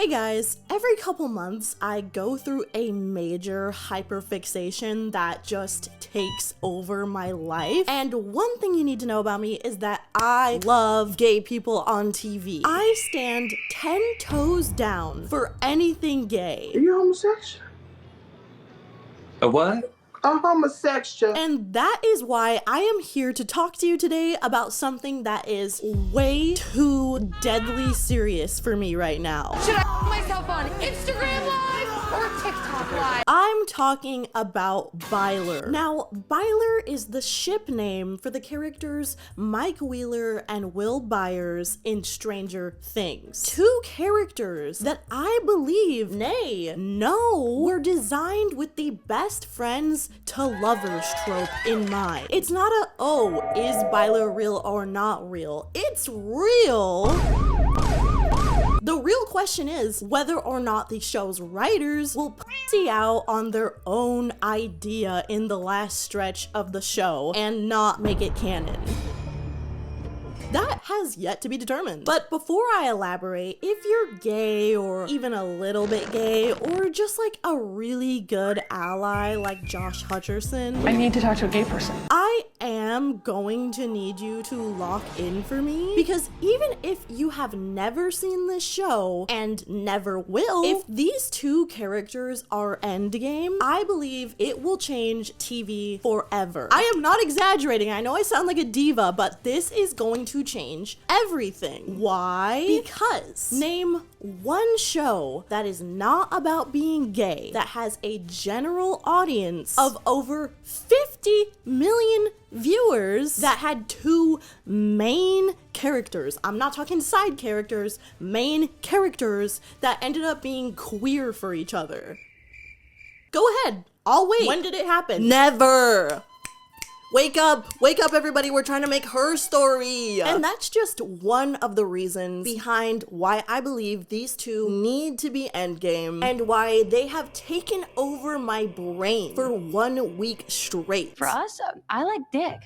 Hey guys, every couple months I go through a major hyperfixation that just takes over my life. And one thing you need to know about me is that I love gay people on TV. I stand 10 toes down for anything gay. Are you homosexual? A what? A homosexual. And that is why I am here to talk to you today about something that is way too deadly serious for me right now. Should I myself on Instagram Live or TikTok Live? I'm talking about BYLER. Now, BYLER is the ship name for the characters Mike Wheeler and Will Byers in Stranger Things. Two characters that I believe, nay, no, were designed with the best friends to lovers trope in mind. It's not a, oh, is BYLER real or not real? It's real. The real question is whether or not the show's writers will pussy out on their own idea in the last stretch of the show and not make it canon. That has yet to be determined. But before I elaborate, if you're gay or even a little bit gay or just like a really good ally like Josh Hutcherson, I need to talk to a gay person. I am going to need you to lock in for me, because even if you have never seen this show and never will, if these two characters are endgame, I believe it will change TV forever. I am not exaggerating. I know I sound like a diva, but this is going to change everything. Why? Because name one show that is not about being gay that has a general audience of over 50 million viewers that had two main characters. I'm not talking side characters, main characters that ended up being queer for each other. Go ahead, I'll wait. When did it happen? Never. Wake up everybody, we're trying to make her story. And that's just one of the reasons behind why I believe these two need to be endgame and why they have taken over my brain for 1 week straight. For us, I like dick.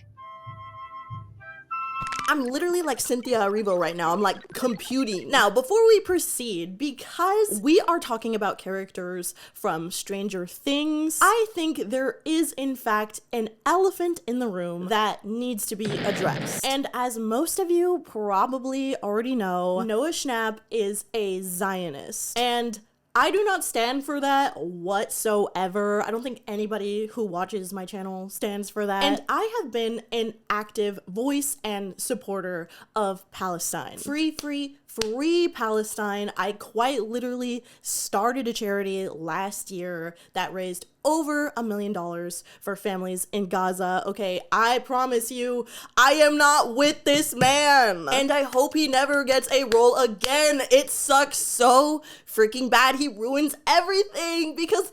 I'm literally like Cynthia Erivo right now. I'm like computing. Now, before we proceed, because we are talking about characters from Stranger Things, I think there is in fact an elephant in the room that needs to be addressed. And as most of you probably already know, Noah Schnapp is a Zionist. And I do not stand for that whatsoever. I don't think anybody who watches my channel stands for that. And I have been an active voice and supporter of Palestine. Free Palestine. I quite literally started a charity last year that raised over $1 million for families in Gaza. Okay, I promise you, I am not with this man. And I hope he never gets a role again. It sucks so freaking bad. He ruins everything because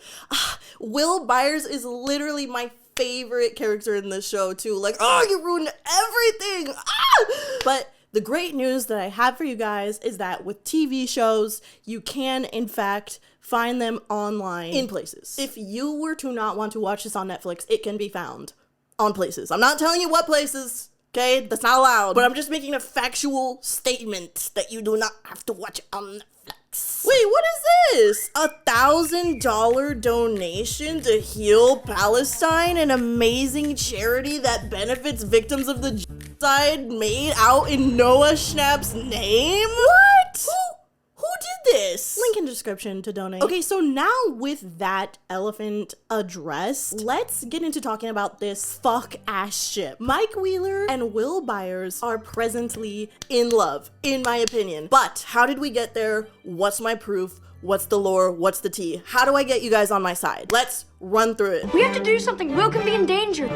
Will Byers is literally my favorite character in this show too. Like, oh, you ruined everything. But the great news that I have for you guys is that with TV shows, you can, in fact, find them online in places. If you were to not want to watch this on Netflix, it can be found on places. I'm not telling you what places, okay? That's not allowed. But I'm just making a factual statement that you do not have to watch it on Netflix. Wait, what is this? $1,000 donation to Heal Palestine, an amazing charity that benefits victims of the genocide made out in Noah Schnapp's name? What? Who did this? Link in description to donate. Okay, so now with that elephant addressed, let's get into talking about this fuck-ass ship. Mike Wheeler and Will Byers are presently in love, in my opinion. But how did we get there? What's my proof? What's the lore? What's the tea? How do I get you guys on my side? Let's run through it. We have to do something. Will can be in danger.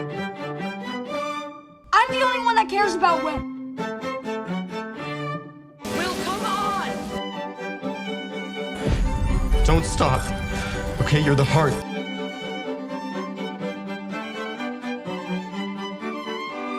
I'm the only one that cares about Will. Will, come on! Don't stop. Okay, you're the heart.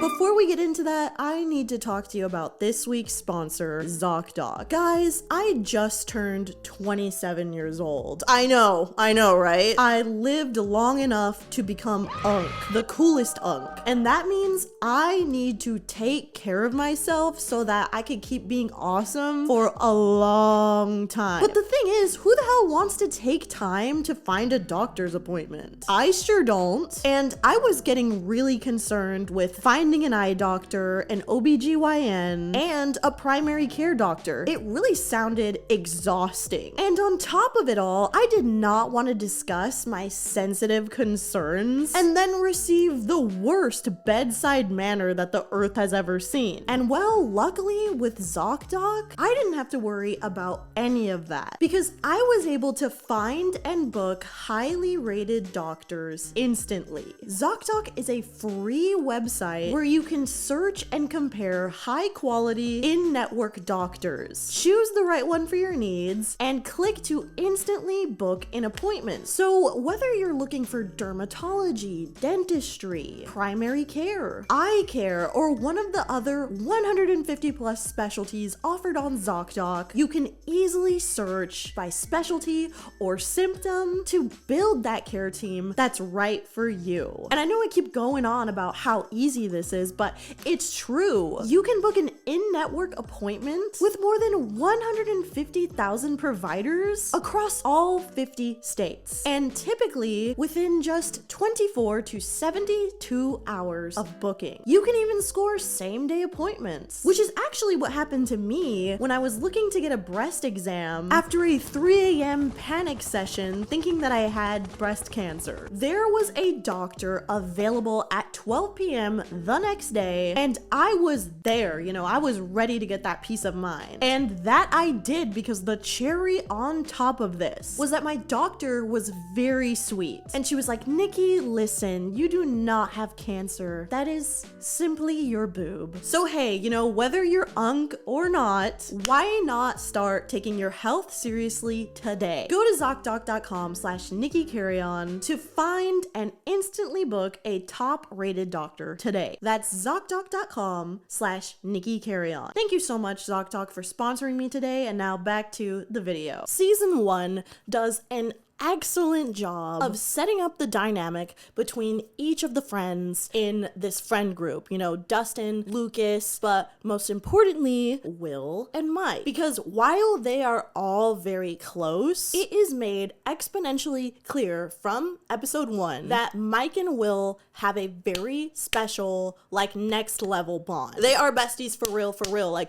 Before we get get into that, I need to talk to you about this week's sponsor, Zocdoc. Guys, I just turned 27 years old. I know, right? I lived long enough to become Unk, the coolest Unk. And that means I need to take care of myself so that I can keep being awesome for a long time. But the thing is, who the hell wants to take time to find a doctor's appointment? I sure don't. And I was getting really concerned with finding an eye doctor, an OBGYN, and a primary care doctor. It really sounded exhausting. And on top of it all, I did not want to discuss my sensitive concerns and then receive the worst bedside manner that the earth has ever seen. And well, luckily with Zocdoc, I didn't have to worry about any of that because I was able to find and book highly rated doctors instantly. Zocdoc is a free website where you can search and compare high quality in-network doctors. Choose the right one for your needs and click to instantly book an appointment. So whether you're looking for dermatology, dentistry, primary care, eye care, or one of the other 150 plus specialties offered on Zocdoc, you can easily search by specialty or symptom to build that care team that's right for you. And I know I keep going on about how easy this is, but it's true. You can book an in-network appointment with more than 150,000 providers across all 50 states. And typically within just 24 to 72 hours of booking. You can even score same-day appointments, which is actually what happened to me when I was looking to get a breast exam after a 3 a.m. panic session thinking that I had breast cancer. There was a doctor available at 12 p.m. the next day, and I was there, I was ready to get that peace of mind. And that I did because the cherry on top of this was that my doctor was very sweet. And she was like, Nikki, listen, you do not have cancer. That is simply your boob. So hey, whether you're Unk or not, why not start taking your health seriously today? Go to Zocdoc.com/Nikki Carreon to find and instantly book a top-rated doctor today. That's Zocdoc.com/Nikki Carreon. Thank you so much, Zocdoc, for sponsoring me today, and now back to the video. Season 1 does an excellent job of setting up the dynamic between each of the friends in this friend group. Dustin, Lucas, but most importantly, Will and Mike. Because while they are all very close, it is made exponentially clear from episode 1 that Mike and Will have a very special, next level bond. They are besties for real.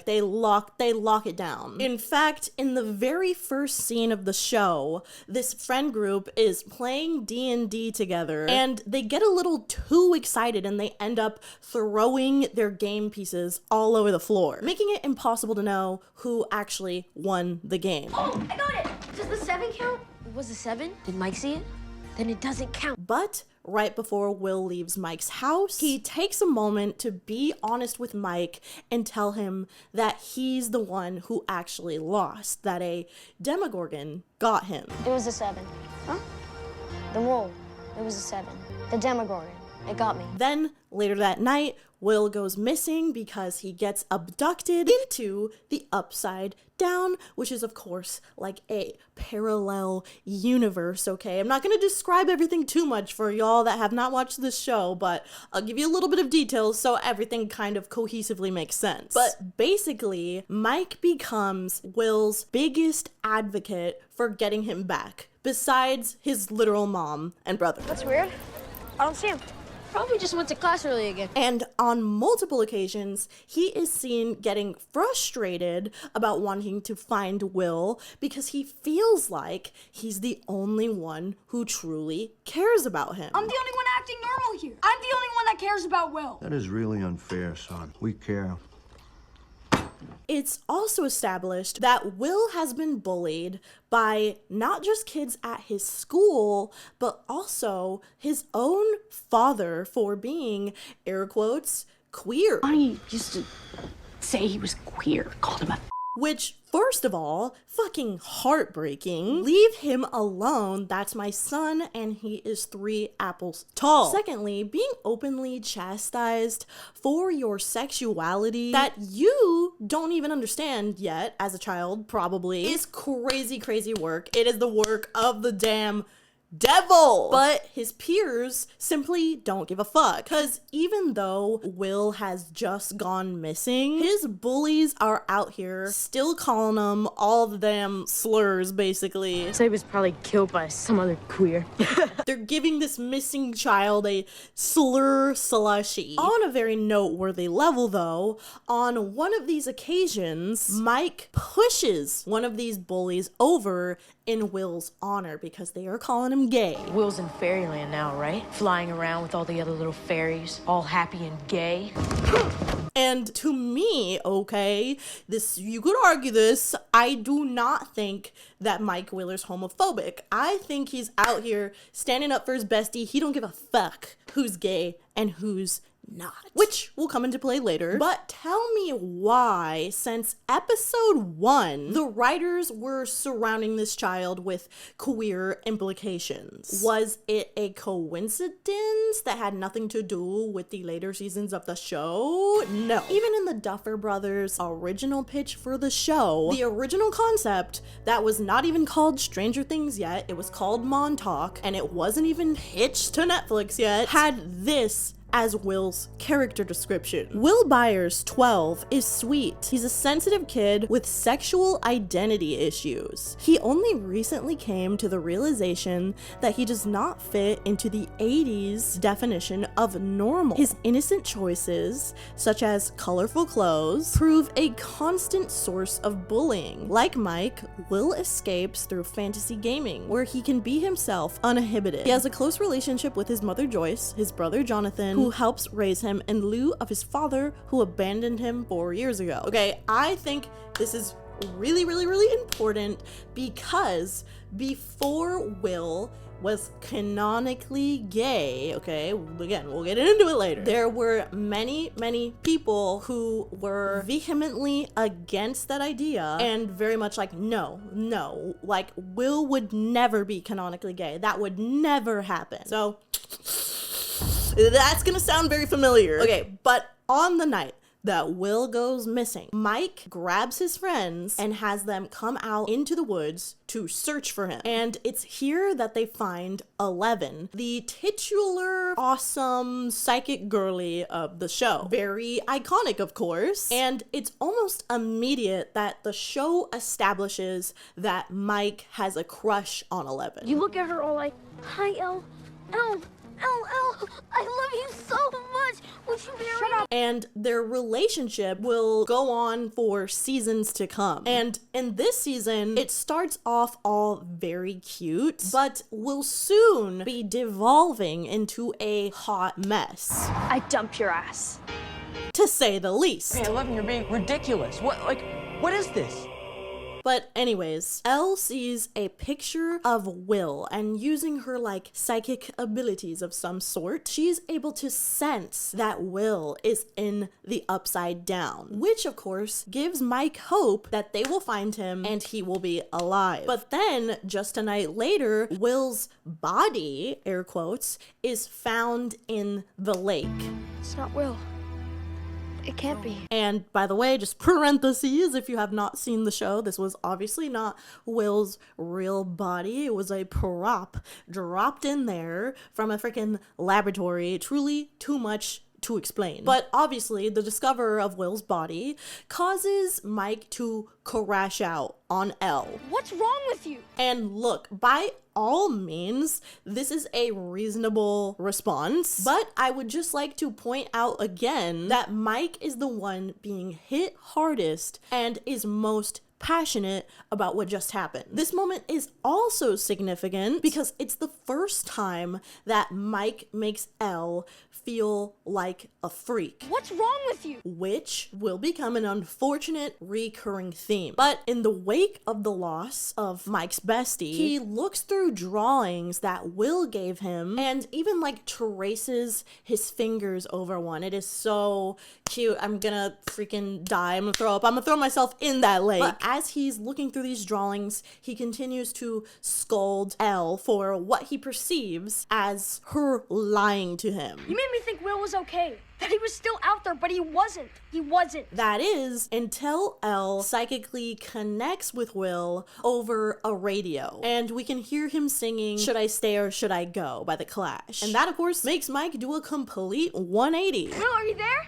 They lock it down. In fact, in the very first scene of the show, this friend group is playing D&D together and they get a little too excited and they end up throwing their game pieces all over the floor, making it impossible to know who actually won the game. Oh, I got it! Does the 7 count? It was a 7? Did Mike see it? Then it doesn't count. But right before Will leaves Mike's house, he takes a moment to be honest with Mike and tell him that he's the one who actually lost, that a Demogorgon got him. It was a 7. Huh? The mole. It was a 7. The Demogorgon. It got me. Then, later that night, Will goes missing because he gets abducted into the Upside Down, which is, of course, like a parallel universe, okay? I'm not going to describe everything too much for y'all that have not watched this show, but I'll give you a little bit of details so everything kind of cohesively makes sense. But basically, Mike becomes Will's biggest advocate for getting him back, besides his literal mom and brother. That's weird. I don't see him. Probably just went to class early again. And on multiple occasions, he is seen getting frustrated about wanting to find Will because he feels like he's the only one who truly cares about him. I'm the only one acting normal here. I'm the only one that cares about Will. That is really unfair, son. We care. It's also established that Will has been bullied by not just kids at his school, but also his own father for being, air quotes, queer. Bonnie used to say he was queer, called him a which, first of all, fucking heartbreaking. Leave him alone. That's my son, and he is 3 apples tall. Secondly, being openly chastised for your sexuality that you don't even understand yet as a child, probably, is crazy, crazy work. It is the work of the damn devil. But his peers simply don't give a fuck, because even though Will has just gone missing, his bullies are out here still calling him all the damn slurs, basically. So he was probably killed by some other queer. They're giving this missing child a slur slushy. On a very noteworthy level, though, on one of these occasions, Mike pushes one of these bullies over in Will's honor because they are calling him gay. Will's in fairyland now, right? Flying around with all the other little fairies, all happy and gay. And to me, okay, this, you could argue this, I do not think that Mike Wheeler's homophobic. I think he's out here standing up for his bestie. He don't give a fuck who's gay and who's not, which will come into play later. But tell me why, since episode 1, the writers were surrounding this child with queer implications. Was it a coincidence that had nothing to do with the later seasons of the show? No. Even in the Duffer Brothers' original pitch for the show, the original concept that was not even called Stranger Things yet, it was called Montauk, and it wasn't even pitched to Netflix yet, had this as Will's character description. Will Byers, 12, is sweet. He's a sensitive kid with sexual identity issues. He only recently came to the realization that he does not fit into the 80s definition of normal. His innocent choices, such as colorful clothes, prove a constant source of bullying. Like Mike, Will escapes through fantasy gaming, where he can be himself uninhibited. He has a close relationship with his mother Joyce, his brother Jonathan, who helps raise him in lieu of his father, who abandoned him 4 years ago. Okay, I think this is really, really, really important because before Will was canonically gay, okay, again, we'll get into it later, there were many, many people who were vehemently against that idea and very much like, no, like Will would never be canonically gay. That would never happen. So that's gonna sound very familiar. Okay, but on the night that Will goes missing, Mike grabs his friends and has them come out into the woods to search for him. And it's here that they find 11, the titular awesome psychic girly of the show. Very iconic, of course. And it's almost immediate that the show establishes that Mike has a crush on 11. You look at her all like, hi, Elle. I love you so much. Would you marry me? And their relationship will go on for seasons to come. And in this season, it starts off all very cute, but will soon be devolving into a hot mess, I dump your ass. to say the least. Hey, 11, you're being ridiculous. What is this? But anyways, Elle sees a picture of Will, and using her like psychic abilities of some sort, she's able to sense that Will is in the Upside Down, which of course gives Mike hope that they will find him and he will be alive. But then just a night later, Will's body, air quotes, is found in the lake. It's not Will. It can't be. And by the way, just parentheses, if you have not seen the show, this was obviously not Will's real body. It was a prop dropped in there from a freaking laboratory. Truly too much to explain. But obviously, the discoverer of Will's body causes Mike to crash out on Elle. What's wrong with you? And look, by all means, this is a reasonable response, but I would just like to point out again that Mike is the one being hit hardest and is most passionate about what just happened. This moment is also significant because it's the first time that Mike makes Elle feel like a freak. What's wrong with you? Which will become an unfortunate recurring theme. But in the wake of the loss of Mike's bestie, he looks through drawings that Will gave him and even like traces his fingers over one. It is so cute. I'm gonna freaking die. I'm gonna throw up. I'm gonna throw myself in that lake. But as he's looking through these drawings, he continues to scold Elle for what he perceives as her lying to him. You made me think Will was okay. That he was still out there, but he wasn't. He wasn't. That is until Elle psychically connects with Will over a radio. And we can hear him singing Should I Stay or Should I Go by The Clash. And that, of course, makes Mike do a complete 180. Will, are you there?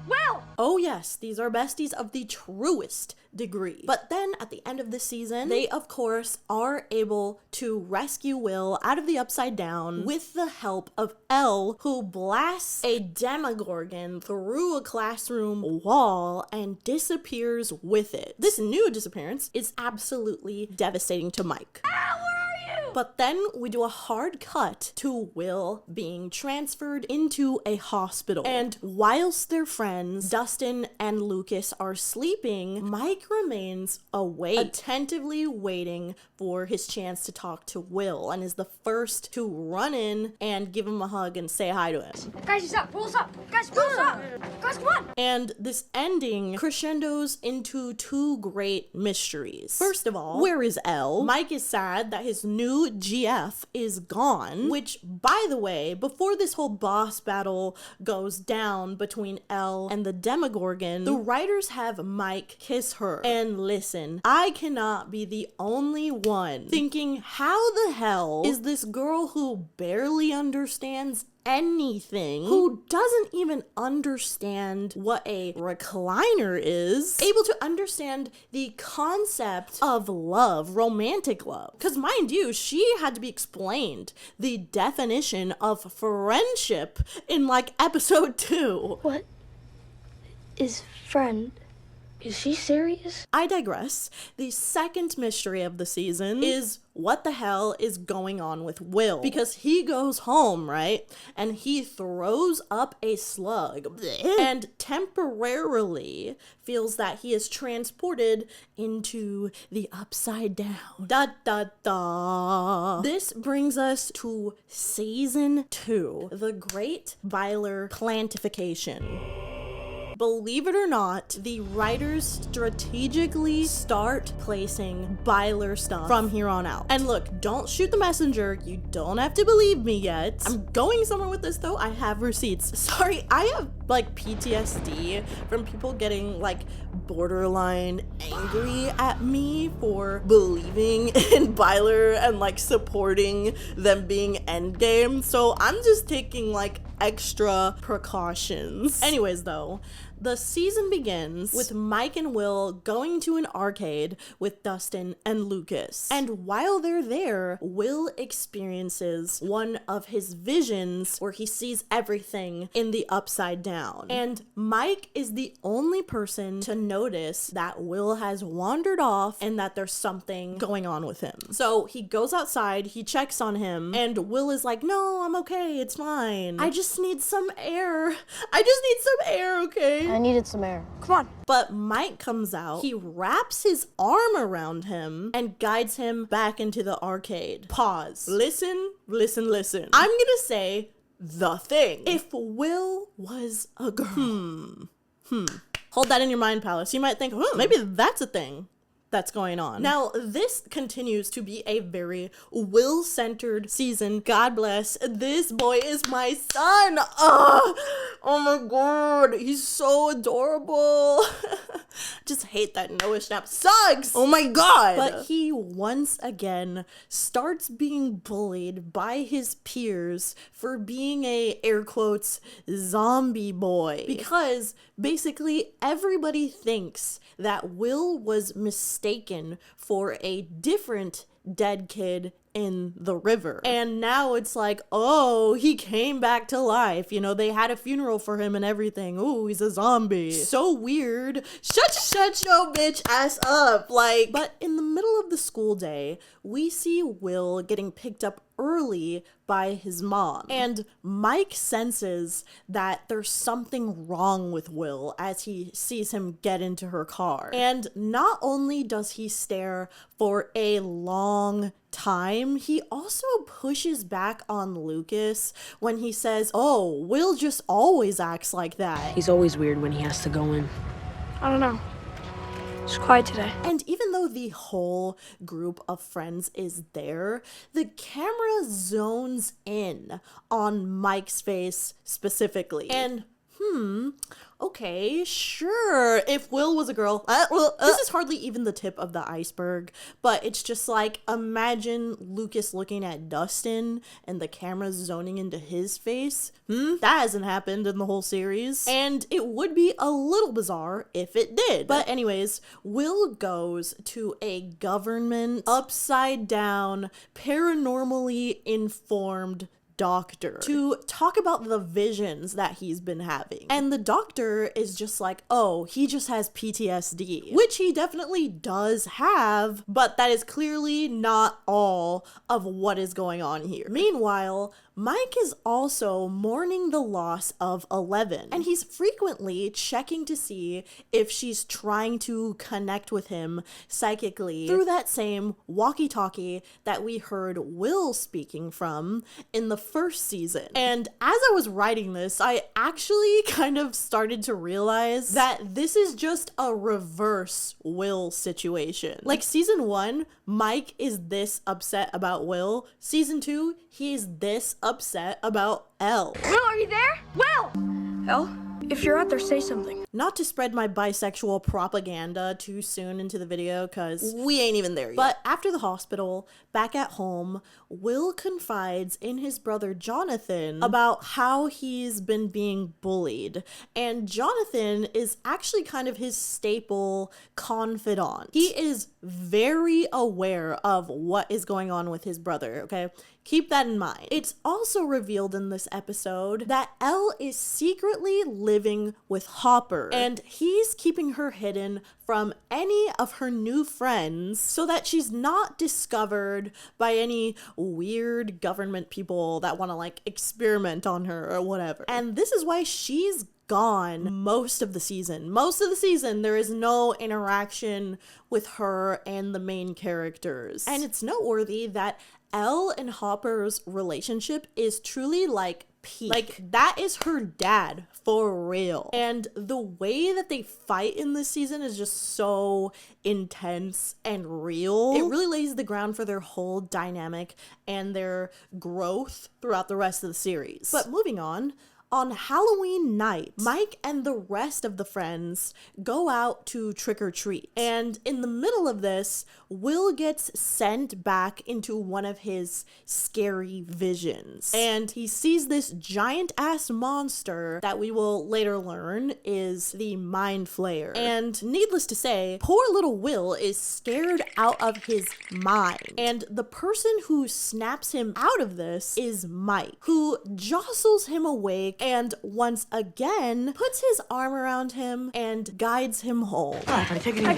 Will! Oh yes, these are besties of the truest degree. But then at the end of the season, they of course are able to rescue Will out of the Upside Down with the help of Elle, who blasts a Demogorgon through a classroom wall and disappears with it. This new disappearance is absolutely devastating to Mike. Ah, where are you? But then we do a hard cut to Will being transferred into a hospital. And whilst their friends, Dustin and Lucas, are sleeping, Mike remains awake, attentively waiting for his chance to talk to Will, and is the first to run in and give him a hug and say hi to him. Guys, he's up. Will's up. Guys, Will's up. Guys, come on. And this ending crescendos into two great mysteries. First of all, where is Elle? Mike is sad that his new GF is gone, which, by the way, before this whole boss battle goes down between Elle and the Demogorgon, the writers have Mike kiss her. And listen, I cannot be the only one thinking, how the hell is this girl who barely understands anything, who doesn't even understand what a recliner is, able to understand the concept of love, romantic love? Because mind you, she had to be explained the definition of friendship in like episode 2. What is friend? Is she serious? I digress. The second mystery of the season is what the hell is going on with Will? Because he goes home, right? And he throws up a slug and temporarily feels that he is transported into the Upside Down. Da da da. This brings us to season 2, the Great BYLER Plantification. Believe it or not, the writers strategically start placing BYLER stuff from here on out. And look, don't shoot the messenger. You don't have to believe me yet. I'm going somewhere with this though. I have receipts. Sorry, I have like PTSD from people getting like borderline angry at me for believing in BYLER and like supporting them being endgame. So I'm just taking like extra precautions. Anyways though, the season begins with Mike and Will going to an arcade with Dustin and Lucas. And while they're there, Will experiences one of his visions where he sees everything in the Upside Down. And Mike is the only person to notice that Will has wandered off and that there's something going on with him. So he goes outside, he checks on him, and Will is like, no, I'm okay, it's fine. I just need some air. I just need some air, okay? I needed some air. Come on. But Mike comes out, he wraps his arm around him and guides him back into the arcade. Pause. Listen. I'm gonna say the thing. If Will was a girl. Hold that in your mind, Palace. You might think, maybe that's a thing that's going on. Now, this continues to be a very Will-centered season. God bless. This boy is my son. Oh my god. He's so adorable. Just hate that Noah Schnapp sucks. Oh my god. But he once again starts being bullied by his peers for being a, air quotes, zombie boy. Because basically everybody thinks that Will was mistaken for a different dead kid in the river. And now it's like, oh, he came back to life. You know, they had a funeral for him and everything. Ooh, he's a zombie. So weird. Shut your bitch ass up. Like, but in the middle of the school day, we see Will getting picked up early by his mom. And Mike senses that there's something wrong with Will as he sees him get into her car. And not only does he stare for a long time, he also pushes back on Lucas when he says, oh, Will just always acts like that. He's always weird when he has to go in. I don't know. It's quiet today. And even though the whole group of friends is there, the camera zones in on Mike's face specifically. And okay, sure, if Will was a girl, this is hardly even the tip of the iceberg, but it's just like, imagine Lucas looking at Dustin and the camera zoning into his face. That hasn't happened in the whole series, and it would be a little bizarre if it did. But anyways, Will goes to a government upside down, paranormally informed doctor to talk about the visions that he's been having. And the doctor is just like, oh, he just has PTSD, which he definitely does have, but that is clearly not all of what is going on here. Meanwhile, Mike is also mourning the loss of 11, and he's frequently checking to see if she's trying to connect with him psychically through that same walkie-talkie that we heard Will speaking from in the first season. And as I was writing this, I actually kind of started to realize that this is just a reverse Will situation. Like season 1, Mike is this upset about Will. Season 2, he's this upset about Elle. Will, are you there? Will! Elle? If you're out there, say something. Not to spread my bisexual propaganda too soon into the video, because we ain't even there yet. But after the hospital, back at home, Will confides in his brother Jonathan about how he's been being bullied. And Jonathan is actually kind of his staple confidant. He is very aware of what is going on with his brother, okay? Keep that in mind. It's also revealed in this episode that Elle is secretly living with Hopper, and he's keeping her hidden from any of her new friends so that she's not discovered by any weird government people that want to like experiment on her or whatever. And this is why she's gone most of the season. Most of the season, there is no interaction with her and the main characters. And it's noteworthy that Elle and Hopper's relationship is truly like peak. Like, that is her dad for real. And the way that they fight in this season is just so intense and real. It really lays the ground for their whole dynamic and their growth throughout the rest of the series. But moving on Halloween night, Mike and the rest of the friends go out to trick or treat. And in the middle of this, Will gets sent back into one of his scary visions. And he sees this giant ass monster that we will later learn is the Mind Flayer. And needless to say, poor little Will is scared out of his mind. And the person who snaps him out of this is Mike, who jostles him awake and once again puts his arm around him and guides him home. I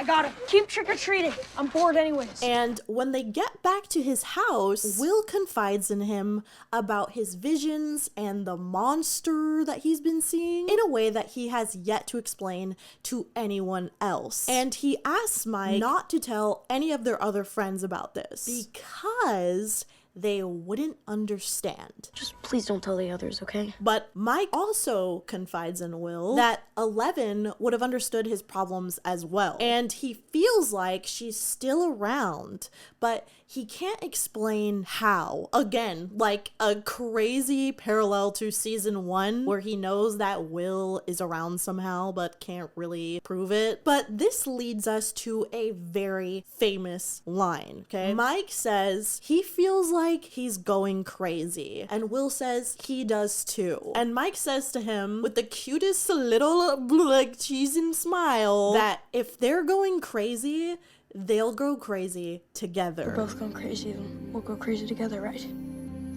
got him. Keep trick-or-treating. I'm bored anyways. And when they get back to his house, Will confides in him about his visions and the monster that he's been seeing in a way that he has yet to explain to anyone else. And he asks Mike not to tell any of their other friends about this because they wouldn't understand. Just please don't tell the others, okay? But Mike also confides in Will that 11 would have understood his problems as well. And he feels like she's still around, but he can't explain how. Again, like a crazy parallel to season 1 where he knows that Will is around somehow but can't really prove it. But this leads us to a very famous line, okay? Mike says he feels like he's going crazy, and Will says he does too. And Mike says to him with the cutest little like cheesy smile that if they're going crazy, they'll go crazy together. We're both going crazy, and we'll go crazy together, right?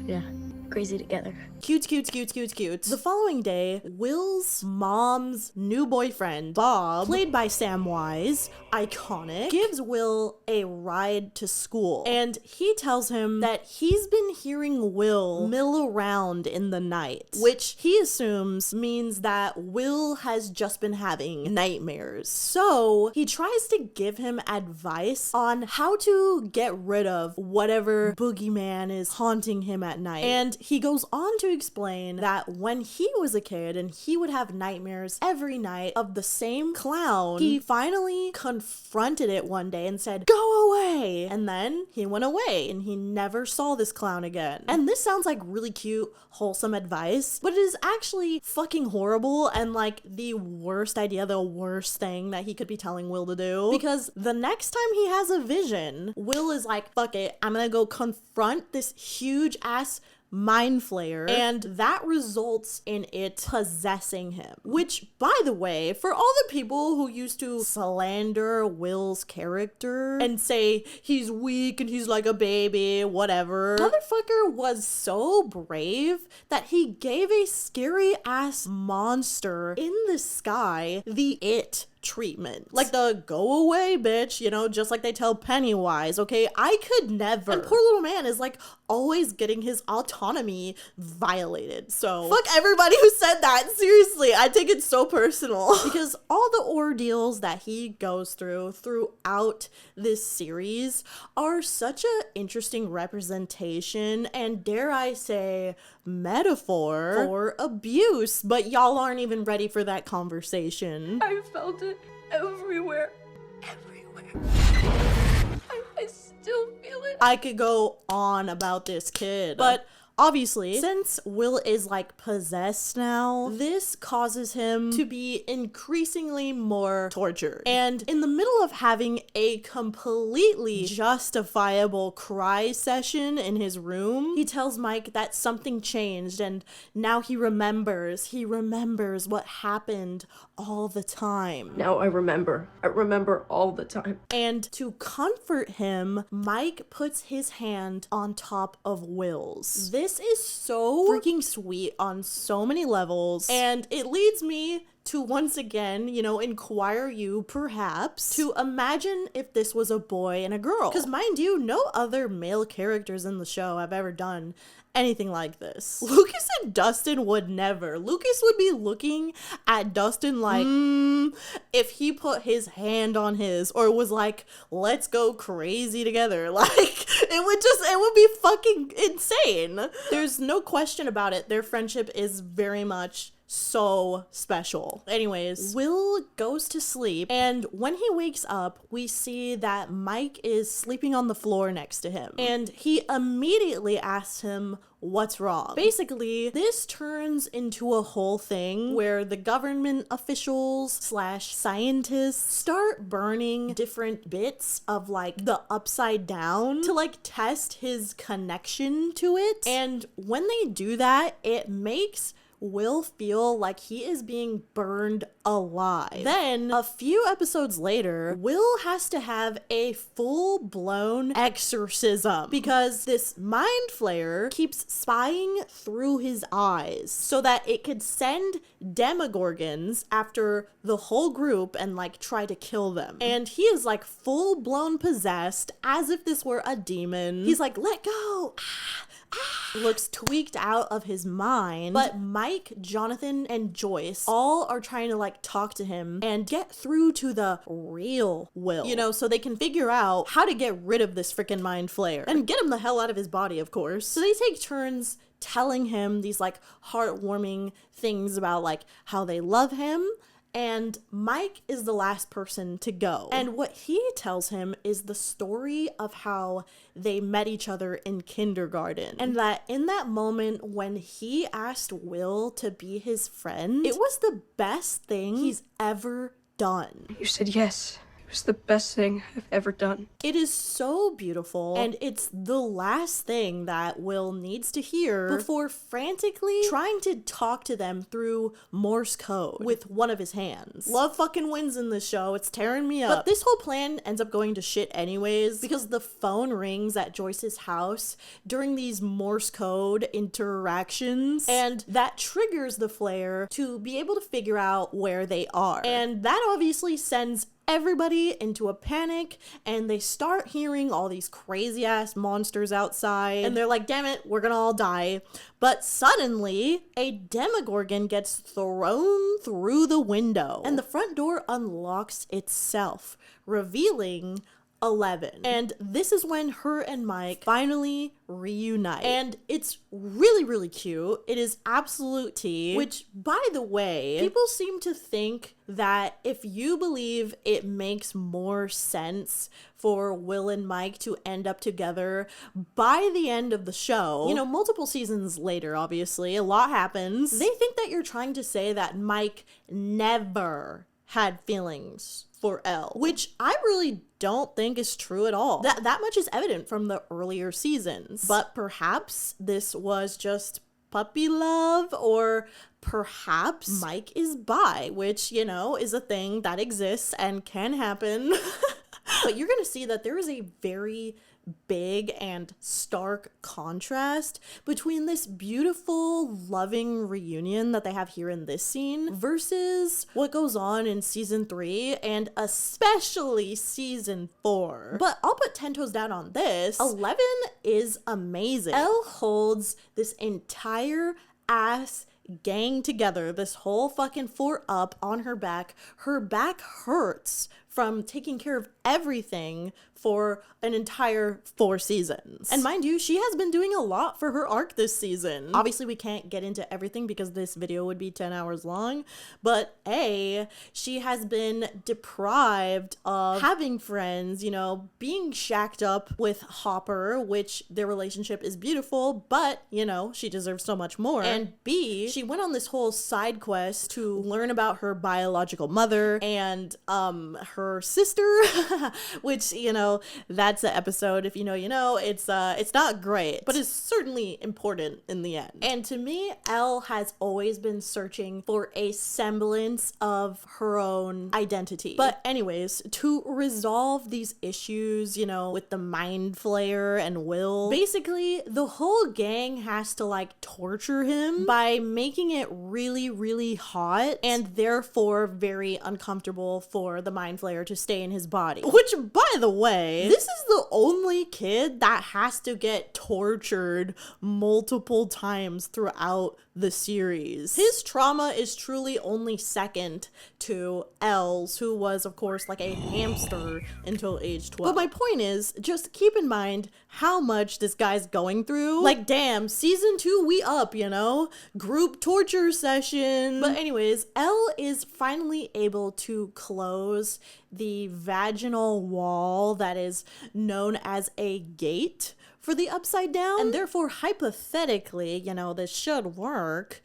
Yeah, crazy together. Cute. The following day, Will's mom's new boyfriend, Bob, played by Sam Wise, iconic, gives Will a ride to school. And he tells him that he's been hearing Will mill around in the night, which he assumes means that Will has just been having nightmares. So he tries to give him advice on how to get rid of whatever boogeyman is haunting him at night. And he goes on to explain that when he was a kid and he would have nightmares every night of the same clown, he finally confronted it one day and said, "Go away!" And then he went away and he never saw this clown again. And this sounds like really cute, wholesome advice, but it is actually fucking horrible and like the worst idea, the worst thing that he could be telling Will to do. Because the next time he has a vision, Will is like, fuck it, I'm gonna go confront this huge ass mind flayer, and that results in it possessing him. Which, by the way, for all the people who used to slander Will's character and say he's weak and he's like a baby, whatever, motherfucker was so brave that he gave a scary ass monster in the sky the It treatment. Like the go away bitch, you know, just like they tell Pennywise, okay? I could never. And poor little man is like always getting his autonomy violated. So fuck everybody who said that. Seriously, I take it so personal. Because all the ordeals that he goes throughout this series are such an interesting representation and, dare I say, metaphor for abuse, but y'all aren't even ready for that conversation. I felt it everywhere. I still feel it. I could go on about this kid, but obviously, since Will is like possessed now, this causes him to be increasingly more tortured. And in the middle of having a completely justifiable cry session in his room, he tells Mike that something changed and now he remembers what happened all the time. Now I remember all the time. And to comfort him, Mike puts his hand on top of Will's. This is so freaking sweet on so many levels, and it leads me to once again, you know, inquire you perhaps to imagine if this was a boy and a girl. Because mind you, no other male characters in the show have ever done anything like this. Lucas and Dustin would never. Lucas would be looking at Dustin like, if he put his hand on his or was like, let's go crazy together. Like, it would be fucking insane. There's no question about it. Their friendship is very much so special. Anyways, Will goes to sleep, and when he wakes up, we see that Mike is sleeping on the floor next to him, and he immediately asks him what's wrong. Basically, this turns into a whole thing where the government officials / scientists start burning different bits of like the upside down to like test his connection to it. And when they do that, it makes Will feel like he is being burned alive. Then, a few episodes later, Will has to have a full-blown exorcism because this mind flayer keeps spying through his eyes so that it could send demogorgons after the whole group and like try to kill them. And he is like full-blown possessed as if this were a demon. He's like, let go! Looks tweaked out of his mind, but Mike, Jonathan, and Joyce all are trying to like talk to him and get through to the real Will, you know, so they can figure out how to get rid of this freaking mind flayer and get him the hell out of his body, of course. So they take turns telling him these like heartwarming things about like how they love him. And Mike is the last person to go. And what he tells him is the story of how they met each other in kindergarten. And that in that moment when he asked Will to be his friend, it was the best thing he's ever done. You said yes. It was the best thing I've ever done. It is so beautiful, and it's the last thing that Will needs to hear before frantically trying to talk to them through Morse code with one of his hands. Love fucking wins in this show. It's tearing me up. But this whole plan ends up going to shit anyways, because the phone rings at Joyce's house during these Morse code interactions, and that triggers the flare to be able to figure out where they are. And that obviously sends everybody into a panic, and they start hearing all these crazy ass monsters outside, and they're like, damn it, we're gonna all die. But suddenly a Demogorgon gets thrown through the window, and the front door unlocks itself, revealing 11. And this is when her and Mike finally reunite, and it's really, really cute. It is absolute tea, which, by the way, people seem to think that if you believe it makes more sense for Will and Mike to end up together by the end of the show, you know, multiple seasons later, obviously, a lot happens. They think that you're trying to say that Mike never had feelings for Elle, which I really don't think is true at all. That much is evident from the earlier seasons. But perhaps this was just puppy love, or perhaps Mike is bi, which, you know, is a thing that exists and can happen. But you're gonna see that there is a very big and stark contrast between this beautiful, loving reunion that they have here in this scene versus what goes on in season 3 and especially season 4. But I'll put 10 toes down on this. 11 is amazing. Elle holds this entire ass gang together, this whole fucking fort up on her back. Her back hurts from taking care of everything for an entire 4 seasons. And mind you, she has been doing a lot for her arc this season. Obviously, we can't get into everything because this video would be 10 hours long, but she has been deprived of having friends, you know, being shacked up with Hopper, which their relationship is beautiful, but, you know, she deserves so much more. And B, she went on this whole side quest to learn about her biological mother and her sister, which, you know, that's an episode, if you know, you know. It's not great, but it's certainly important in the end. And to me, Elle has always been searching for a semblance of her own identity. But anyways, to resolve these issues, you know, with the mind flayer and Will, basically the whole gang has to like torture him by making it really, really hot and therefore very uncomfortable for the mind flayer to stay in his body. Which, by the way, this is the only kid that has to get tortured multiple times throughout the series. His trauma is truly only second to Elle's, who was, of course, like a hamster until age 12. But my point is, just keep in mind how much this guy's going through. Like, damn, season 2, we up, you know? Group torture session. But anyways, Elle is finally able to close the vaginal wall that is known as a gate for the Upside Down, and therefore hypothetically, you know, this should work,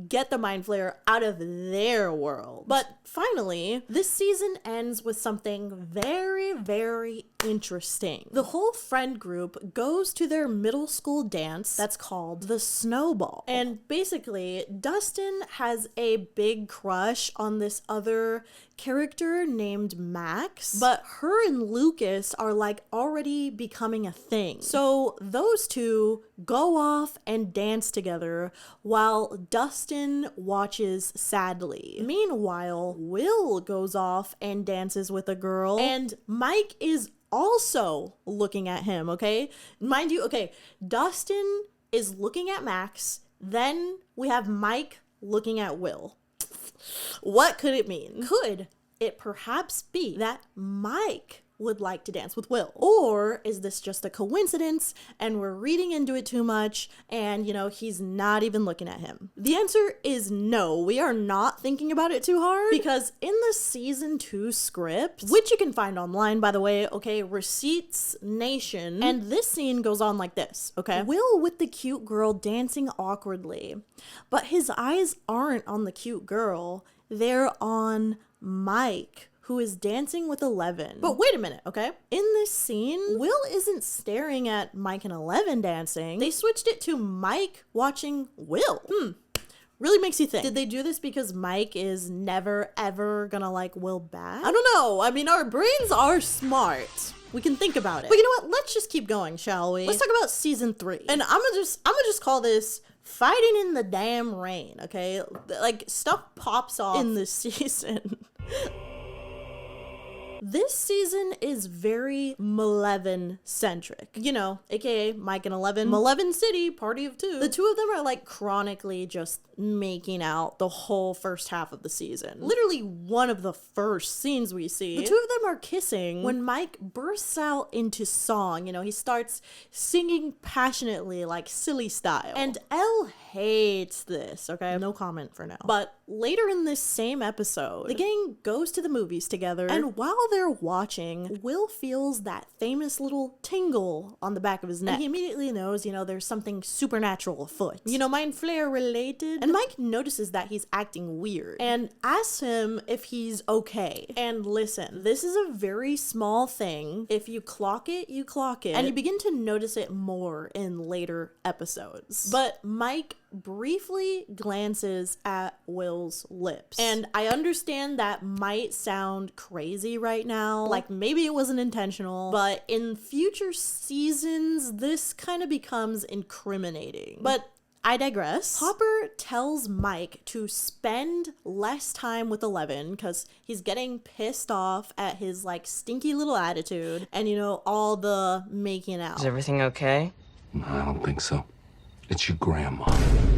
get the mind flayer out of their world. But finally, this season ends with something very, very interesting. The whole friend group goes to their middle school dance that's called the Snowball. And basically, Dustin has a big crush on this other character named Max, but her and Lucas are like already becoming a thing. So those two go off and dance together while Dustin watches sadly. Meanwhile, Will goes off and dances with a girl, and Mike is also looking at him, okay? Mind you, okay, Dustin is looking at Max, then we have Mike looking at Will. What could it mean? Could it perhaps be that Mike would like to dance with Will? Or is this just a coincidence and we're reading into it too much and, you know, he's not even looking at him? The answer is no. We are not thinking about it too hard, because in the season 2 script, which you can find online, by the way, okay, Receipts Nation, and this scene goes on like this, okay? Will with the cute girl dancing awkwardly, but his eyes aren't on the cute girl, they're on Mike, who is dancing with 11. But wait a minute, okay? In this scene, Will isn't staring at Mike and 11 dancing. They switched it to Mike watching Will. Really makes you think. Did they do this because Mike is never ever gonna like Will back? I don't know. I mean, our brains are smart. We can think about it. But you know what? Let's just keep going, shall we? Let's talk about season 3. And I'm gonna just call this fighting in the damn rain, okay? Like, stuff pops off in this season. This season is very Maleven-centric. You know, aka Mike and 11. Maleven City, party of 2. The two of them are like chronically just making out the whole first half of the season. Literally one of the first scenes we see. The two of them are kissing when Mike bursts out into song. You know, he starts singing passionately, like silly style. And Elle hates this, okay? No comment for now. But later in this same episode, the gang goes to the movies together, and while they're watching, Will feels that famous little tingle on the back of his neck. And he immediately knows, you know, there's something supernatural afoot. You know, mind flare related. And Mike notices that he's acting weird and asks him if he's okay. And listen, this is a very small thing. If you clock it, you clock it. And you begin to notice it more in later episodes. But Mike briefly glances at Will's lips. And I understand that might sound crazy right now, like maybe it wasn't intentional, but in future seasons, this kind of becomes incriminating. But I digress. Hopper tells Mike to spend less time with 11 because he's getting pissed off at his like stinky little attitude and, you know, all the making out. Is everything okay? I don't think so. It's your grandma.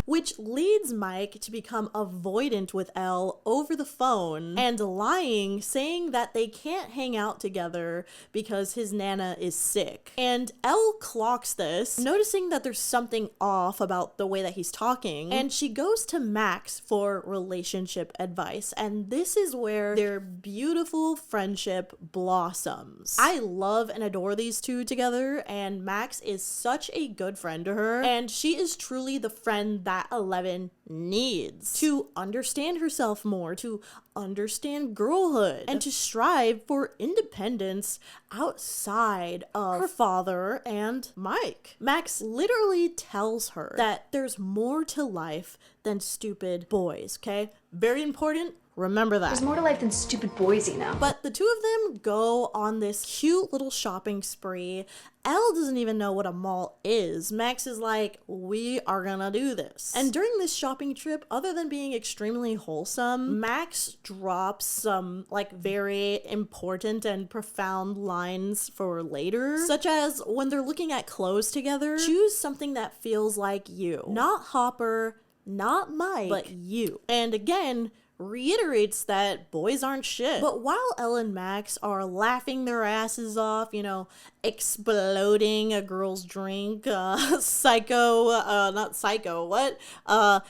Which leads Mike to become avoidant with Elle over the phone and lying, saying that they can't hang out together because his Nana is sick. And Elle clocks this, noticing that there's something off about the way that he's talking, and she goes to Max for relationship advice. And this is where their beautiful friendship blossoms. I love and adore these two together, and Max is such a good friend to her, and she is truly the friend that 11 needs to understand herself more, to understand girlhood, and to strive for independence outside of her father and Mike. Max literally tells her that there's more to life than stupid boys, okay? Very important. Remember that. There's more to life than stupid boys, you know. But the two of them go on this cute little shopping spree. Elle doesn't even know what a mall is. Max is like, we are gonna do this. And during this shopping trip, other than being extremely wholesome, Max drops some like very important and profound lines for later, such as when they're looking at clothes together, choose something that feels like you. Not Hopper, not Mike, but you. And again, reiterates that boys aren't shit. But while Elle and Max are laughing their asses off, you know, exploding a girl's drink,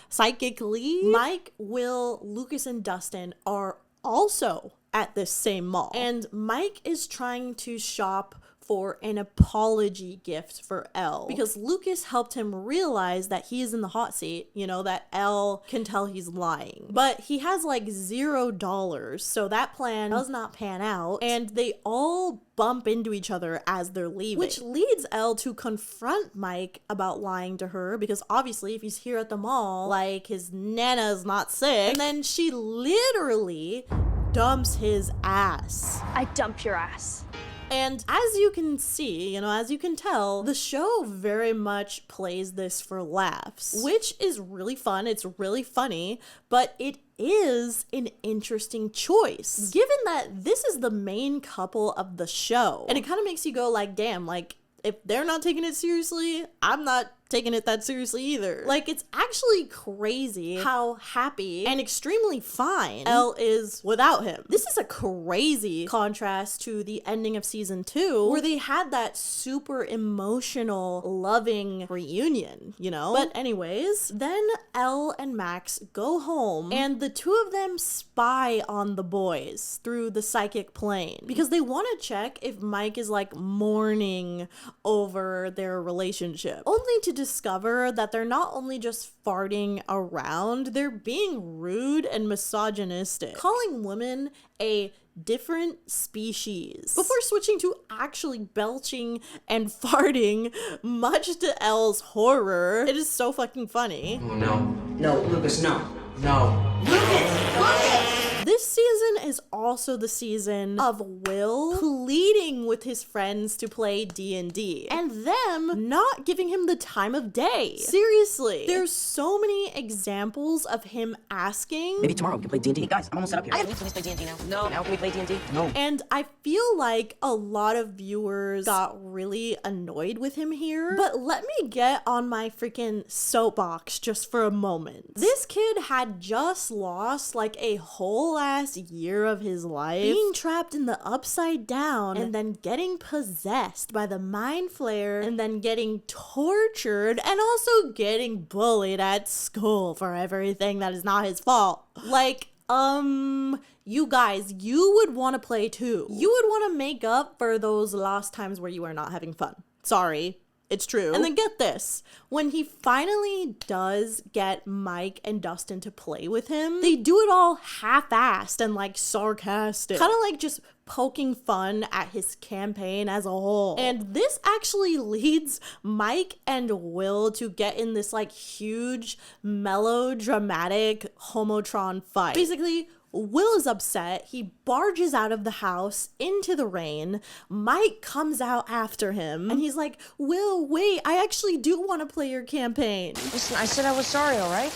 psychically, Mike, Will, Lucas, and Dustin are also at this same mall. And Mike is trying to shop for an apology gift for Elle because Lucas helped him realize that he is in the hot seat, you know, that Elle can tell he's lying. But he has like $0, so that plan does not pan out, and they all bump into each other as they're leaving, which leads Elle to confront Mike about lying to her because obviously if he's here at the mall, like his Nana's not sick, and then she literally dumps his ass. I dump your ass. And as you can see, you know, as you can tell, the show very much plays this for laughs, which is really fun. It's really funny, but it is an interesting choice, given that this is the main couple of the show. And it kind of makes you go like, damn, like, if they're not taking it seriously, I'm not taking it that seriously either. Like, it's actually crazy how happy and extremely fine Elle is without him. This is a crazy contrast to the ending of season 2, where they had that super emotional, loving reunion, you know? But anyways, then Elle and Max go home, and the two of them spy on the boys through the psychic plane because they want to check if Mike is like mourning over their relationship, only to to discover that they're not only just farting around, they're being rude and misogynistic, calling women a different species before switching to actually belching and farting, much to Elle's horror. It is so fucking funny. No, Lucas, no. Lucas! This season is also the season of Will pleading with his friends to play D&D and them not giving him the time of day. Seriously, there's so many examples of him asking. Maybe tomorrow we can play D&D. Hey guys, I'm almost set up here. Can we please play D&D now? No. Now can we play D&D? No. And I feel like a lot of viewers got really annoyed with him here. But let me get on my freaking soapbox just for a moment. This kid had just lost like a whole ass year of his life being trapped in the upside down and then getting possessed by the mind flare and then getting tortured and also getting bullied at school for everything that is not his fault. Like, you guys, you would want to play too. You would want to make up for those lost times where you are not having fun. Sorry. It's true. And then get this, when he finally does get Mike and Dustin to play with him, they do it all half-assed and like sarcastic, kind of like just poking fun at his campaign as a whole. And this actually leads Mike and Will to get in this like huge melodramatic homotron fight. Basically, Will is upset. He barges out of the house into the rain. Mike comes out after him and he's like, Will, wait, I actually do want to play your campaign. Listen, I said I was sorry, all right?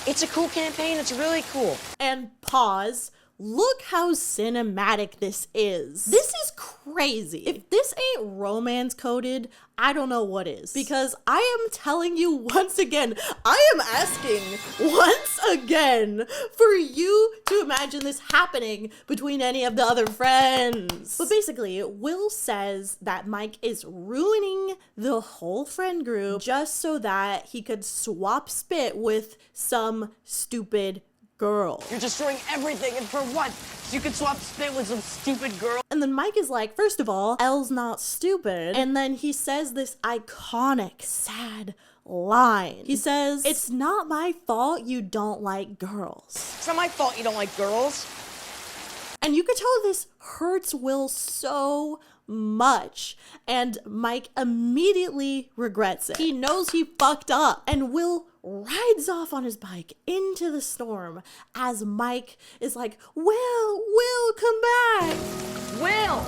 It's a cool campaign. It's really cool. And pause. Look how cinematic this is. This is crazy. If this ain't romance coded, I don't know what is. Because I am telling you once again, I am asking once again for you to imagine this happening between any of the other friends. But basically, Will says that Mike is ruining the whole friend group just so that he could swap spit with some stupid girl. You're destroying everything, and for what? So you can swap spit with some stupid girl? And then Mike is like, first of all, Elle's not stupid. And then he says this iconic, sad line. He says, it's not my fault you don't like girls. It's not my fault you don't like girls. And you could tell this hurts Will so much. And Mike immediately regrets it. He knows he fucked up. And Will rides off on his bike into the storm as Mike is like, Will, come back. Will,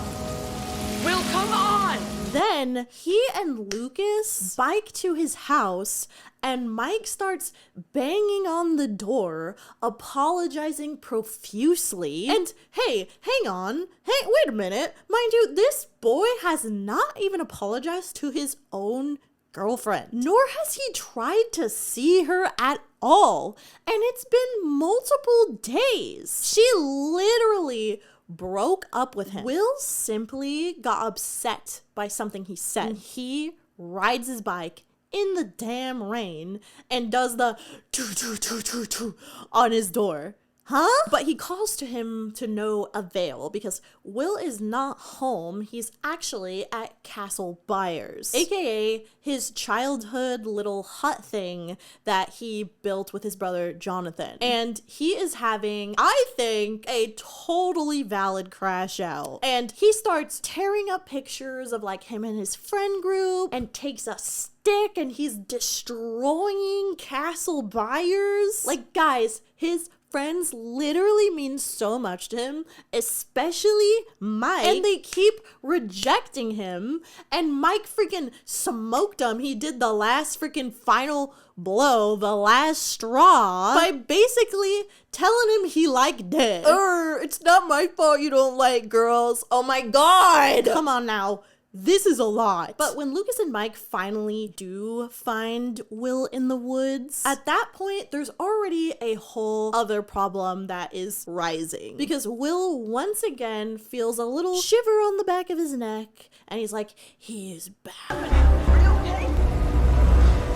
come on. Then he and Lucas bike to his house and Mike starts banging on the door, apologizing profusely. And hey, hang on. Hey, wait a minute. Mind you, this boy has not even apologized to his own girlfriend, nor has he tried to see her at all. And it's been multiple days. She literally broke up with him. Will simply got upset by something he said. And he rides his bike in the damn rain and does the toot on his door. Huh? But he calls to him to no avail because Will is not home. He's actually at Castle Byers, aka his childhood little hut thing that he built with his brother Jonathan. And he is having, I think, a totally valid crash out. And he starts tearing up pictures of like him and his friend group and takes a stick and he's destroying Castle Byers. Like, guys, his friends literally mean so much to him, especially Mike, and they keep rejecting him, and Mike freaking smoked him. He did the last freaking final blow, the last straw, by basically telling him he liked it. It's not my fault you don't like girls. Oh my god. Come on now. This is a lot. But when Lucas and Mike finally do find Will in the woods, at that point, there's already a whole other problem that is rising. Because Will once again feels a little shiver on the back of his neck, and he's like, he is back. Are you okay?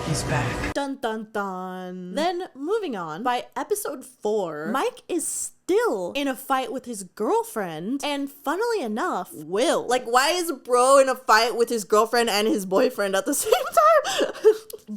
He's back. Dun dun dun. Then moving on, by episode 4, Mike is still in a fight with his girlfriend, and funnily enough, Will. Like, why is bro in a fight with his girlfriend and his boyfriend at the same time?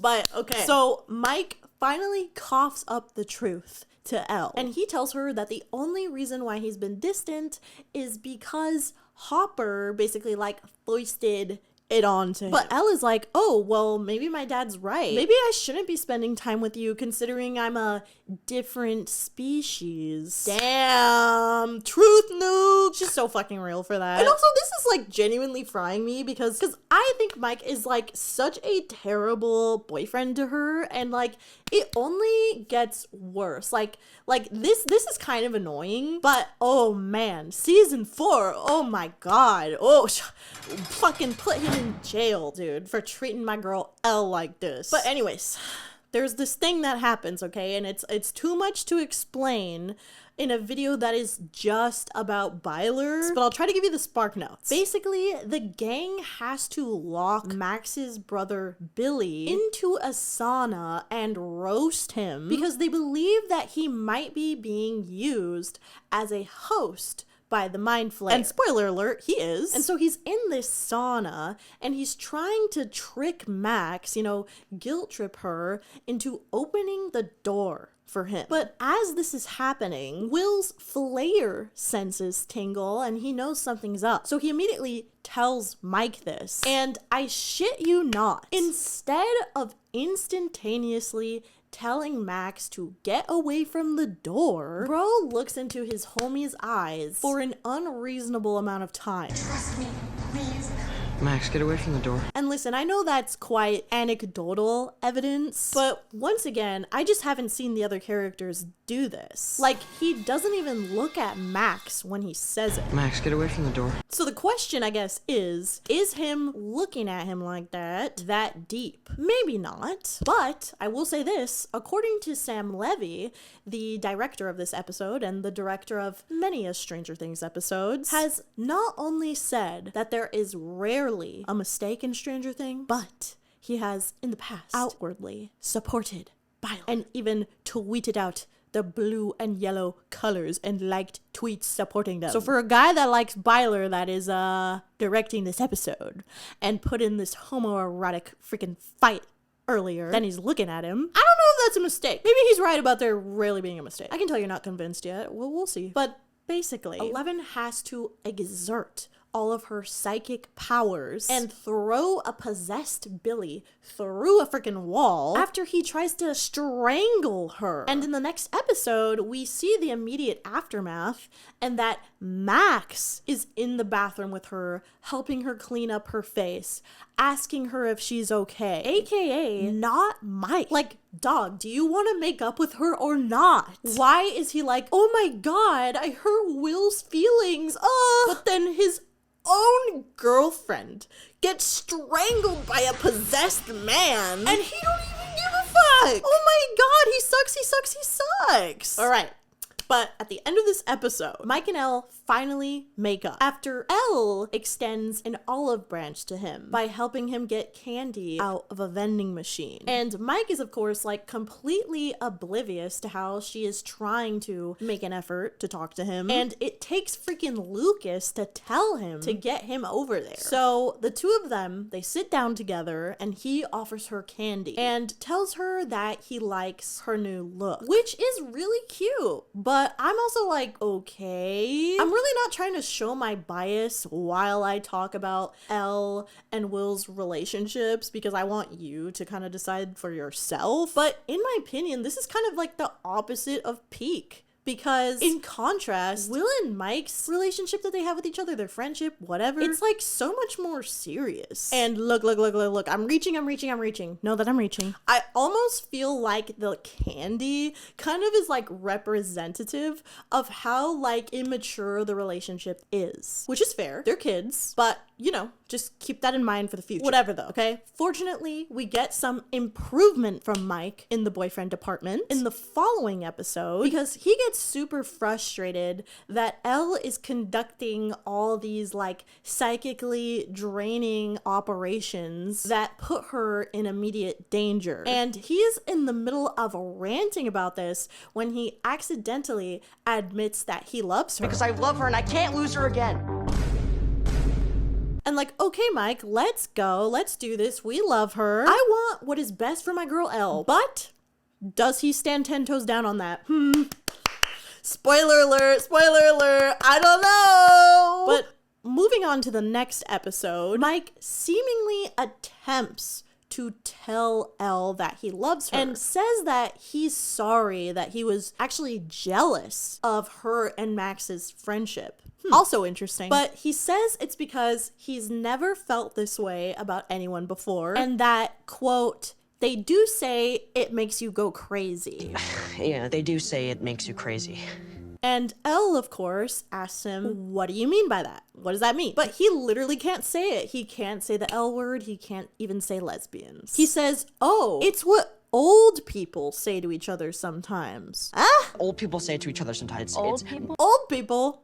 But okay. So Mike finally coughs up the truth to Elle, and he tells her that the only reason why he's been distant is because Hopper basically like foisted it on to him. But Elle is like, oh, well, maybe my dad's right. Maybe I shouldn't be spending time with you considering I'm a different species. Damn, truth nuke. She's so fucking real for that. And also, this is like genuinely frying me because I think Mike is like such a terrible boyfriend to her, and like it only gets worse. Like this is kind of annoying, but oh man, season 4, oh my god, fucking put him in jail, dude, for treating my girl Elle like this. But anyways, there's this thing that happens, okay, and it's too much to explain in a video that is just about BYLER, but I'll try to give you the spark notes. Basically, the gang has to lock Max's brother Billy into a sauna and roast him because they believe that he might be being used as a host by the Mind Flayer. And spoiler alert, he is. And so he's in this sauna and he's trying to trick Max, guilt trip her into opening the door for him. But as this is happening, Will's Flayer senses tingle and he knows something's up. So he immediately tells Mike this. And I shit you not, instead of instantaneously telling Max to get away from the door, bro looks into his homie's eyes for an unreasonable amount of time. Trust me, please. Max, get away from the door. And listen, I know that's quite anecdotal evidence, but once again, I just haven't seen the other characters do this. Like, he doesn't even look at Max when he says it. Max, get away from the door. So the question, I guess, is him looking at him like that deep? Maybe not. But I will say this, according to Sam Levy, the director of this episode and the director of many a Stranger Things episodes, has not only said that there is rarely a mistake in Stranger Things, but he has in the past outwardly supported BYLER and even tweeted out the blue and yellow colors and liked tweets supporting them. So for a guy that likes BYLER that is directing this episode and put in this homoerotic freaking fight earlier, then he's looking at him, I don't know if that's a mistake. Maybe he's right about there really being a mistake. I can tell you're not convinced yet. Well, we'll see. But basically, Eleven has to exert all of her psychic powers and throw a possessed Billy through a freaking wall after he tries to strangle her. And in the next episode, we see the immediate aftermath and that Max is in the bathroom with her, helping her clean up her face, asking her if she's okay, aka not Mike. Like, dog, do you want to make up with her or not? Why is he like, oh my god, I hurt Will's feelings, but then his own girlfriend gets strangled by a possessed man and he don't even give a fuck. Oh my god, he sucks. All right. But at the end of this episode, Mike and Elle finally make up after Elle extends an olive branch to him by helping him get candy out of a vending machine. And Mike is, of course, like completely oblivious to how she is trying to make an effort to talk to him. And it takes freaking Lucas to tell him to get him over there. So the two of them, they sit down together and he offers her candy and tells her that he likes her new look, which is really cute. But I'm also like, okay. I'm really not trying to show my bias while I talk about Elle and Will's relationships because I want you to kind of decide for yourself. But in my opinion, this is kind of like the opposite of peak. Because in contrast, Will and Mike's relationship that they have with each other, their friendship, whatever, it's like so much more serious. And look, I'm reaching. Know that I'm reaching. I almost feel like the candy kind of is like representative of how like immature the relationship is. Which is fair. They're kids, but just keep that in mind for the future. Whatever though, okay? Fortunately, we get some improvement from Mike in the boyfriend department in the following episode because he gets super frustrated that Elle is conducting all these like psychically draining operations that put her in immediate danger. And he's in the middle of ranting about this when he accidentally admits that he loves her. Because I love her and I can't lose her again. And like, okay, Mike, let's go. Let's do this. We love her. I want what is best for my girl Elle. But does he stand 10 toes down on that? Spoiler alert, spoiler alert. I don't know. But moving on to the next episode, Mike seemingly attempts to tell Elle that he loves her and says that he's sorry that he was actually jealous of her and Max's friendship. Also interesting. But he says it's because he's never felt this way about anyone before and that, quote, they do say it makes you go crazy. Yeah, they do say it makes you crazy. And Elle, of course, asks him, what do you mean by that? What does that mean? But he literally can't say it. He can't say the L word. He can't even say lesbians. He says, oh, it's what old people say to each other sometimes. Ah? Old people say to each other sometimes. Old people?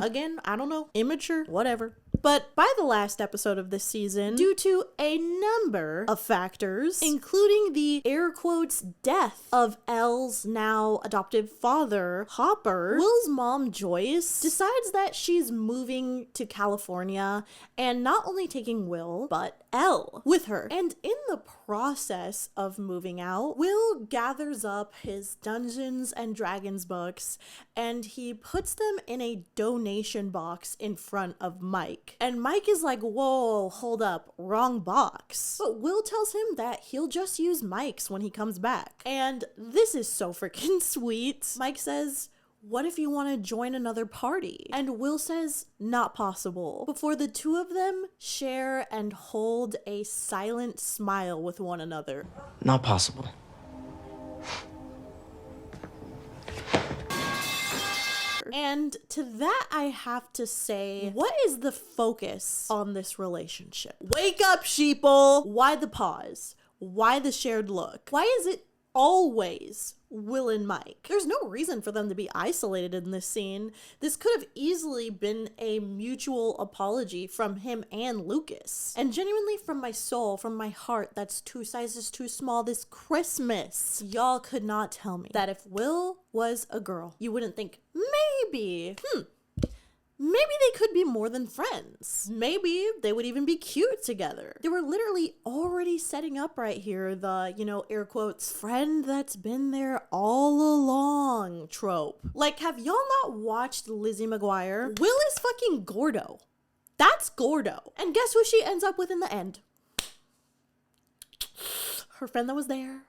Again, I don't know. Immature, whatever. But by the last episode of this season, due to a number of factors, including the air quotes death of Elle's now adoptive father, Hopper, Will's mom, Joyce, decides that she's moving to California and not only taking Will, but Elle with her. And in the process of moving out, Will gathers up his Dungeons and Dragons books and he puts them in a donation box in front of Mike. And Mike is like, whoa, hold up, wrong box. But Will tells him that he'll just use Mike's when he comes back. And this is so freaking sweet. Mike says, what if you want to join another party? And Will says, not possible. Before the two of them share and hold a silent smile with one another. Not possible. And to that, I have to say, what is the focus on this relationship? Wake up, sheeple! Why the pause? Why the shared look? Why is it always Will and Mike? There's no reason for them to be isolated in this scene. This could have easily been a mutual apology from him and Lucas. And genuinely from my soul, from my heart, that's 2 sizes too small this Christmas. Y'all could not tell me that if Will was a girl, you wouldn't think, maybe they could be more than friends. Maybe they would even be cute together. They were literally already setting up right here the, air quotes, friend that's been there all along trope. Like, have y'all not watched Lizzie McGuire? Will is fucking Gordo. That's Gordo. And guess who she ends up with in the end? Her friend that was there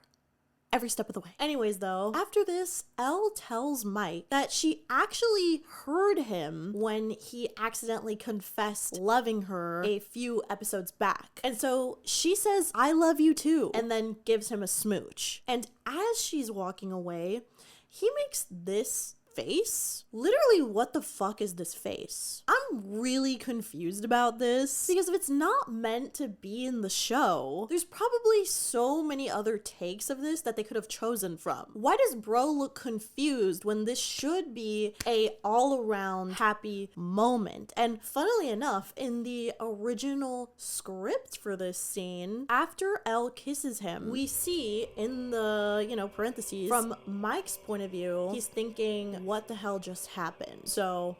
every step of the way. Anyways, though, after this, Elle tells Mike that she actually heard him when he accidentally confessed loving her a few episodes back. And so she says, I love you too, and then gives him a smooch. And as she's walking away, he makes this face. Literally, what the fuck is this face? I'm really confused about this because if it's not meant to be in the show, there's probably so many other takes of this that they could have chosen from. Why does bro look confused when this should be a all-around happy moment? And funnily enough, in the original script for this scene, after Elle kisses him, we see in the, parentheses, from Mike's point of view, he's thinking, what the hell just happened? So,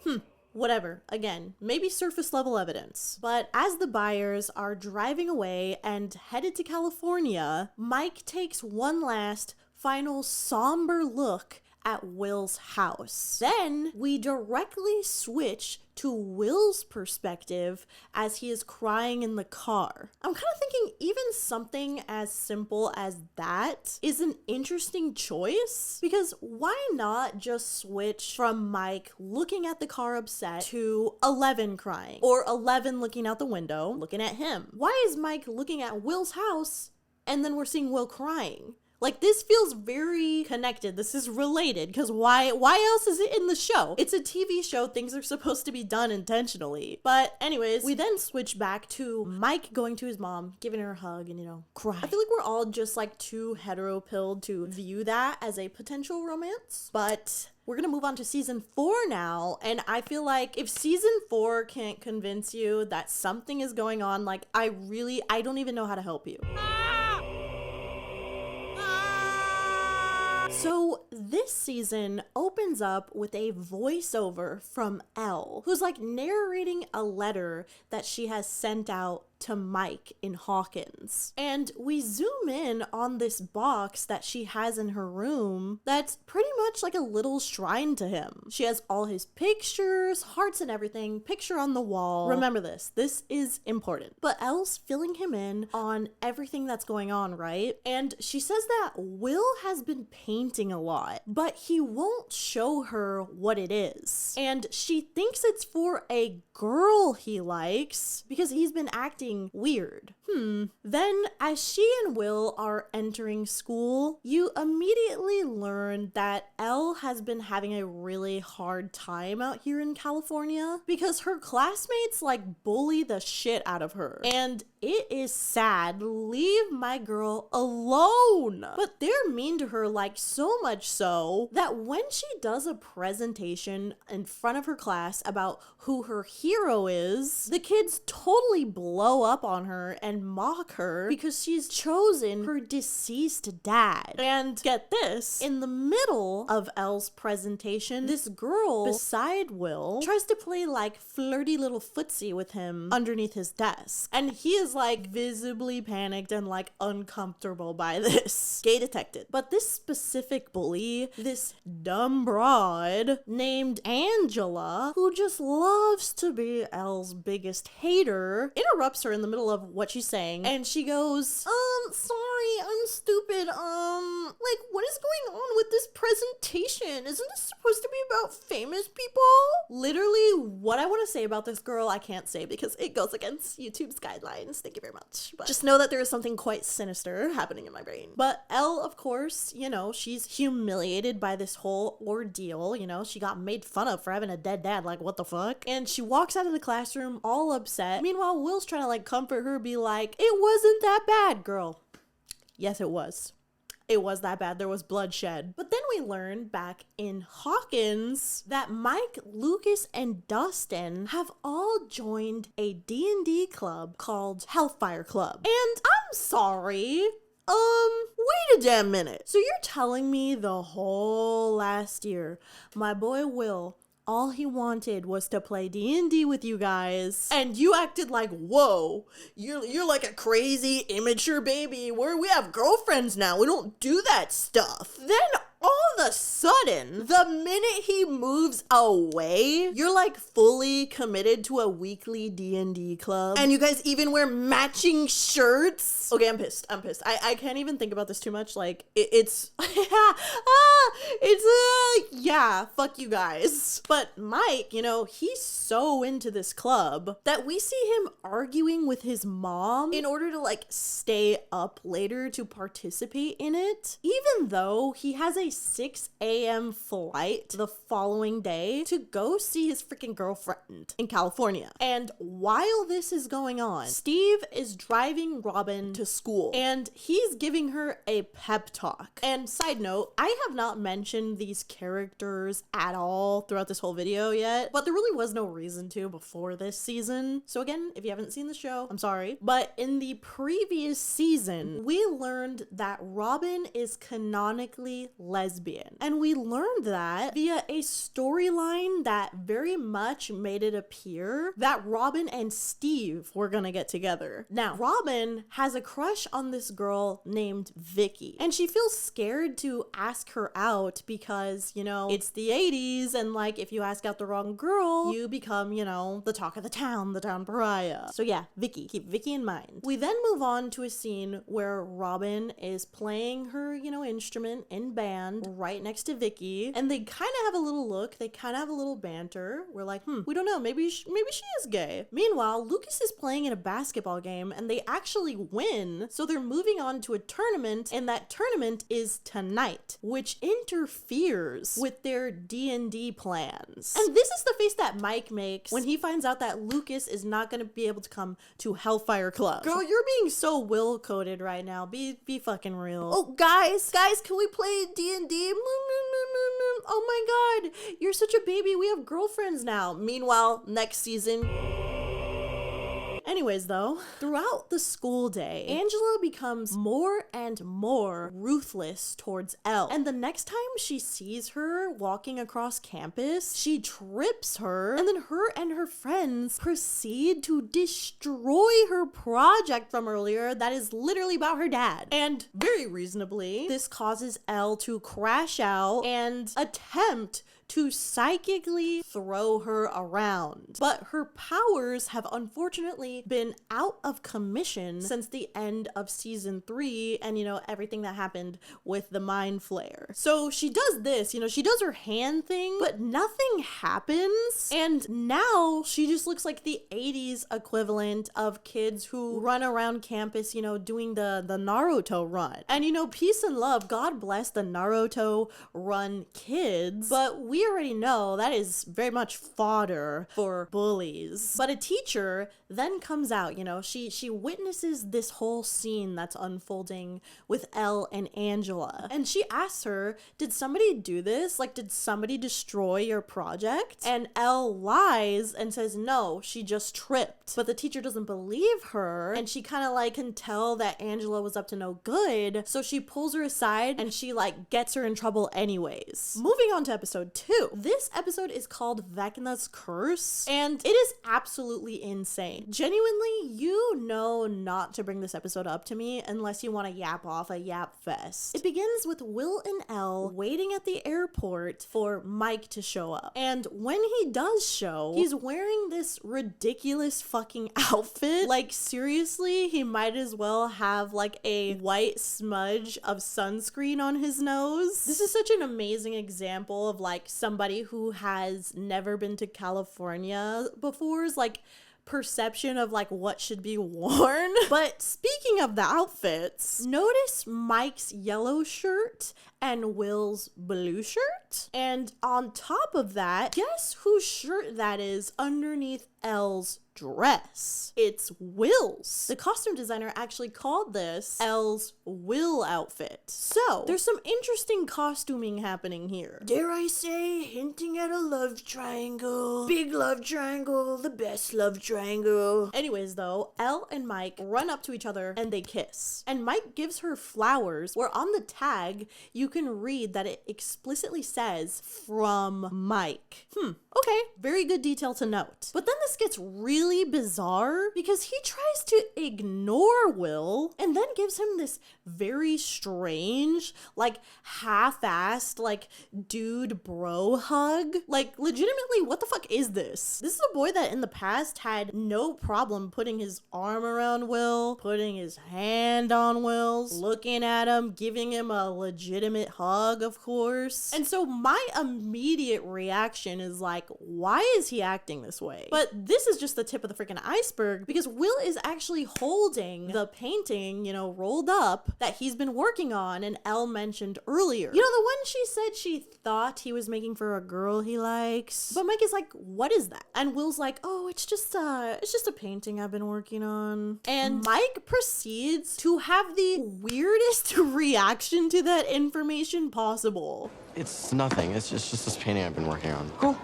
whatever. Again, maybe surface level evidence. But as the Byers are driving away and headed to California, Mike takes one last, final somber look at Will's house. Then we directly switch to Will's perspective as he is crying in the car. I'm kind of thinking even something as simple as that is an interesting choice, because why not just switch from Mike looking at the car upset to 11 crying, or 11 looking out the window looking at him? Why is Mike looking at Will's house and then we're seeing Will crying? Like, this feels very connected. This is related, because why else is it in the show? It's a TV show. Things are supposed to be done intentionally. But anyways, we then switch back to Mike going to his mom, giving her a hug and, cry. I feel like we're all just like too hetero-pilled to view that as a potential romance. But we're gonna move on to season 4 now, and I feel like if season 4 can't convince you that something is going on, like, I don't even know how to help you. So this this season opens up with a voiceover from Elle, who's like narrating a letter that she has sent out to Mike in Hawkins. And we zoom in on this box that she has in her room that's pretty much like a little shrine to him. She has all his pictures, hearts and everything, picture on the wall. Remember this is important. But Elle's filling him in on everything that's going on, right? And she says that Will has been painting a lot, but he won't show her what it is. And she thinks it's for a girl he likes because he's been acting weird. Then as she and Will are entering school, you immediately learn that Elle has been having a really hard time out here in California because her classmates like bully the shit out of her. And it is sad. Leave my girl alone. But they're mean to her, like so much so that when she does a presentation in front of her class about who her hero is, the kids totally blow up on her and mock her because she's chosen her deceased dad. And get this, in the middle of Elle's presentation, this girl beside Will tries to play like flirty little footsie with him underneath his desk. And he is like visibly panicked and like uncomfortable by this. Gay detected. But this specific bully, this dumb broad named Angela, who just loves to be Elle's biggest hater, interrupts her in the middle of what she's saying, and she goes, sorry, I'm stupid, like, what is going on with this presentation? Isn't this supposed to be about famous people? Literally, what I want to say about this girl, I can't say because it goes against YouTube's guidelines. Thank you very much. But just know that there is something quite sinister happening in my brain. But Elle, of course, you know, she's humiliated by this whole ordeal. You know, she got made fun of for having a dead dad. Like, what the fuck? And she walks out of the classroom all upset. Meanwhile, Will's trying to like comfort her, be like, it wasn't that bad, girl. Yes, it was. It was that bad. There was bloodshed. But then we learned back in Hawkins that Mike, Lucas, and Dustin have all joined a D&D club called Hellfire Club. And I'm sorry, wait a damn minute. So you're telling me the whole last year, my boy Will, all he wanted was to play D&D with you guys, and you acted like, whoa, you're like a crazy immature baby where we have girlfriends now, we don't do that stuff. Then all of a sudden, the minute he moves away, you're like fully committed to a weekly D&D club, and you guys even wear matching shirts. Okay, I'm pissed. I can't even think about this too much. Like, it's yeah, fuck you guys. But Mike, you know, he's so into this club that we see him arguing with his mom in order to like stay up later to participate in it, even though he has a 6 a.m. flight the following day to go see his freaking girlfriend in California. And while this is going on, Steve is driving Robin to school and he's giving her a pep talk. And side note, I have not mentioned these characters at all throughout this whole video yet, but there really was no reason to before this season. So again, if you haven't seen the show, I'm sorry. But in the previous season, we learned that Robin is canonically lesbian. And we learned that via a storyline that very much made it appear that Robin and Steve were gonna get together. Now, Robin has a crush on this girl named Vicky, and she feels scared to ask her out because, you know, it's the 80s, and like if you ask out the wrong girl, you become, you know, the talk of the town pariah. So yeah, Vicky, keep Vicky in mind. We then move on to a scene where Robin is playing her, you know, instrument in band right next to Vicky, and they kind of have a little look, they kind of have a little banter. We're like, we don't know, maybe she is gay. Meanwhile, Lucas is playing in a basketball game and they actually win, so they're moving on to a tournament, and that tournament is tonight, which interferes with their D&D plans. And this is the face that Mike makes when he finds out that Lucas is not going to be able to come to Hellfire Club. Girl, you're being so will-coded right now. Be fucking real. Oh, guys, can we play D&D? Oh my god, you're such a baby. We have girlfriends now. Meanwhile, next season, Anyways though, throughout the school day, Angela becomes more and more ruthless towards Elle. And the next time she sees her walking across campus, she trips her, and then her and her friends proceed to destroy her project from earlier that is literally about her dad. And very reasonably, this causes Elle to crash out and attempt to psychically throw her around. But her powers have unfortunately been out of commission since the end of season 3 and, you know, everything that happened with the mind flare. So she does this, you know, she does her hand thing, but nothing happens. And now she just looks like the 80s equivalent of kids who run around campus, you know, doing the Naruto run. And, you know, peace and love, God bless the Naruto run kids, but we already know that is very much fodder for bullies. But a teacher then comes out, you know, she witnesses this whole scene that's unfolding with Elle and Angela. And she asks her, did somebody do this? Like, did somebody destroy your project? And Elle lies and says, no, she just tripped. But the teacher doesn't believe her, and she kind of like can tell that Angela was up to no good. So she pulls her aside and she like gets her in trouble anyways. Moving on to episode 2. This episode is called Vecna's Curse, and it is absolutely insane. Genuinely, you know not to bring this episode up to me unless you want to yap off a yap fest. It begins with Will and Elle waiting at the airport for Mike to show up. And when he does show, he's wearing this ridiculous fucking outfit. Like, seriously, he might as well have like a white smudge of sunscreen on his nose. This is such an amazing example of like somebody who has never been to California before's like perception of like what should be worn. But speaking of the outfits, notice Mike's yellow shirt and Will's blue shirt. And on top of that, guess whose shirt that is underneath Elle's dress? It's Will's. The costume designer actually called this Elle's Will outfit. So there's some interesting costuming happening here. Dare I say, hinting at a love triangle. Big love triangle, the best love triangle. Anyways though, Elle and Mike run up to each other and they kiss. And Mike gives her flowers, where on the tag you can read that it explicitly says from Mike. Okay, very good detail to note. But then this gets really bizarre because he tries to ignore Will and then gives him this very strange, like half-assed, like dude bro hug. Like, legitimately, what the fuck is this? This is a boy that in the past had no problem putting his arm around Will, putting his hand on Will's, looking at him, giving him a legitimate hug, of course. And so my immediate reaction is like, why is he acting this way? But this is just the tip of the freaking iceberg, because Will is actually holding the painting, you know, rolled up that he's been working on and Elle mentioned earlier. You know, the one she said she thought he was making for a girl he likes. But Mike is like, what is that? And Will's like, oh, it's just a painting I've been working on. And Mike proceeds to have the weirdest reaction to that information possible. It's nothing. It's just this painting I've been working on. Cool.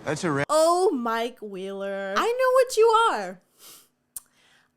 That's a Oh, Mike Wheeler. I know what you are.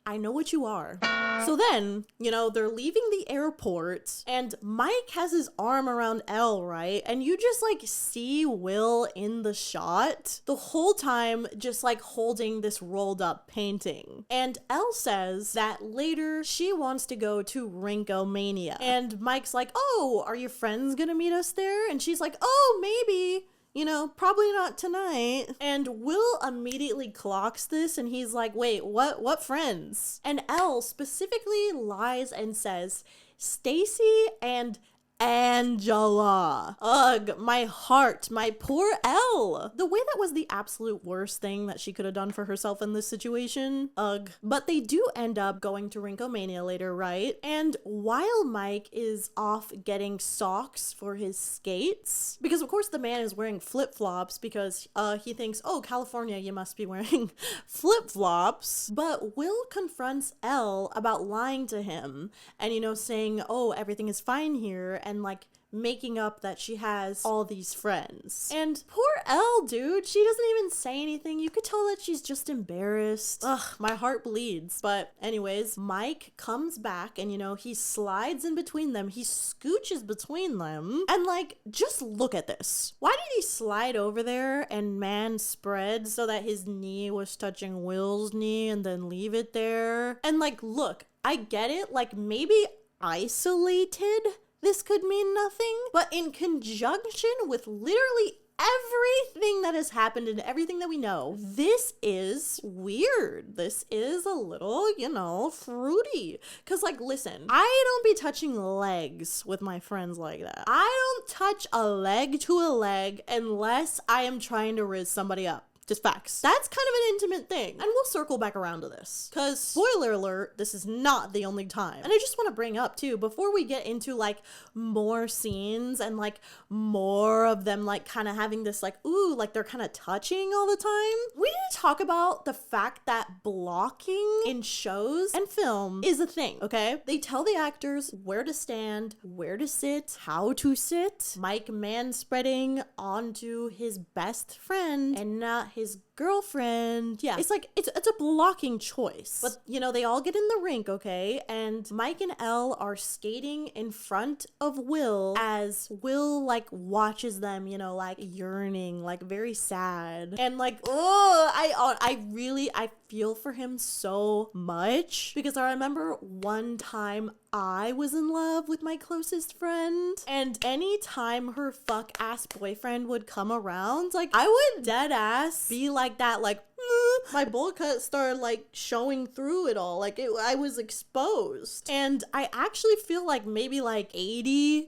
I know what you are. So then, you know, they're leaving the airport and Mike has his arm around Elle, right? And you just like see Will in the shot the whole time, just like holding this rolled up painting. And Elle says that later she wants to go to Rinkomania. And Mike's like, oh, are your friends gonna meet us there? And she's like, oh, maybe. You know, probably not tonight. And Will immediately clocks this and he's like, wait, what friends? And Elle specifically lies and says, Stacy and Angela. Ugh, my heart, my poor Elle. The way that was the absolute worst thing that she could have done for herself in this situation. Ugh. But they do end up going to Rinkomania later, right? And while Mike is off getting socks for his skates, because of course the man is wearing flip-flops because he thinks, oh, California, you must be wearing flip-flops. But Will confronts Elle about lying to him and, you know, saying, oh, everything is fine here, and like making up that she has all these friends. And poor Elle, dude, she doesn't even say anything. You could tell that she's just embarrassed. Ugh, my heart bleeds. But anyways, Mike comes back and, you know, he slides in between them. He scooches between them. And like, just look at this. Why did he slide over there and man spread so that his knee was touching Will's knee and then leave it there? And like, look, I get it. Like, maybe isolated, this could mean nothing. But in conjunction with literally everything that has happened and everything that we know, this is weird. This is a little, you know, fruity. Cause like, listen, I don't be touching legs with my friends like that. I don't touch a leg to a leg unless I am trying to riz somebody up. Just facts. That's kind of an intimate thing. And we'll circle back around to this. Because, spoiler alert, this is not the only time. And I just want to bring up, too, before we get into, like, more scenes and, like, more of them, like, kind of having this, like, ooh, like, they're kind of touching all the time. We need to talk about the fact that blocking in shows and film is a thing, okay? They tell the actors where to stand, where to sit, how to sit. Mike manspreading onto his best friend and not his girlfriend. Yeah, it's like, it's a blocking choice. But, you know, they all get in the rink, okay? And Mike and Elle are skating in front of Will as Will, like, watches them, you know, like, yearning, like, very sad. And, like, oh, I feel for him so much. Because I remember one time I was in love with my closest friend. And anytime her fuck-ass boyfriend would come around, like, I would dead ass be like that, like, my bowl cut started like showing through it all. Like I was exposed. And I actually feel like maybe like 80%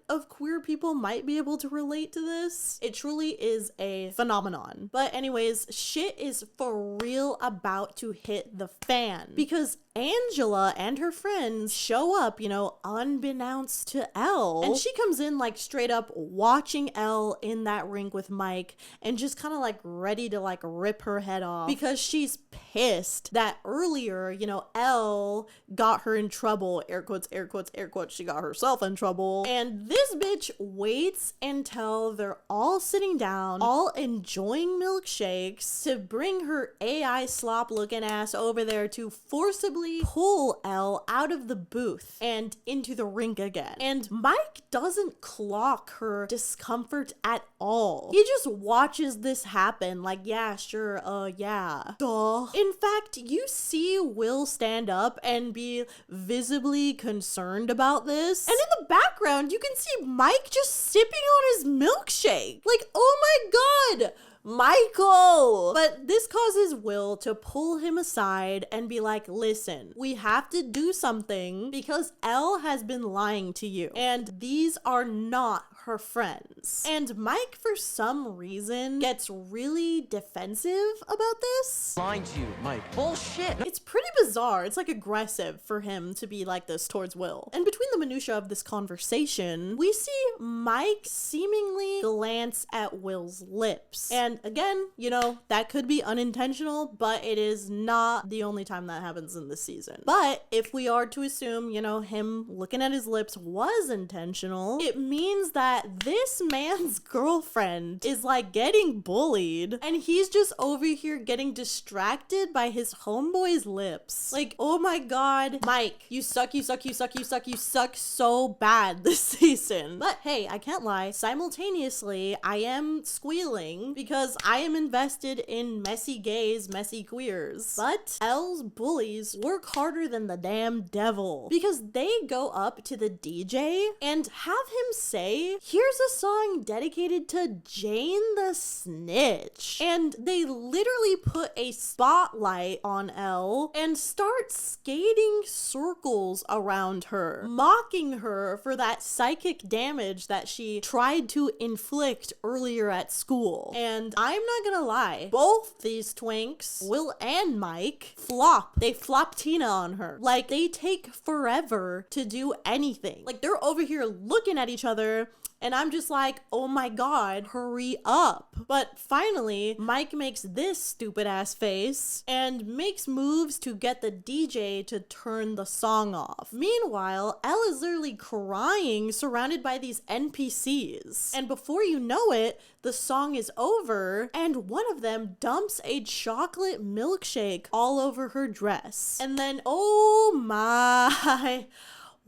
of queer people might be able to relate to this. It truly is a phenomenon. But anyways, shit is for real about to hit the fan. Because Angela and her friends show up, you know, unbeknownst to Elle. And she comes in like straight up watching Elle in that rink with Mike and just kind of like ready to like rip her head off because she's pissed that earlier, you know, Elle got her in trouble. Air quotes, air quotes, air quotes. She got herself in trouble. And this bitch waits until they're all sitting down, all enjoying milkshakes to bring her AI slop looking ass over there to forcibly pull Elle out of the booth and into the rink again. And Mike doesn't clock her discomfort at all. He just watches this happen like, yeah, sure, yeah. Duh. In fact, you see Will stand up and be visibly concerned about this. And in the background, you can see Mike just sipping on his milkshake. Like, oh my God, Michael! But this causes Will to pull him aside and be like, listen, we have to do something because Elle has been lying to you. And these are not her friends. And Mike, for some reason, gets really defensive about this. Lying to you, Mike. Bullshit. It's pretty bizarre. It's like aggressive for him to be like this towards Will. And between the minutia of this conversation, we see Mike seemingly glance at Will's lips. And again, you know, that could be unintentional, but it is not the only time that happens in this season. But if we are to assume, you know, him looking at his lips was intentional, it means that this man's girlfriend is like getting bullied and he's just over here getting distracted by his homeboy's lips. Like, oh my God, Mike, you suck, you suck, you suck, you suck, you suck so bad this season. But hey, I can't lie. Simultaneously, I am squealing because I am invested in messy gays, messy queers. But Elle's bullies work harder than the damn devil because they go up to the DJ and have him say, here's a song dedicated to Jane the Snitch. And they literally put a spotlight on Elle and start skating circles around her, mocking her for that psychic damage that she tried to inflict earlier at school. And I'm not gonna lie, both these twinks, Will and Mike, flop. They flop Tina on her. Like, they take forever to do anything. Like, they're over here looking at each other And I'm just like, oh my God, hurry up. But finally, Mike makes this stupid ass face and makes moves to get the DJ to turn the song off. Meanwhile, Elle is literally crying surrounded by these NPCs. And before you know it, the song is over and one of them dumps a chocolate milkshake all over her dress. And then, oh my...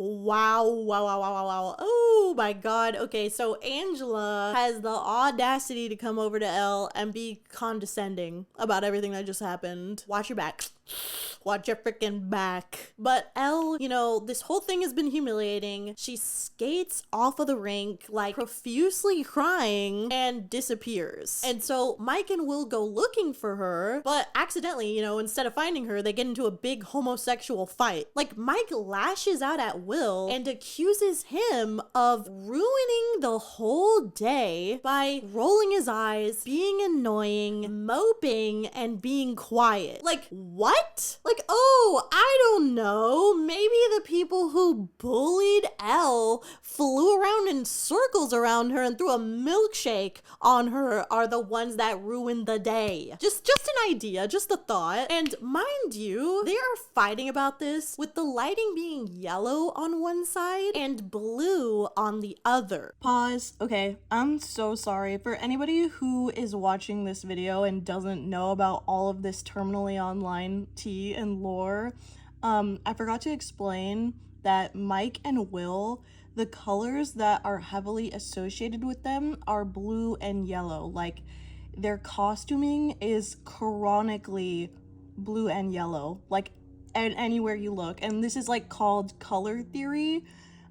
Wow. Oh my God. Okay, so Angela has the audacity to come over to Elle and be condescending about everything that just happened. Watch your back. Watch your freaking back. But Elle, you know, this whole thing has been humiliating. She skates off of the rink, like profusely crying, and disappears. And so Mike and Will go looking for her, but accidentally, you know, instead of finding her, they get into a big homosexual fight. Like, Mike lashes out at Will and accuses him of ruining the whole day by rolling his eyes, being annoying, moping, and being quiet. Like, what? Like, oh, I don't know. Maybe the people who bullied Elle, flew around in circles around her and threw a milkshake on her are the ones that ruined the day. Just an idea, just a thought. And mind you, they are fighting about this with the lighting being yellow on one side and blue on the other. Pause. Okay, I'm so sorry. For anybody who is watching this video and doesn't know about all of this terminally online tea and lore, I forgot to explain that Mike and Will, the colors that are heavily associated with them are blue and yellow. Like, their costuming is chronically blue and yellow, like anywhere you look. And this is like called color theory.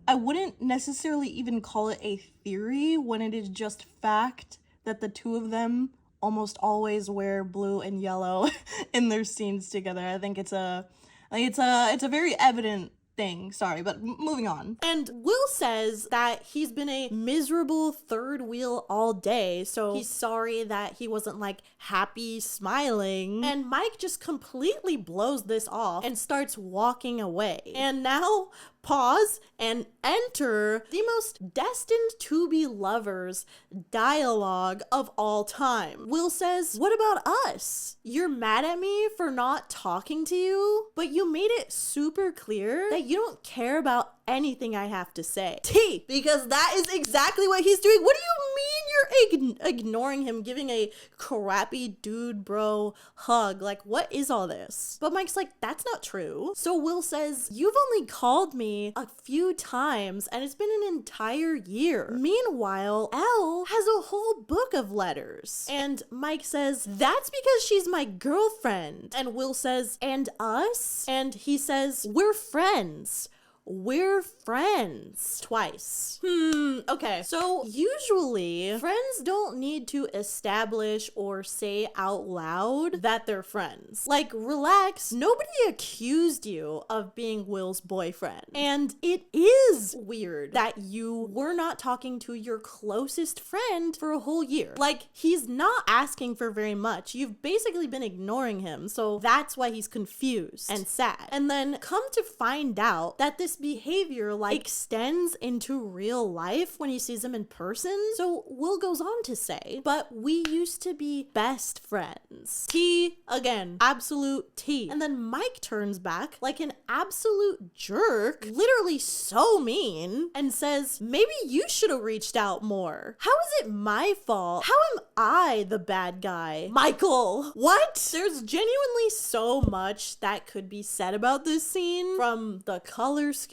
I wouldn't necessarily even call it a theory when it is just fact that the two of them almost always wear blue and yellow in their scenes together. I think it's a very evident thing. Sorry, but moving on. And Will says that he's been a miserable third wheel all day, so he's sorry that he wasn't like happy smiling. And Mike just completely blows this off and starts walking away. And now, pause and enter the most destined to be lovers dialogue of all time. Will says, "What about us? You're mad at me for not talking to you, but you made it super clear that you don't care about anything I have to say." T, because that is exactly what he's doing. What do you mean you're ignoring him, giving a crappy dude bro hug? Like, what is all this? But Mike's like, that's not true. So Will says, "You've only called me a few times and it's been an entire year. Meanwhile, Elle has a whole book of letters." And Mike says, "That's because she's my girlfriend." And Will says, "And us?" And he says, "We're friends. We're friends." Twice. Okay. So usually friends don't need to establish or say out loud that they're friends. Like, relax. Nobody accused you of being Will's boyfriend. And it is weird that you were not talking to your closest friend for a whole year. Like, he's not asking for very much. You've basically been ignoring him. So that's why he's confused and sad. And then come to find out that this behavior like extends into real life when he sees him in person. So Will goes on to say, "But we used to be best friends." T again, absolute T. And then Mike turns back like an absolute jerk, literally so mean, and says, "Maybe you should have reached out more. How is it my fault? How am I the bad guy?" Michael, what? There's genuinely so much that could be said about this scene, from the color scheme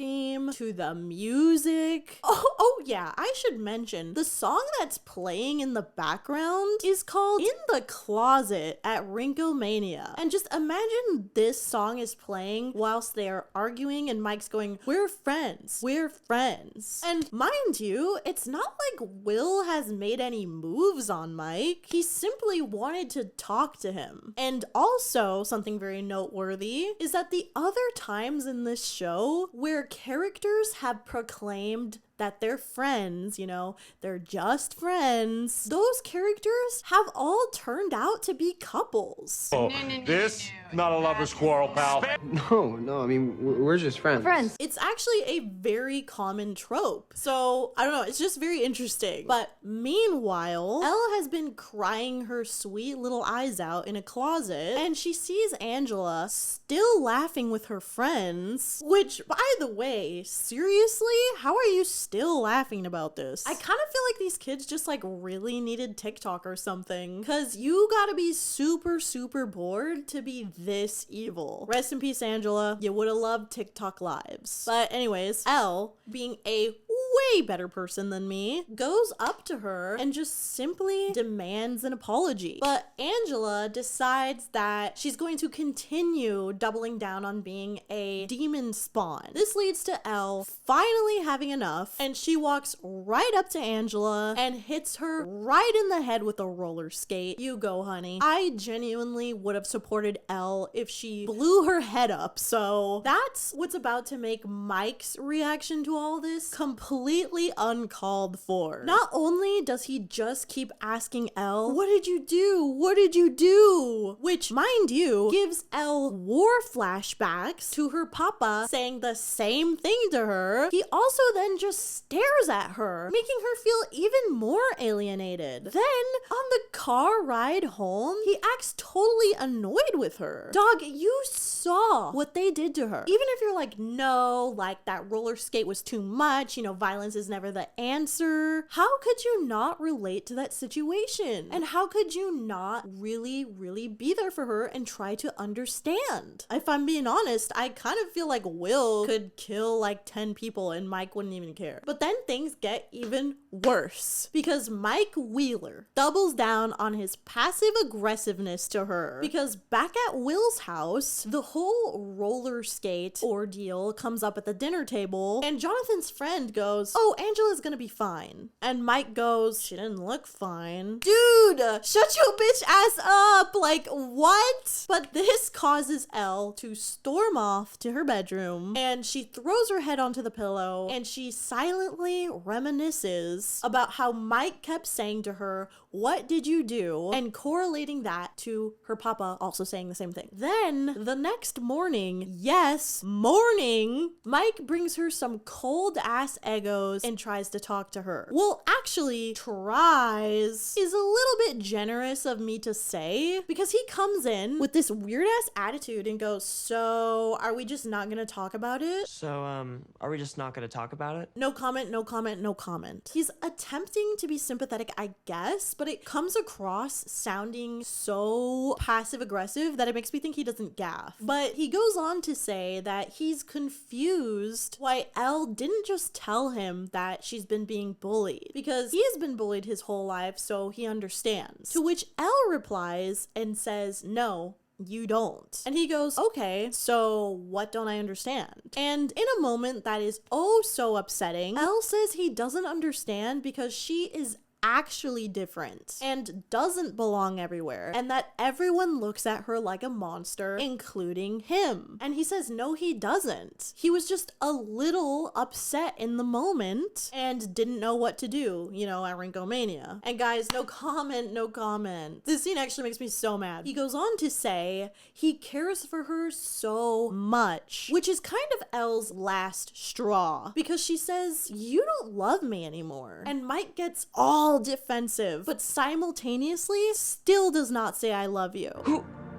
to the music. Oh yeah, I should mention the song that's playing in the background is called "In the Closet" at Rinkomania. And just imagine this song is playing whilst they're arguing and Mike's going, "We're friends, we're friends." And mind you, it's not like Will has made any moves on Mike. He simply wanted to talk to him. And also, something very noteworthy is that the other times in this show where characters have proclaimed that they're friends, you know, they're just friends, those characters have all turned out to be couples. Oh, this? Not a lover's quarrel, pal. No, I mean, we're just friends. Friends. It's actually a very common trope. So, I don't know, it's just very interesting. But meanwhile, Elle has been crying her sweet little eyes out in a closet, and she sees Angela still laughing with her friends, which, by the way, seriously, how are you still laughing about this? I kind of feel like these kids just like really needed TikTok or something, because you gotta be super, super bored to be this evil. Rest in peace, Angela. You would have loved TikTok lives. But anyways, Elle, being a way better person than me, goes up to her and just simply demands an apology. But Angela decides that she's going to continue doubling down on being a demon spawn. This leads to Elle finally having enough, and she walks right up to Angela and hits her right in the head with a roller skate. You go, honey. I genuinely would have supported Elle if she blew her head up, so that's what's about to make Mike's reaction to all this completely uncalled for. Not only does he just keep asking Elle, what did you do? What did you do? Which, mind you, gives Elle war flashbacks to her papa saying the same thing to her. He also then just stares at her, making her feel even more alienated. Then, on the car ride home, he acts totally annoyed with her. Dog, you saw what they did to her. Even if you're like, no, like that roller skate was too much, you know, violence is never the answer. How could you not relate to that situation? And how could you not really, really be there for her and try to understand? If I'm being honest, I kind of feel like Will could kill like 10 people and Mike wouldn't even care. But then things get even worse, because Mike Wheeler doubles down on his passive aggressiveness to her, because back at Will's house, the whole roller skate ordeal comes up at the dinner table, and Jonathan's friend goes, oh, Angela's gonna be fine. And Mike goes, she didn't look fine. Dude, shut your bitch ass up. Like, what? But this causes Elle to storm off to her bedroom, and she throws her head onto the pillow, and she silently reminisces about how Mike kept saying to her, what did you do? And correlating that to her papa also saying the same thing. Then the next morning, yes, morning, Mike brings her some cold ass Eggos and tries to talk to her. Well, actually, tries is a little bit generous of me to say, because he comes in with this weird ass attitude and goes, so are we just not gonna talk about it? So, are we just not gonna talk about it? No comment, no comment, no comment. He's attempting to be sympathetic, I guess, but it comes across sounding so passive aggressive that it makes me think he doesn't gaff. But he goes on to say that he's confused why Elle didn't just tell him that she's been being bullied, because he's been bullied his whole life, so he understands. To which Elle replies and says, no, you don't. And he goes, okay, so what don't I understand? And in a moment that is oh so upsetting, Elle says he doesn't understand because she is actually different and doesn't belong everywhere, and that everyone looks at her like a monster, including him. And he says no, he doesn't. He was just a little upset in the moment and didn't know what to do, you know, at Rinkomania. And guys, no comment, no comment. This scene actually makes me so mad. He goes on to say he cares for her so much, which is kind of Elle's last straw, because she says, you don't love me anymore. And Mike gets all defensive, but simultaneously still does not say I love you.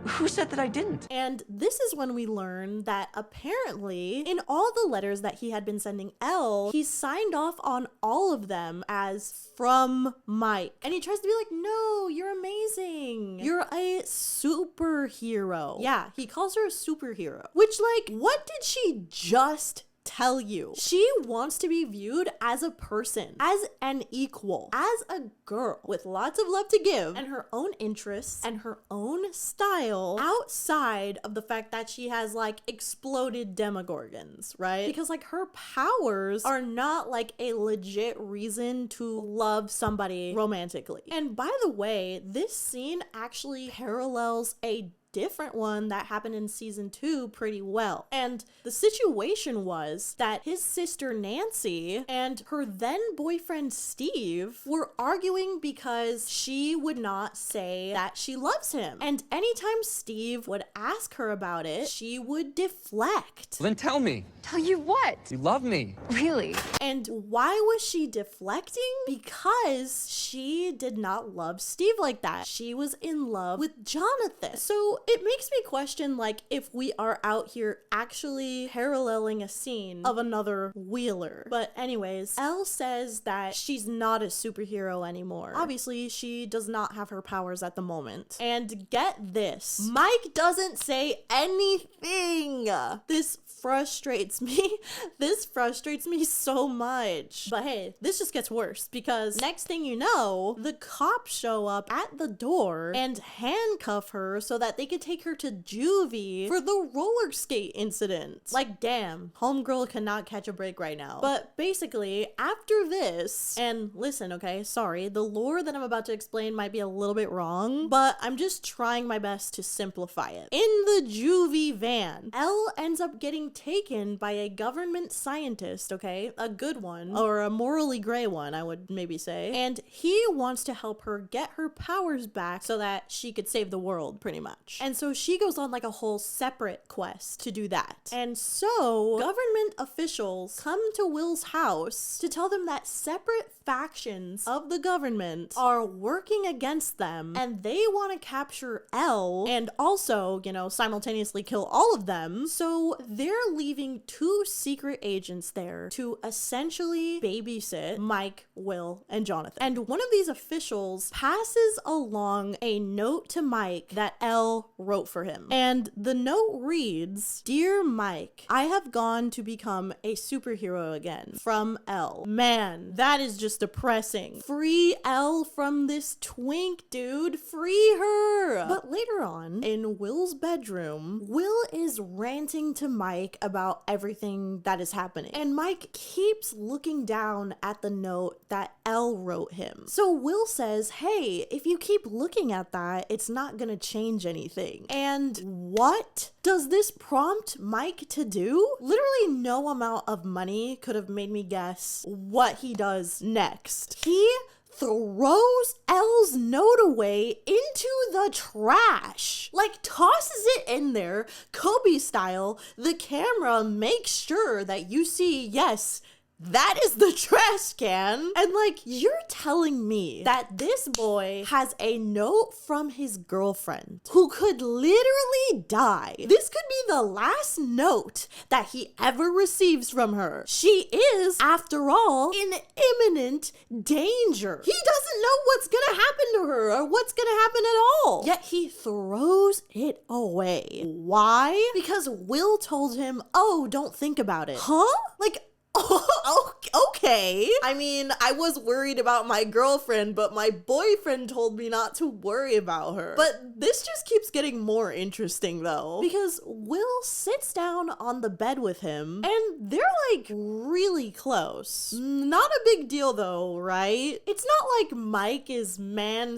Who said that I didn't? And this is when we learn that apparently in all the letters that he had been sending Elle, he signed off on all of them as from Mike. And he tries to be like, no, you're amazing. You're a superhero. Yeah, he calls her a superhero, which, like, what did she just tell you? She wants to be viewed as a person, as an equal, as a girl with lots of love to give and her own interests and her own style outside of the fact that she has like exploded demogorgons, right? Because like her powers are not like a legit reason to love somebody romantically. And by the way, this scene actually parallels a different one that happened in season 2 pretty well. And the situation was that his sister Nancy and her then boyfriend Steve were arguing because she would not say that she loves him. And anytime Steve would ask her about it, she would deflect. Then tell me. Tell you what? You love me. Really? And why was she deflecting? Because she did not love Steve like that. She was in love with Jonathan. So it makes me question, like, if we are out here actually paralleling a scene of another Wheeler. But anyways, Elle says that she's not a superhero anymore. Obviously, she does not have her powers at the moment. And get this, Mike doesn't say anything. This frustrates me. This frustrates me so much. But hey, this just gets worse because next thing you know, the cops show up at the door and handcuff her so that they could take her to juvie for the roller skate incident. Like, damn, homegirl cannot catch a break right now. But basically, after this, and listen, okay, sorry, the lore that I'm about to explain might be a little bit wrong, but I'm just trying my best to simplify it. In the juvie van, Elle ends up getting taken by a government scientist, okay? A good one, or a morally gray one, I would maybe say. And he wants to help her get her powers back so that she could save the world, pretty much. And so she goes on like a whole separate quest to do that. And so government officials come to Will's house to tell them that separate factions of the government are working against them and they want to capture Elle and also, you know, simultaneously kill all of them. So they're leaving 2 secret agents there to essentially babysit Mike, Will, and Jonathan. And one of these officials passes along a note to Mike that Elle wrote for him. And the note reads, "Dear Mike, I have gone to become a superhero again. From Elle." Man, that is just depressing. Free Elle from this twink, dude. Free her. But later on, in Will's bedroom, Will is ranting to Mike about everything that is happening. And Mike keeps looking down at the note that Elle wrote him. So Will says, hey, if you keep looking at that, it's not gonna change anything. And what does this prompt Mike to do? Literally no amount of money could have made me guess what he does next. He throws Elle's note away into the trash. Like, tosses it in there, Kobe style. The camera makes sure that you see, yes, that is the trash can. And like, you're telling me that this boy has a note from his girlfriend who could literally die. This could be the last note that he ever receives from her. She is, after all, in imminent danger. He doesn't know what's gonna happen to her or what's gonna happen at all. Yet he throws it away. Why? Because Will told him, oh, don't think about it. Huh? Like, oh, okay. I mean, I was worried about my girlfriend, but my boyfriend told me not to worry about her. But this just keeps getting more interesting though, because Will sits down on the bed with him and they're like really close. Not a big deal though, right? It's not like Mike is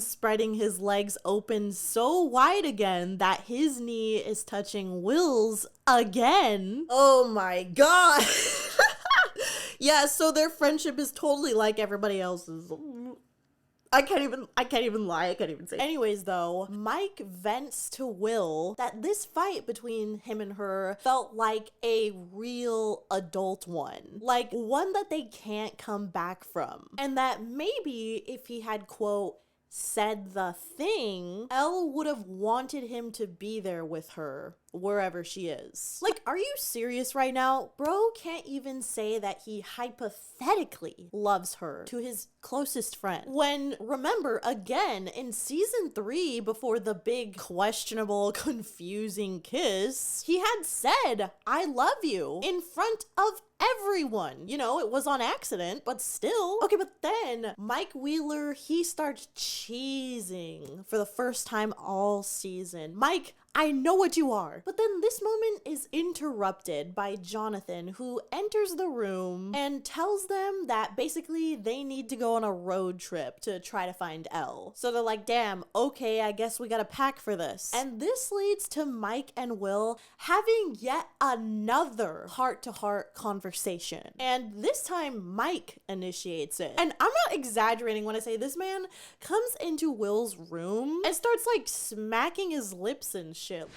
spreading his legs open so wide again that his knee is touching Will's again. Oh my god. Yeah, so their friendship is totally like everybody else's. I can't even lie. I can't even say. Anyways, though, Mike vents to Will that this fight between him and her felt like a real adult one. Like one that they can't come back from. And that maybe if he had, quote, said the thing, Elle would have wanted him to be there with her wherever she is. Like, are you serious right now? Bro can't even say that he hypothetically loves her to his closest friend. When, remember, again, in season 3, before the big, questionable, confusing kiss, he had said, I love you, in front of everyone. You know, it was on accident, but still. Okay, but then Mike Wheeler, he starts cheesing for the first time all season. Mike, I know what you are. But then this moment is interrupted by Jonathan, who enters the room and tells them that basically they need to go on a road trip to try to find Elle. So they're like, damn, okay, I guess we gotta pack for this. And this leads to Mike and Will having yet another heart-to-heart conversation. And this time, Mike initiates it. And I'm not exaggerating when I say this man comes into Will's room and starts like smacking his lips and shit.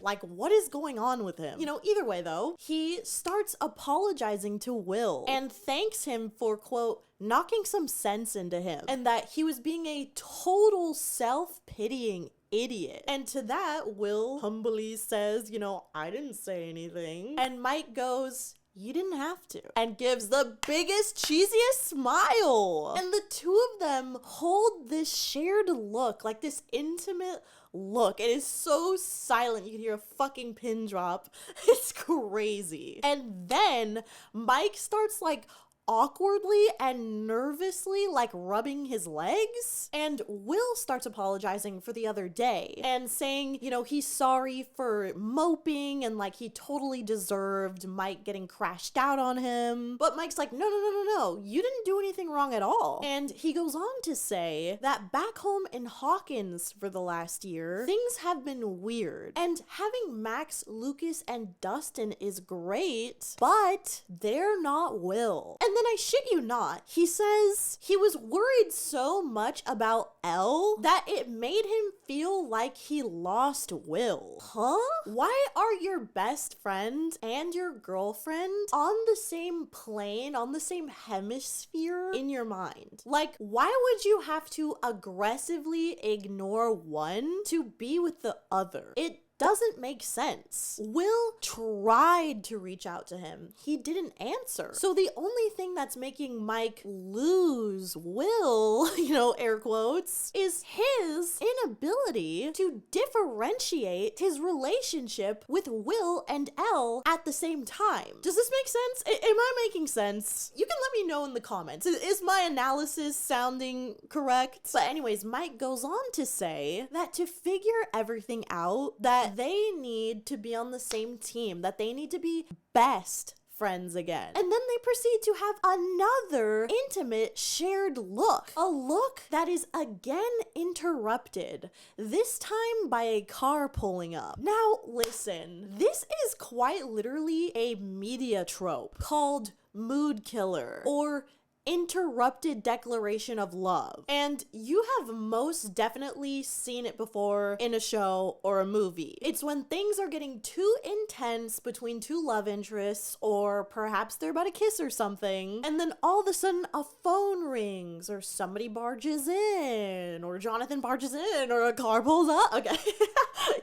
Like, what is going on with him? You know, either way though, he starts apologizing to Will and thanks him for, quote, knocking some sense into him and that he was being a total self-pitying idiot. And to that, Will humbly says, you know, I didn't say anything. And Mike goes, you didn't have to, and gives the biggest, cheesiest smile. And the two of them hold this shared look, like this intimate look. It is so silent, you can hear a fucking pin drop. It's crazy. And then Mike starts like awkwardly and nervously like rubbing his legs, and Will starts apologizing for the other day and saying, you know, he's sorry for moping and like he totally deserved Mike getting crashed out on him. But Mike's like, no, you didn't do anything wrong at all. And he goes on to say that back home in Hawkins for the last year, things have been weird, and having Max, Lucas, and Dustin is great, but they're not Will. And then I shit you not, he says he was worried so much about Elle that it made him feel like he lost Will. Huh? Why are your best friend and your girlfriend on the same plane, on the same hemisphere in your mind? Like, why would you have to aggressively ignore one to be with the other? It doesn't make sense. Will tried to reach out to him. He didn't answer. So the only thing that's making Mike lose Will, you know, air quotes, is his inability to differentiate his relationship with Will and Elle at the same time. Does this make sense? Am I making sense? You can let me know in the comments. Is my analysis sounding correct? But anyways, Mike goes on to say that to figure everything out, that they need to be on the same team, that they need to be best friends again. And then they proceed to have another intimate shared look. A look that is again interrupted, this time by a car pulling up. Now listen, this is quite literally a media trope called mood killer or interrupted declaration of love. And you have most definitely seen it before in a show or a movie. It's when things are getting too intense between two love interests, or perhaps they're about to kiss or something, and then all of a sudden a phone rings, or somebody barges in, or Jonathan barges in, or a car pulls up. Okay,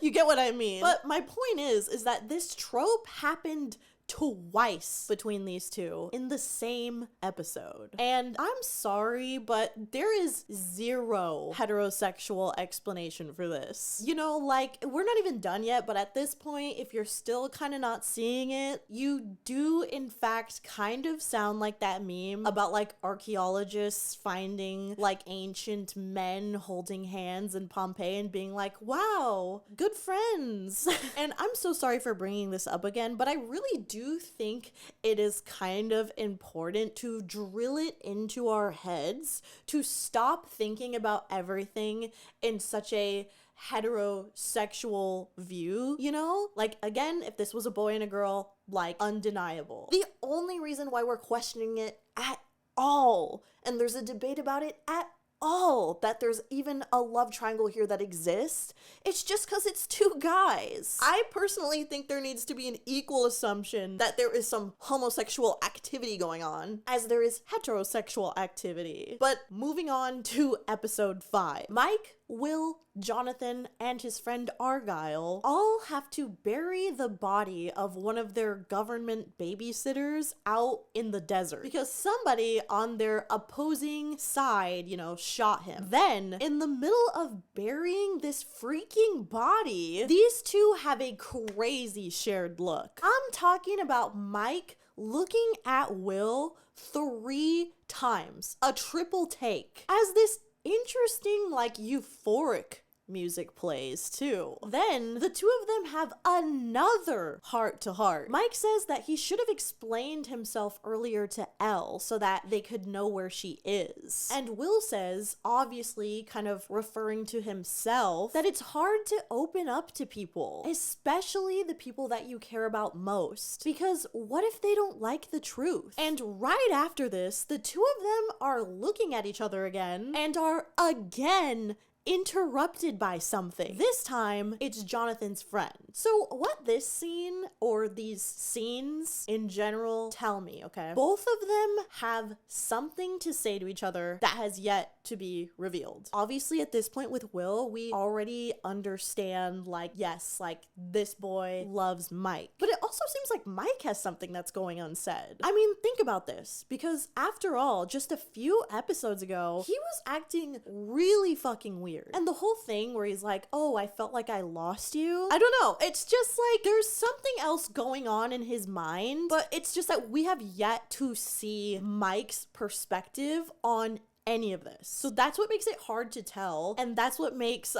you get what I mean. But my point is that this trope happened twice between these two in the same episode. And I'm sorry, but there is zero heterosexual explanation for this. You know, like, we're not even done yet, but at this point, if you're still kind of not seeing it, you do in fact kind of sound like that meme about like archaeologists finding like ancient men holding hands in Pompeii and being like, wow, good friends. And I'm so sorry for bringing this up again, but I really do think it is kind of important to drill it into our heads to stop thinking about everything in such a heterosexual view, you know? Like, again, if this was a boy and a girl, like, undeniable. The only reason why we're questioning it at all, and there's a debate about it at all, that there's even a love triangle here that exists, it's just because it's two guys. I personally think there needs to be an equal assumption that there is some homosexual activity going on as there is heterosexual activity. But moving on to episode 5. Mike, Will, Jonathan, and his friend Argyle all have to bury the body of one of their government babysitters out in the desert because somebody on their opposing side, you know, shot him. Then, in the middle of burying this freaking body, these two have a crazy shared look. I'm talking about Mike looking at Will 3 times, a triple take, as this interesting, like, euphoric music plays too. Then the two of them have another heart-to-heart. Mike says that he should have explained himself earlier to Elle so that they could know where she is. And Will says, obviously kind of referring to himself, that it's hard to open up to people, especially the people that you care about most, because what if they don't like the truth? And right after this, the two of them are looking at each other again and are again interrupted by something. This time, it's Jonathan's friend. So what this scene, or these scenes in general, tell me, okay? Both of them have something to say to each other that has yet to be revealed. Obviously, at this point with Will, we already understand, like, yes, like, this boy loves Mike. But it also seems like Mike has something that's going unsaid. I mean, think about this, because after all, just a few episodes ago, he was acting really fucking weird. And the whole thing where he's like, oh, I felt like I lost you. I don't know. It's just like there's something else going on in his mind, but it's just that we have yet to see Mike's perspective on any of this. So that's what makes it hard to tell, and that's what makes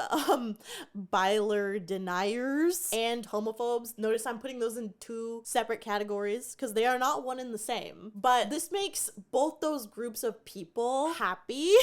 BYLER deniers and homophobes, notice I'm putting those in two separate categories because they are not one and the same, but this makes both those groups of people happy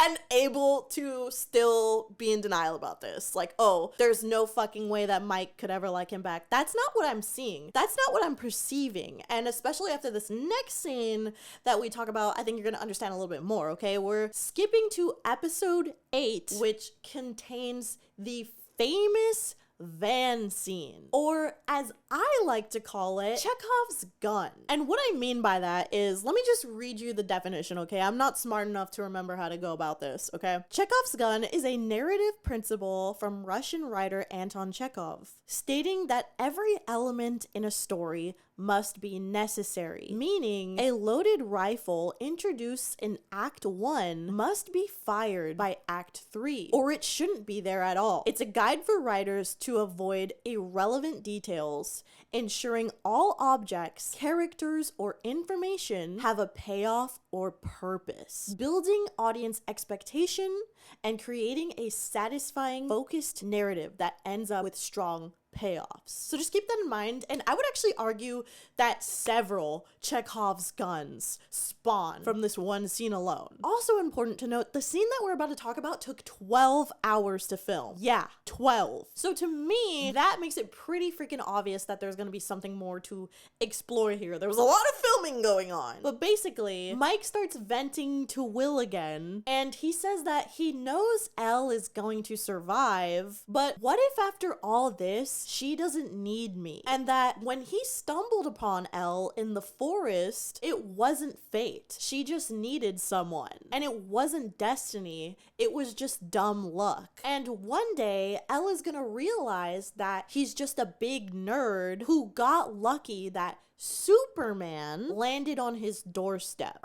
and able to still be in denial about this. Like, oh, there's no fucking way that Mike could ever like him back. That's not what I'm seeing. That's not what I'm perceiving. And especially after this next scene that we talk about, I think you're gonna understand a little bit more. Okay, we're skipping to episode 8, which contains the famous van scene, or as I like to call it, Chekhov's gun. And what I mean by that is, let me just read you the definition, okay? I'm not smart enough to remember how to go about this, okay? Chekhov's gun is a narrative principle from Russian writer Anton Chekhov, stating that every element in a story must be necessary, meaning a loaded rifle introduced in Act 1 must be fired by Act 3, or it shouldn't be there at all. It's a guide for writers to avoid irrelevant details, ensuring all objects, characters, or information have a payoff or purpose, building audience expectation, and creating a satisfying, focused narrative that ends up with strong payoffs. So just keep that in mind, and I would actually argue that several Chekhov's guns spawn from this one scene alone. Also important to note, the scene that we're about to talk about took 12 hours to film. Yeah, 12. So to me, that makes it pretty freaking obvious that there's gonna be something more to explore here. There was a lot of filming going on. But basically, Mike starts venting to Will again, and he says that he knows Elle is going to survive, but what if after all this, she doesn't need me? And that when he stumbled upon Elle in the forest, it wasn't fate. She just needed someone. And it wasn't destiny. It was just dumb luck. And one day, Elle is gonna realize that he's just a big nerd who got lucky that Superman landed on his doorstep.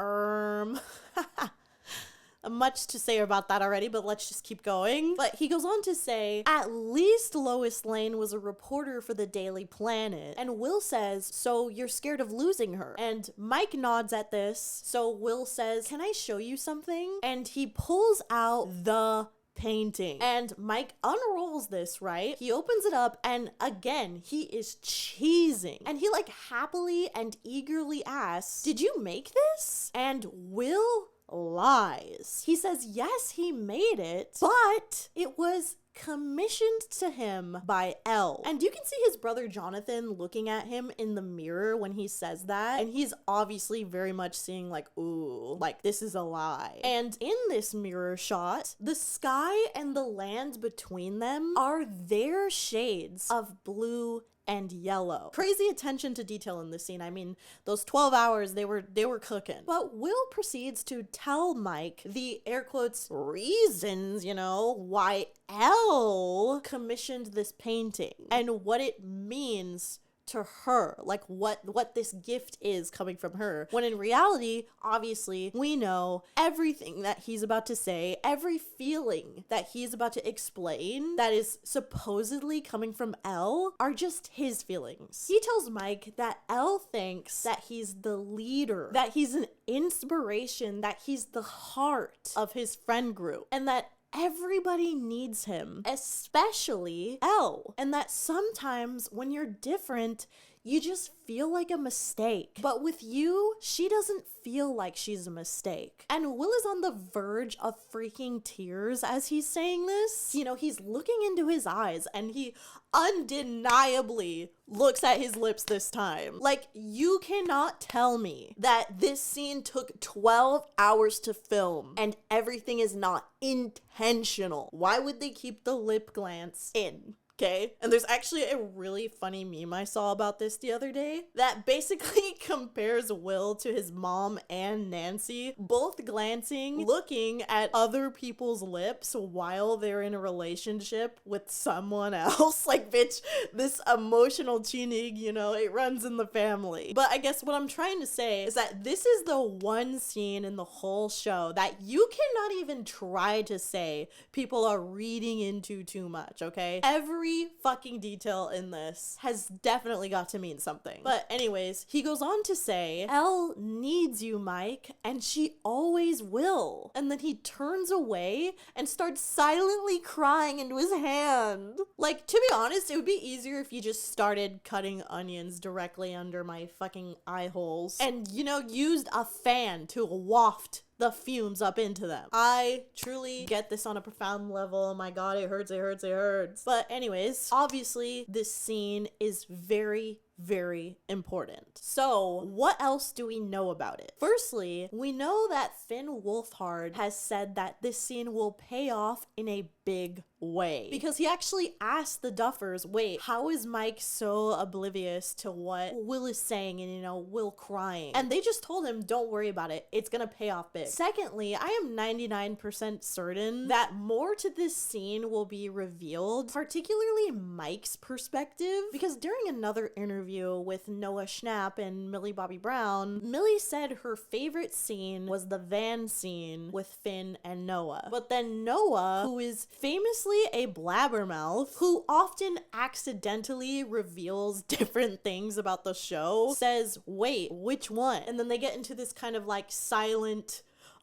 Much to say about that already, but let's just keep going. But he goes on to say, at least Lois Lane was a reporter for the Daily Planet. And Will says, so you're scared of losing her? And Mike nods at this. So Will says, can I show you something? And he pulls out the painting. And Mike unrolls this, right? He opens it up, and again, he is cheesing. And he like happily and eagerly asks, did you make this? And Will lies. He says, yes, he made it, but it was commissioned to him by Elle. And you can see his brother Jonathan looking at him in the mirror when he says that, and he's obviously very much seeing like, ooh, like this is a lie. And in this mirror shot, the sky and the land between them are their shades of blue and yellow. Crazy attention to detail in this scene. I mean, those 12 hours, they were cooking. But Will proceeds to tell Mike the air quotes reasons, you know, why Elle commissioned this painting and what it means to her, like what this gift is coming from her, when in reality, obviously, we know everything that he's about to say, every feeling that he's about to explain that is supposedly coming from Elle are just his feelings. He tells Mike that Elle thinks that he's the leader, that he's an inspiration, that he's the heart of his friend group, and that everybody needs him, especially Elle, and that sometimes when you're different, you just feel like a mistake. But with you, she doesn't feel like she's a mistake. And Will is on the verge of freaking tears as he's saying this. You know, he's looking into his eyes and he undeniably looks at his lips this time. Like, you cannot tell me that this scene took 12 hours to film and everything is not intentional. Why would they keep the lip glance in? Okay, and there's actually a really funny meme I saw about this the other day that basically compares Will to his mom and Nancy, both glancing, looking at other people's lips while they're in a relationship with someone else. Like, bitch, this emotional tuning, you know, it runs in the family. But I guess what I'm trying to say is that this is the one scene in the whole show that you cannot even try to say people are reading into too much, okay? Every fucking detail in this has definitely got to mean something. But anyways, he goes on to say, Elle needs you, Mike, and she always will. And then he turns away and starts silently crying into his hand. Like, to be honest, it would be easier if you just started cutting onions directly under my fucking eye holes and, you know, used a fan to waft the fumes up into them. I truly get this on a profound level. Oh my god, it hurts, it hurts, it hurts. But anyways, obviously this scene is very, very important. So what else do we know about it? Firstly, we know that Finn Wolfhard has said that this scene will pay off in a big way, because he actually asked the Duffers, wait, how is Mike so oblivious to what Will is saying and, you know, Will crying? And they just told him, don't worry about it, it's gonna pay off big. Secondly, I am 99% certain that more to this scene will be revealed, particularly Mike's perspective, because during another interview with Noah Schnapp and Millie Bobby Brown, Millie said her favorite scene was the van scene with Finn and Noah. But then Noah, who is famously a blabbermouth, who often accidentally reveals different things about the show, says, wait, which one? And then they get into this kind of like silent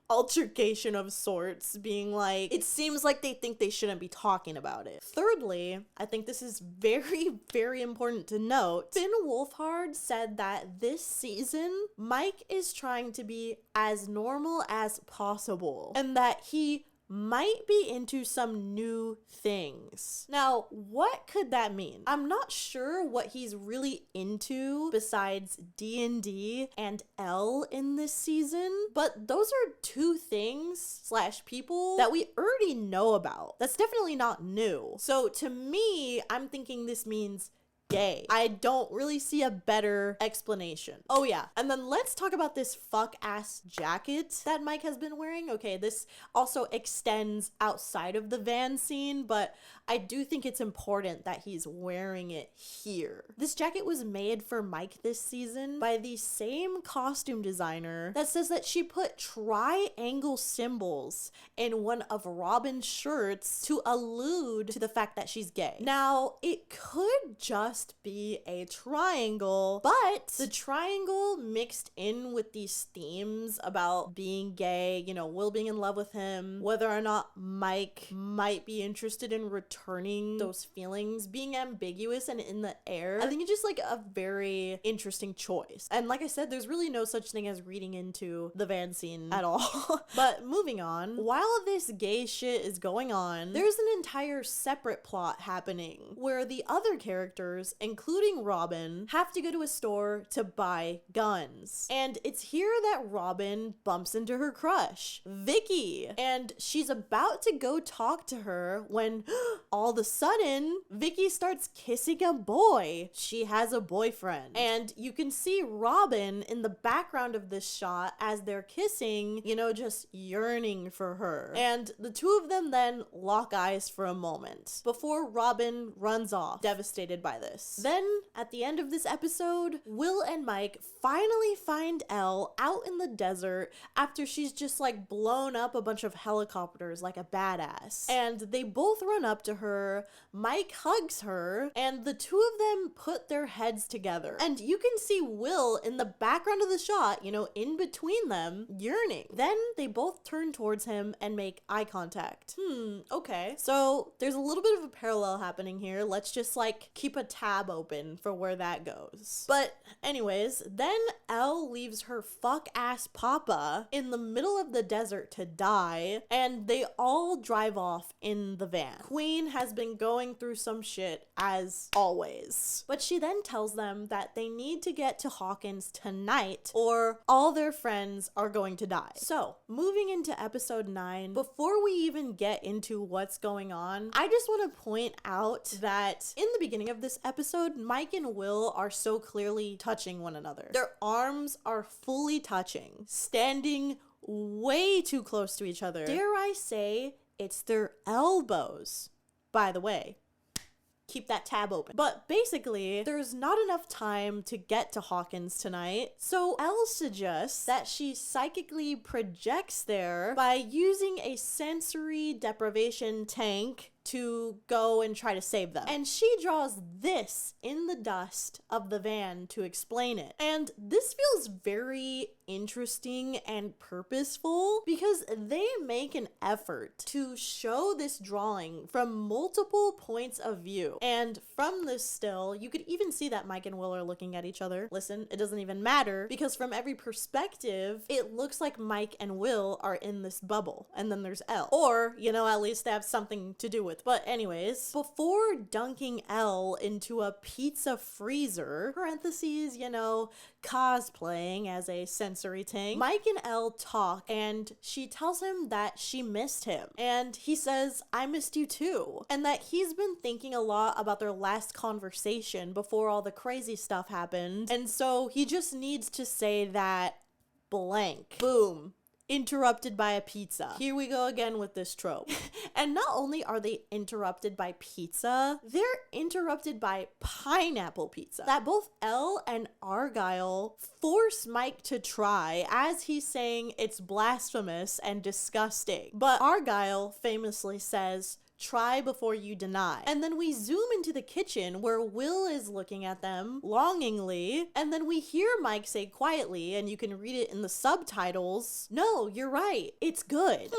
altercation of sorts, being like, it seems like they think they shouldn't be talking about it. Thirdly, I think this is very, very important to note, Finn Wolfhard said that this season, Mike is trying to be as normal as possible, and that he might be into some new things. Now, what could that mean? I'm not sure what he's really into besides D&D and Elle in this season, but those are two things / people that we already know about. That's definitely not new. So to me, I'm thinking this means gay. I don't really see a better explanation. Oh yeah, and then let's talk about this fuck ass jacket that Mike has been wearing. Okay, this also extends outside of the van scene, but I do think it's important that he's wearing it here. This jacket was made for Mike this season by the same costume designer that says that she put triangle symbols in one of Robin's shirts to allude to the fact that she's gay. Now, it could just be a triangle, but the triangle mixed in with these themes about being gay, you know, Will being in love with him, whether or not Mike might be interested in returning those feelings, being ambiguous and in the air. I think it's just like a very interesting choice. And like I said, there's really no such thing as reading into the van scene at all. But moving on, while this gay shit is going on, there's an entire separate plot happening where the other characters, including Robin, have to go to a store to buy guns. And it's here that Robin bumps into her crush, Vicky. And she's about to go talk to her when all of a sudden, Vicky starts kissing a boy. She has a boyfriend. And you can see Robin in the background of this shot as they're kissing, you know, just yearning for her. And the two of them then lock eyes for a moment before Robin runs off, devastated by this. Then, at the end of this episode, Will and Mike finally find Elle out in the desert after she's just like blown up a bunch of helicopters like a badass. And they both run up to her, Mike hugs her, and the two of them put their heads together. And you can see Will in the background of the shot, you know, in between them, yearning. Then they both turn towards him and make eye contact. Okay. So there's a little bit of a parallel happening here. Let's just like keep a tab open for where that goes. But anyways, then Elle leaves her fuck ass papa in the middle of the desert to die, and they all drive off in the van. Queen has been going through some shit as always, but she then tells them that they need to get to Hawkins tonight or all their friends are going to die. So moving into episode 9, before we even get into what's going on, I just want to point out that in the beginning of this episode, Mike and Will are so clearly touching one another. Their arms are fully touching, standing way too close to each other. Dare I say, it's their elbows, by the way. Keep that tab open. But basically, there's not enough time to get to Hawkins tonight, so Elle suggests that she psychically projects there by using a sensory deprivation tank to go and try to save them. And she draws this in the dust of the van to explain it. And this feels very interesting and purposeful because they make an effort to show this drawing from multiple points of view. And from this still, you could even see that Mike and Will are looking at each other. Listen, it doesn't even matter because from every perspective, it looks like Mike and Will are in this bubble. And then there's Elle. Or, you know, at least they have something to do with. But anyways, before dunking Elle into a pizza freezer, parentheses, you know, cosplaying as a sensory tank, Mike and Elle talk and she tells him that she missed him. And he says, I missed you too. And that he's been thinking a lot about their last conversation before all the crazy stuff happened. And so he just needs to say that blank. Boom. Interrupted by a pizza. Here we go again with this trope. And not only are they interrupted by pizza, they're interrupted by pineapple pizza that both Elle and Argyle force Mike to try as he's saying it's blasphemous and disgusting. But Argyle famously says, try before you deny. And then we zoom into the kitchen where Will is looking at them longingly, and then we hear Mike say quietly, and you can read it in the subtitles, no, you're right, it's good.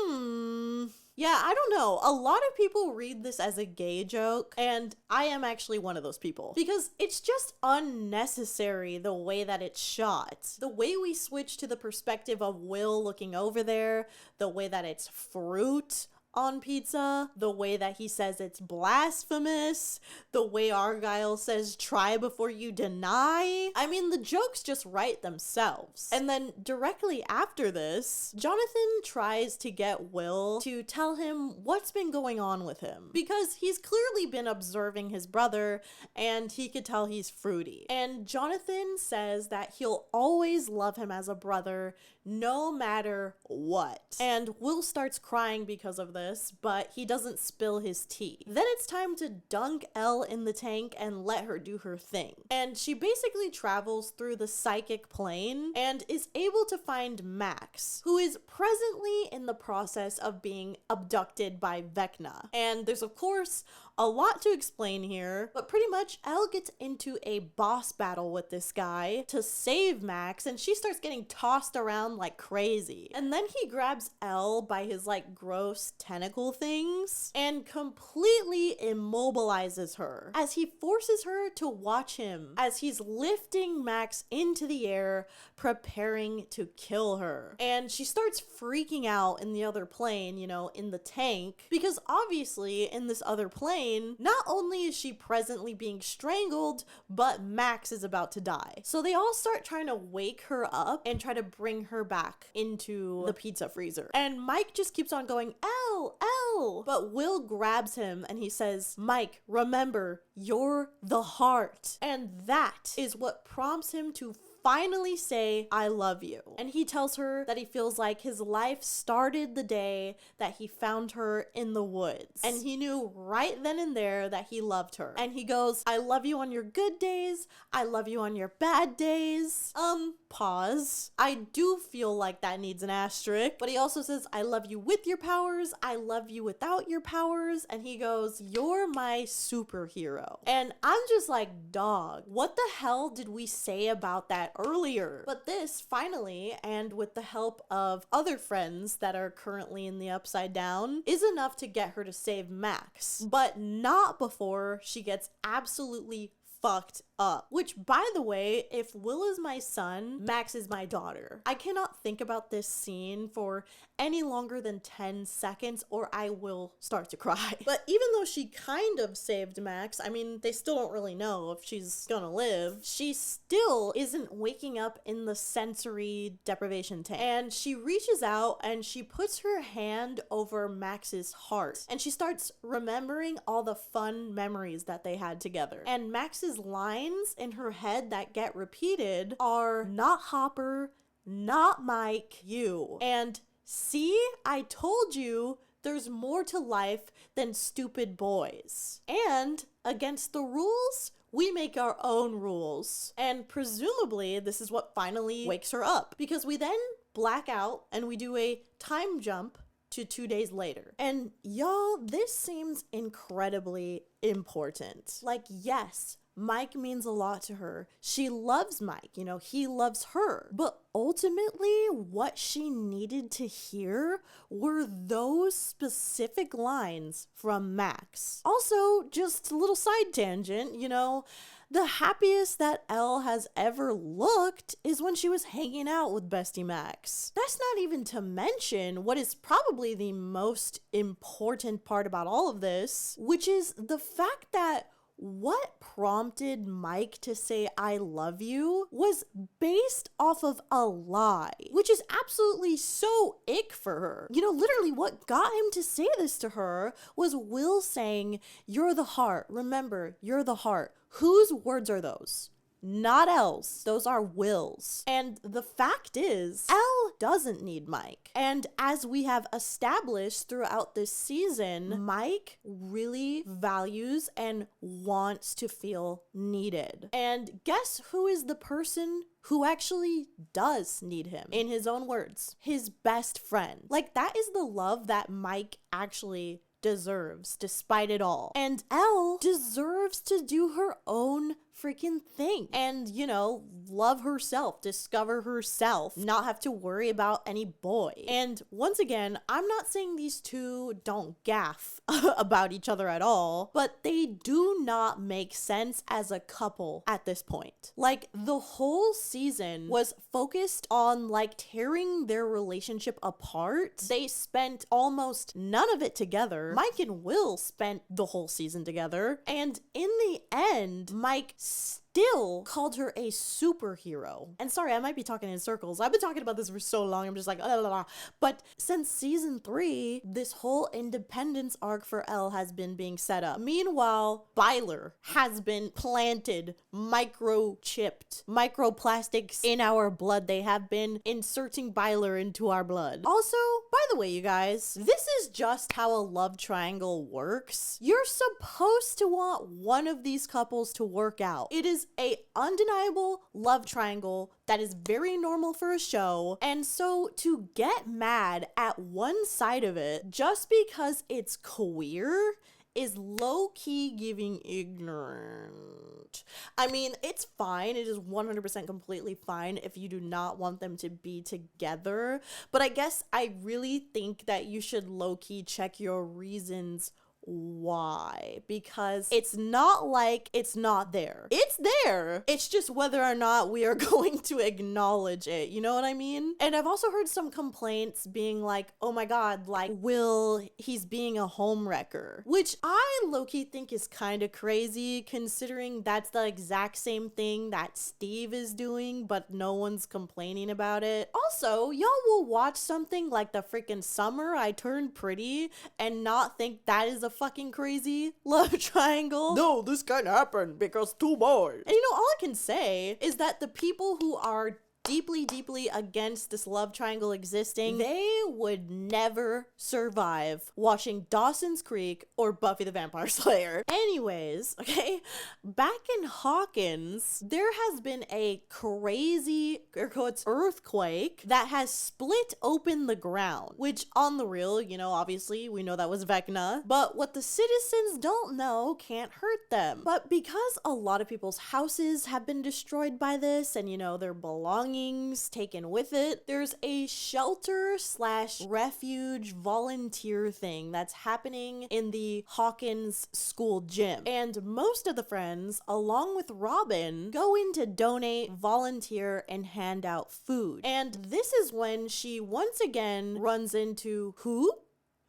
Yeah, I don't know. A lot of people read this as a gay joke, and I am actually one of those people. Because it's just unnecessary the way that it's shot. The way we switch to the perspective of Will looking over there, the way that it's fruit on pizza, the way that he says it's blasphemous, the way Argyle says try before you deny. I mean, the jokes just write themselves. And then directly after this, Jonathan tries to get Will to tell him what's been going on with him because he's clearly been observing his brother and he could tell he's fruity. And Jonathan says that he'll always love him as a brother no matter what. And Will starts crying because of this, but he doesn't spill his tea. Then it's time to dunk Elle in the tank and let her do her thing. And she basically travels through the psychic plane and is able to find Max, who is presently in the process of being abducted by Vecna. And there's of course a lot to explain here, but pretty much Elle gets into a boss battle with this guy to save Max, and she starts getting tossed around like crazy. And then he grabs Elle by his like gross tentacle things and completely immobilizes her as he forces her to watch him as he's lifting Max into the air, preparing to kill her. And she starts freaking out in the other plane, you know, in the tank, because obviously in this other plane, not only is she presently being strangled, but Max is about to die. So they all start trying to wake her up and try to bring her back into the pizza freezer. And Mike just keeps on going, Elle, Elle. But Will grabs him and he says, Mike, remember, you're the heart. And that is what prompts him to finally say, I love you. And he tells her that he feels like his life started the day that he found her in the woods. And he knew right then and there that he loved her. And he goes, I love you on your good days. I love you on your bad days. pause. I do feel like that needs an asterisk. But he also says, I love you with your powers. I love you without your powers. And he goes, you're my superhero. And I'm just like, dog, what the hell did we say about that earlier? But this finally, and with the help of other friends that are currently in the Upside Down, is enough to get her to save Max. But not before she gets absolutely fucked up. Which, by the way, if Will is my son, Max is my daughter. I cannot think about this scene for any longer than 10 seconds or I will start to cry. But even though she kind of saved Max, I mean, they still don't really know if she's gonna live, she still isn't waking up in the sensory deprivation tank. And she reaches out and she puts her hand over Max's heart and she starts remembering all the fun memories that they had together. And Max's lines in her head that get repeated are not Hopper, not Mike, you. And see, I told you there's more to life than stupid boys. And against the rules, we make our own rules. And presumably this is what finally wakes her up, because we then black out and we do a time jump to 2 days later. And y'all, this seems incredibly important. Like, yes, Mike means a lot to her. She loves Mike, you know, he loves her. But ultimately, what she needed to hear were those specific lines from Max. Also, just a little side tangent, you know, the happiest that Elle has ever looked is when she was hanging out with Bestie Max. That's not even to mention what is probably the most important part about all of this, which is the fact that what prompted Mike to say I love you was based off of a lie, which is absolutely so ick for her. You know, literally what got him to say this to her was Will saying, you're the heart. Remember, you're the heart. Whose words are those? Not Elle's. Those are Will's. And the fact is, Elle doesn't need Mike. And as we have established throughout this season, Mike really values and wants to feel needed. And guess who is the person who actually does need him? In his own words, his best friend. Like, that is the love that Mike actually deserves, despite it all. And Elle deserves to do her own freaking thing and, you know, love herself, discover herself, not have to worry about any boy. And once again, I'm not saying these two don't gaff about each other at all, but they do not make sense as a couple at this point. Like, the whole season was focused on like tearing their relationship apart. They spent almost none of it together. Mike and Will spent the whole season together, and in the end, Mike still called her a superhero. And sorry, I might be talking in circles. I've been talking about this for so long, I'm just like, but since season 3, this whole independence arc for Elle has been being set up. Meanwhile, BYLER has been planted, microchipped, microplastics in our blood. They have been inserting BYLER into our blood. Also, by the way, you guys, this is just how a love triangle works. You're supposed to want one of these couples to work out. It is a undeniable love triangle that is very normal for a show, and so to get mad at one side of it just because it's queer is low-key giving ignorant. I mean, it's fine. It is 100% completely fine if you do not want them to be together, but I guess I really think that you should low-key check your reasons why, because it's not like it's not there. It's there. It's just whether or not we are going to acknowledge it. You know what I mean? And I've also heard some complaints being like, oh my god, like, Will, he's being a homewrecker, which I low-key think is kind of crazy considering that's the exact same thing that Steve is doing, but no one's complaining about it. Also, y'all will watch something like The Freaking Summer I Turned Pretty and not think that is a fucking crazy love triangle. No, this can't happen because two boys. And you know, all I can say is that the people who are deeply, deeply against this love triangle existing, they would never survive watching Dawson's Creek or Buffy the Vampire Slayer. Anyways, okay, back in Hawkins, there has been a crazy, air quotes, earthquake that has split open the ground, which on the real, you know, obviously we know that was Vecna, but what the citizens don't know can't hurt them. But because a lot of people's houses have been destroyed by this and, you know, their belongings taken with it, there's a shelter slash refuge volunteer thing that's happening in the Hawkins school gym. And most of the friends, along with Robin, go in to donate, volunteer, and hand out food. And this is when she once again runs into who?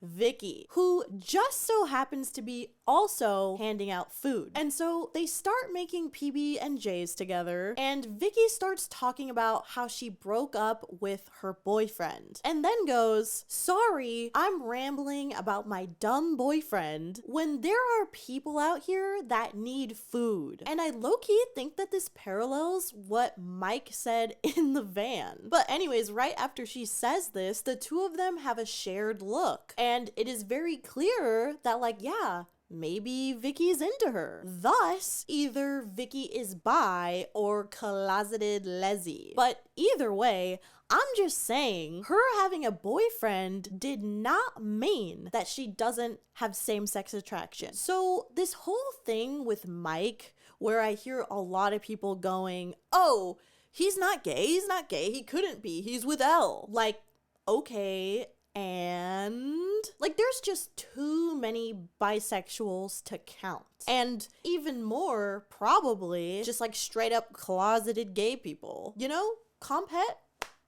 Vicky, who just so happens to be also handing out food. And so they start making PB&Js together, and Vicky starts talking about how she broke up with her boyfriend, and then goes, sorry, I'm rambling about my dumb boyfriend when there are people out here that need food. And I low-key think that this parallels what Mike said in the van. But anyways, right after she says this, the two of them have a shared look, and it is very clear that, like, yeah, maybe Vicky's into her. Thus, either Vicky is bi or closeted lesy. But either way, I'm just saying, her having a boyfriend did not mean that she doesn't have same-sex attraction. So this whole thing with Mike, where I hear a lot of people going, oh, he's not gay, he couldn't be, he's with Elle. Like, okay, and like there's just too many bisexuals to count. And even more, probably just like straight up closeted gay people. You know, compet,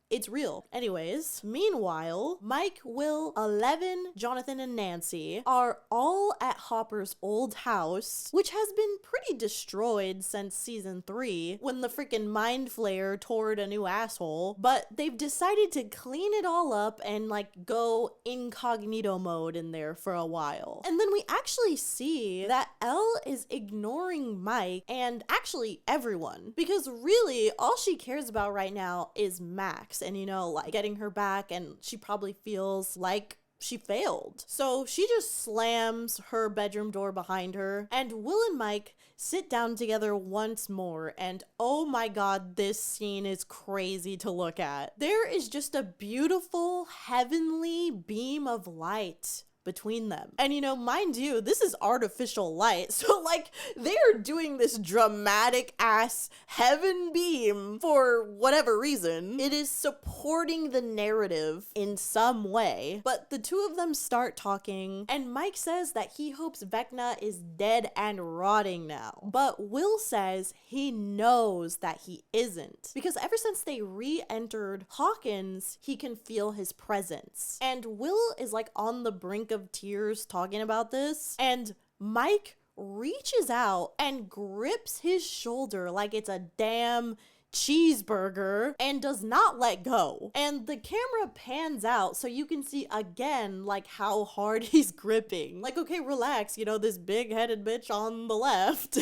it's real. Anyways, meanwhile, Mike, Will, Eleven, Jonathan, and Nancy are all at Hopper's old house, which has been pretty destroyed since season 3 when the freaking Mind Flayer tore a new asshole. But they've decided to clean it all up and like go incognito mode in there for a while. And then we actually see that Elle is ignoring Mike and actually everyone, because really all she cares about right now is Max. And, you know, like getting her back, and she probably feels like she failed. So she just slams her bedroom door behind her, and Will and Mike sit down together once more, and oh my god, this scene is crazy to look at. There is just a beautiful heavenly beam of light between them. And you know, mind you, this is artificial light. So like they're doing this dramatic ass heaven beam for whatever reason. It is supporting the narrative in some way. But the two of them start talking, and Mike says that he hopes Vecna is dead and rotting now. But Will says he knows that he isn't, because ever since they re-entered Hawkins, he can feel his presence. And Will is like on the brink of tears talking about this, and Mike reaches out and grips his shoulder like it's a damn cheeseburger and does not let go. And the camera pans out so you can see again like how hard he's gripping. Like, okay, relax, you know, this big-headed bitch on the left.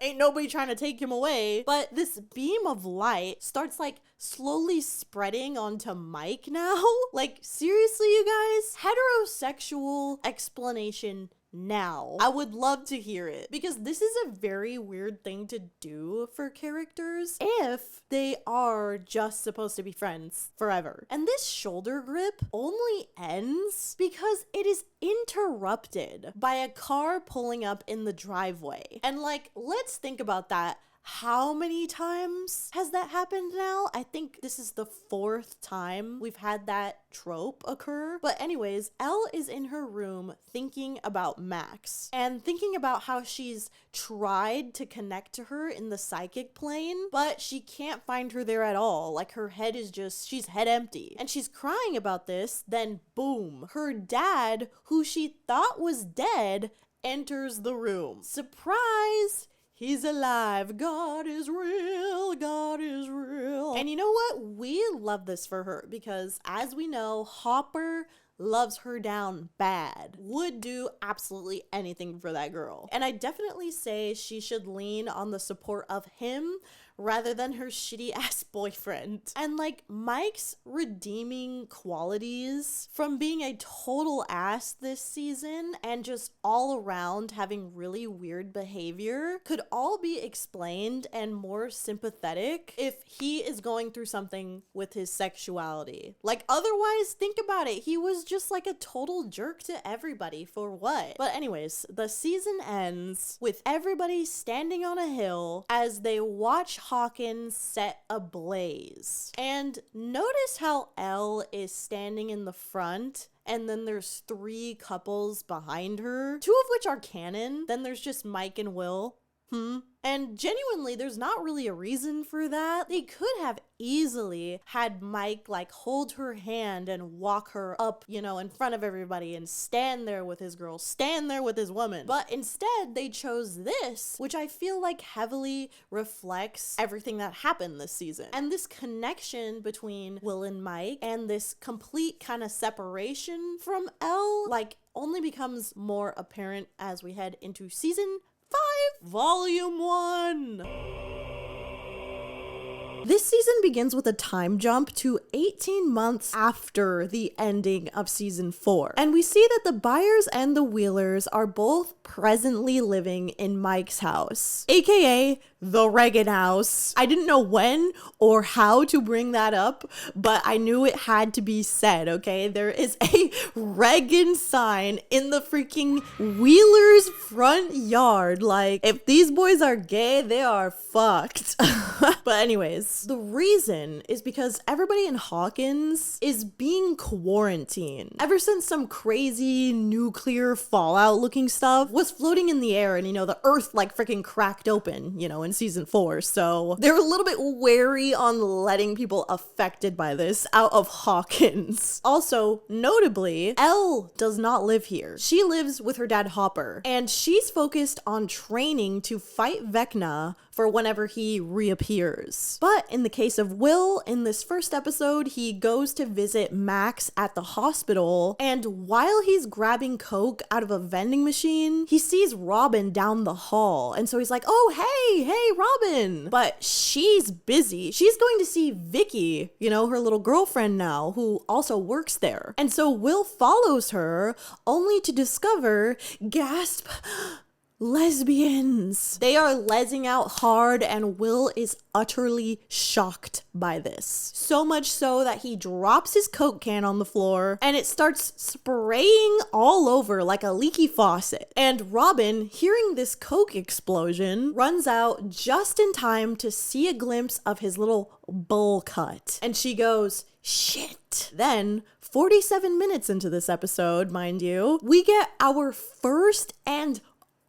Ain't nobody trying to take him away. But this beam of light starts like slowly spreading onto Mike now. Like, seriously, you guys? Heterosexual explanation now. I would love to hear it, because this is a very weird thing to do for characters if they are just supposed to be friends forever. And this shoulder grip only ends because it is interrupted by a car pulling up in the driveway. And like, let's think about that. How many times has that happened now? I think this is the 4th time we've had that trope occur. But anyways, Elle is in her room thinking about Max and thinking about how she's tried to connect to her in the psychic plane, but she can't find her there at all. Like, her head is just, she's head empty. And she's crying about this, then boom, her dad, who she thought was dead, enters the room. Surprise! He's alive. God is real. God is real. And you know what? We love this for her, because as we know, Hopper loves her down bad. Would do absolutely anything for that girl. And I definitely say she should lean on the support of him rather than her shitty ass boyfriend. And like Mike's redeeming qualities from being a total ass this season and just all around having really weird behavior could all be explained and more sympathetic if he is going through something with his sexuality. Like otherwise, think about it. He was just like a total jerk to everybody for what? But anyways, the season ends with everybody standing on a hill as they watch Hawkins set ablaze. And notice how Elle is standing in the front and then there's 3 couples behind her, 2 of which are canon. Then there's just Mike and Will. And genuinely, there's not really a reason for that. They could have easily had Mike like hold her hand and walk her up, you know, in front of everybody and stand there with his girl, stand there with his woman. But instead, they chose this, which I feel like heavily reflects everything that happened this season. And this connection between Will and Mike and this complete kind of separation from Elle, like, only becomes more apparent as we head into season 5, Volume 1. This season begins with a time jump to 18 months after the ending of season 4. And we see that the Byers and the Wheelers are both presently living in Mike's house, aka the Reagan house. I didn't know when or how to bring that up, but I knew it had to be said, okay? There is a Reagan sign in the freaking Wheelers' front yard. Like, if these boys are gay, they are fucked. But anyways, the reason is because everybody in Hawkins is being quarantined. Ever since some crazy nuclear fallout looking stuff was floating in the air and, you know, the earth like freaking cracked open, you know, in season 4. So they're a little bit wary on letting people affected by this out of Hawkins. Also, notably, Elle does not live here. She lives with her dad Hopper, and she's focused on training to fight Vecna for whenever he reappears. But in the case of Will, in this first episode, he goes to visit Max at the hospital, and while he's grabbing Coke out of a vending machine, he sees Robin down the hall, and so he's like, oh, hey, Robin. But she's busy. She's going to see Vicky, you know, her little girlfriend now, who also works there. And so Will follows her, only to discover, gasp, lesbians. They are lesing out hard, and Will is utterly shocked by this. So much so that he drops his Coke can on the floor and it starts spraying all over like a leaky faucet. And Robin, hearing this Coke explosion, runs out just in time to see a glimpse of his little bowl cut. And she goes, shit. Then 47 minutes into this episode, mind you, we get our first and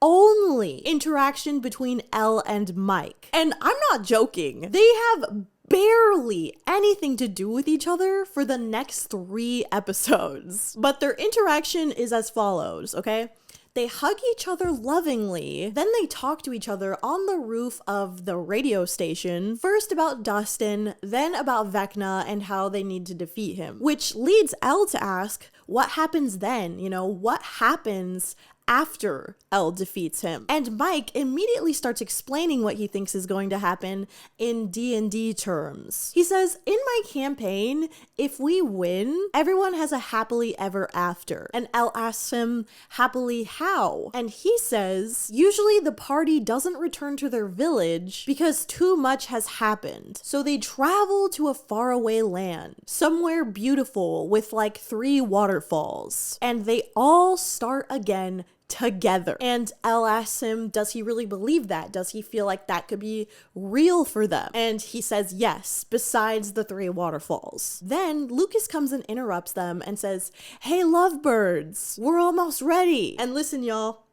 only interaction between Elle and Mike. And I'm not joking. They have barely anything to do with each other for the next 3 episodes. But their interaction is as follows, okay? They hug each other lovingly, then they talk to each other on the roof of the radio station, first about Dustin, then about Vecna and how they need to defeat him. Which leads Elle to ask, what happens then? You know, what happens after Elle defeats him? And Mike immediately starts explaining what he thinks is going to happen in D&D terms. He says, in my campaign, if we win, everyone has a happily ever after. And Elle asks him, happily how? And he says, usually the party doesn't return to their village because too much has happened. So they travel to a faraway land, somewhere beautiful with like 3 waterfalls. And they all start again together. And Elle asks him, does he really believe that? Does he feel like that could be real for them? And he says yes, besides the 3 waterfalls. Then Lucas comes and interrupts them and says, hey, lovebirds, we're almost ready. And listen, y'all,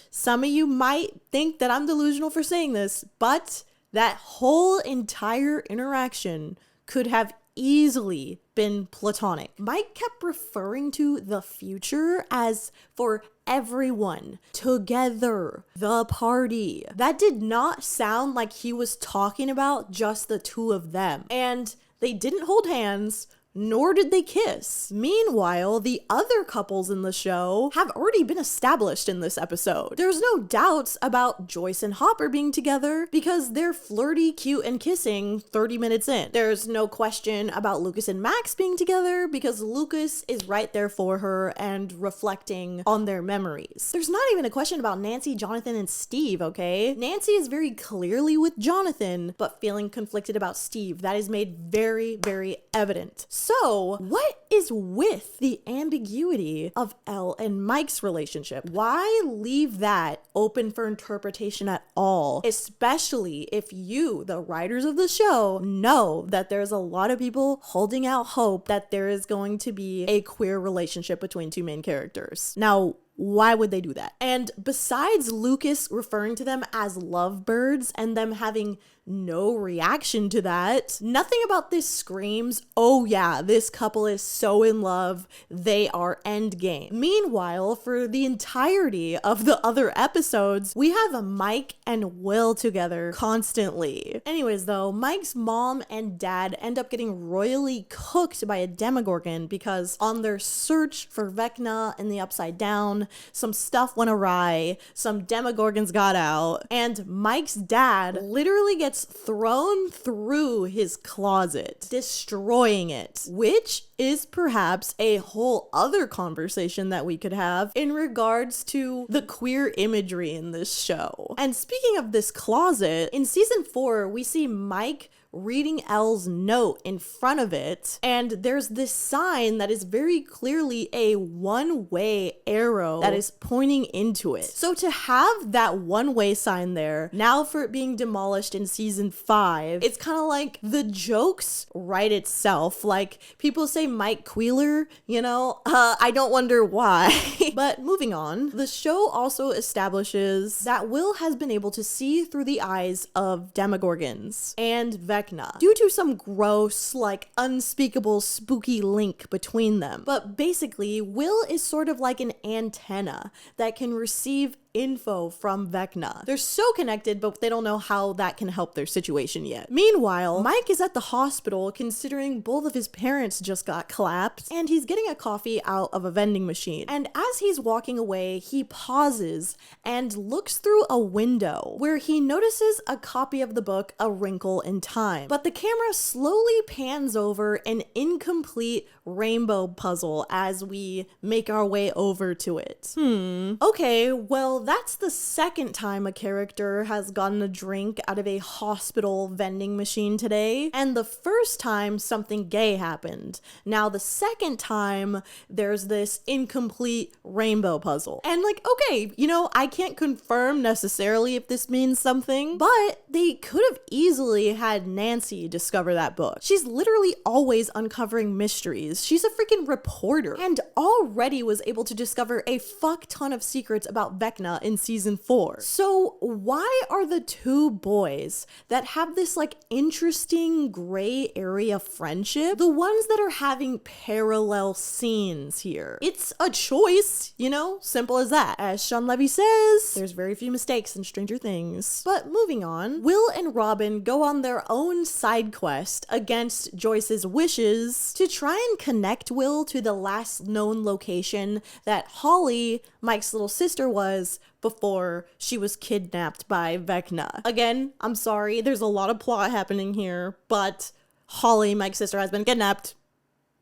some of you might think that I'm delusional for saying this, but that whole entire interaction could have easily been platonic. Mike kept referring to the future as for everyone together, the party. That did not sound like he was talking about just the 2 of them. And they didn't hold hands, nor did they kiss. Meanwhile, the other couples in the show have already been established in this episode. There's no doubts about Joyce and Hopper being together because they're flirty, cute, and kissing 30 minutes in. There's no question about Lucas and Max being together because Lucas is right there for her and reflecting on their memories. There's not even a question about Nancy, Jonathan, and Steve, okay? Nancy is very clearly with Jonathan, but feeling conflicted about Steve. That is made very, very evident. So, what is with the ambiguity of Elle and Mike's relationship? Why leave that open for interpretation at all? Especially if you, the writers of the show, know that there's a lot of people holding out hope that there is going to be a queer relationship between two main characters. Now, why would they do that? And besides Lucas referring to them as lovebirds and them having no reaction to that, nothing about this screams, oh yeah, this couple is so in love, they are endgame. Meanwhile, for the entirety of the other episodes, we have Mike and Will together constantly. Anyways though, Mike's mom and dad end up getting royally cooked by a Demogorgon because on their search for Vecna in the Upside Down, some stuff went awry, some Demogorgons got out, and Mike's dad literally gets thrown through his closet, destroying it, which is perhaps a whole other conversation that we could have in regards to the queer imagery in this show. And speaking of this closet, in season 4, we see Mike reading Elle's note in front of it, and there's this sign that is very clearly a one-way arrow that is pointing into it. So to have that one-way sign there, now for it being demolished in season 5, it's kind of like the jokes write itself. Like, people say Mike Queeler, you know, I don't wonder why. But moving on, the show also establishes that Will has been able to see through the eyes of Demogorgons and Vecna due to some gross, like, unspeakable, spooky link between them. But basically, Will is sort of like an antenna that can receive info from Vecna. They're so connected, but they don't know how that can help their situation yet. Meanwhile, Mike is at the hospital considering both of his parents just got clapped, and he's getting a coffee out of a vending machine. And as he's walking away, he pauses and looks through a window where he notices a copy of the book A Wrinkle in Time. But the camera slowly pans over an incomplete rainbow puzzle as we make our way over to it. Okay, well, that's the second time a character has gotten a drink out of a hospital vending machine today, and the first time something gay happened. Now the second time there's this incomplete rainbow puzzle. And like, okay, you know, I can't confirm necessarily if this means something, but they could have easily had Nancy discover that book. She's literally always uncovering mysteries. She's a freaking reporter and already was able to discover a fuck ton of secrets about Vecna in season 4. So why are the two boys that have this like interesting gray area friendship the ones that are having parallel scenes here? It's a choice, you know, simple as that. As Sean Levy says, there's very few mistakes in Stranger Things. But moving on, Will and Robin go on their own side quest against Joyce's wishes to try and connect Will to the last known location that Holly, Mike's little sister, was before she was kidnapped by Vecna. Again, I'm sorry, there's a lot of plot happening here, but Holly, Mike's sister, has been kidnapped.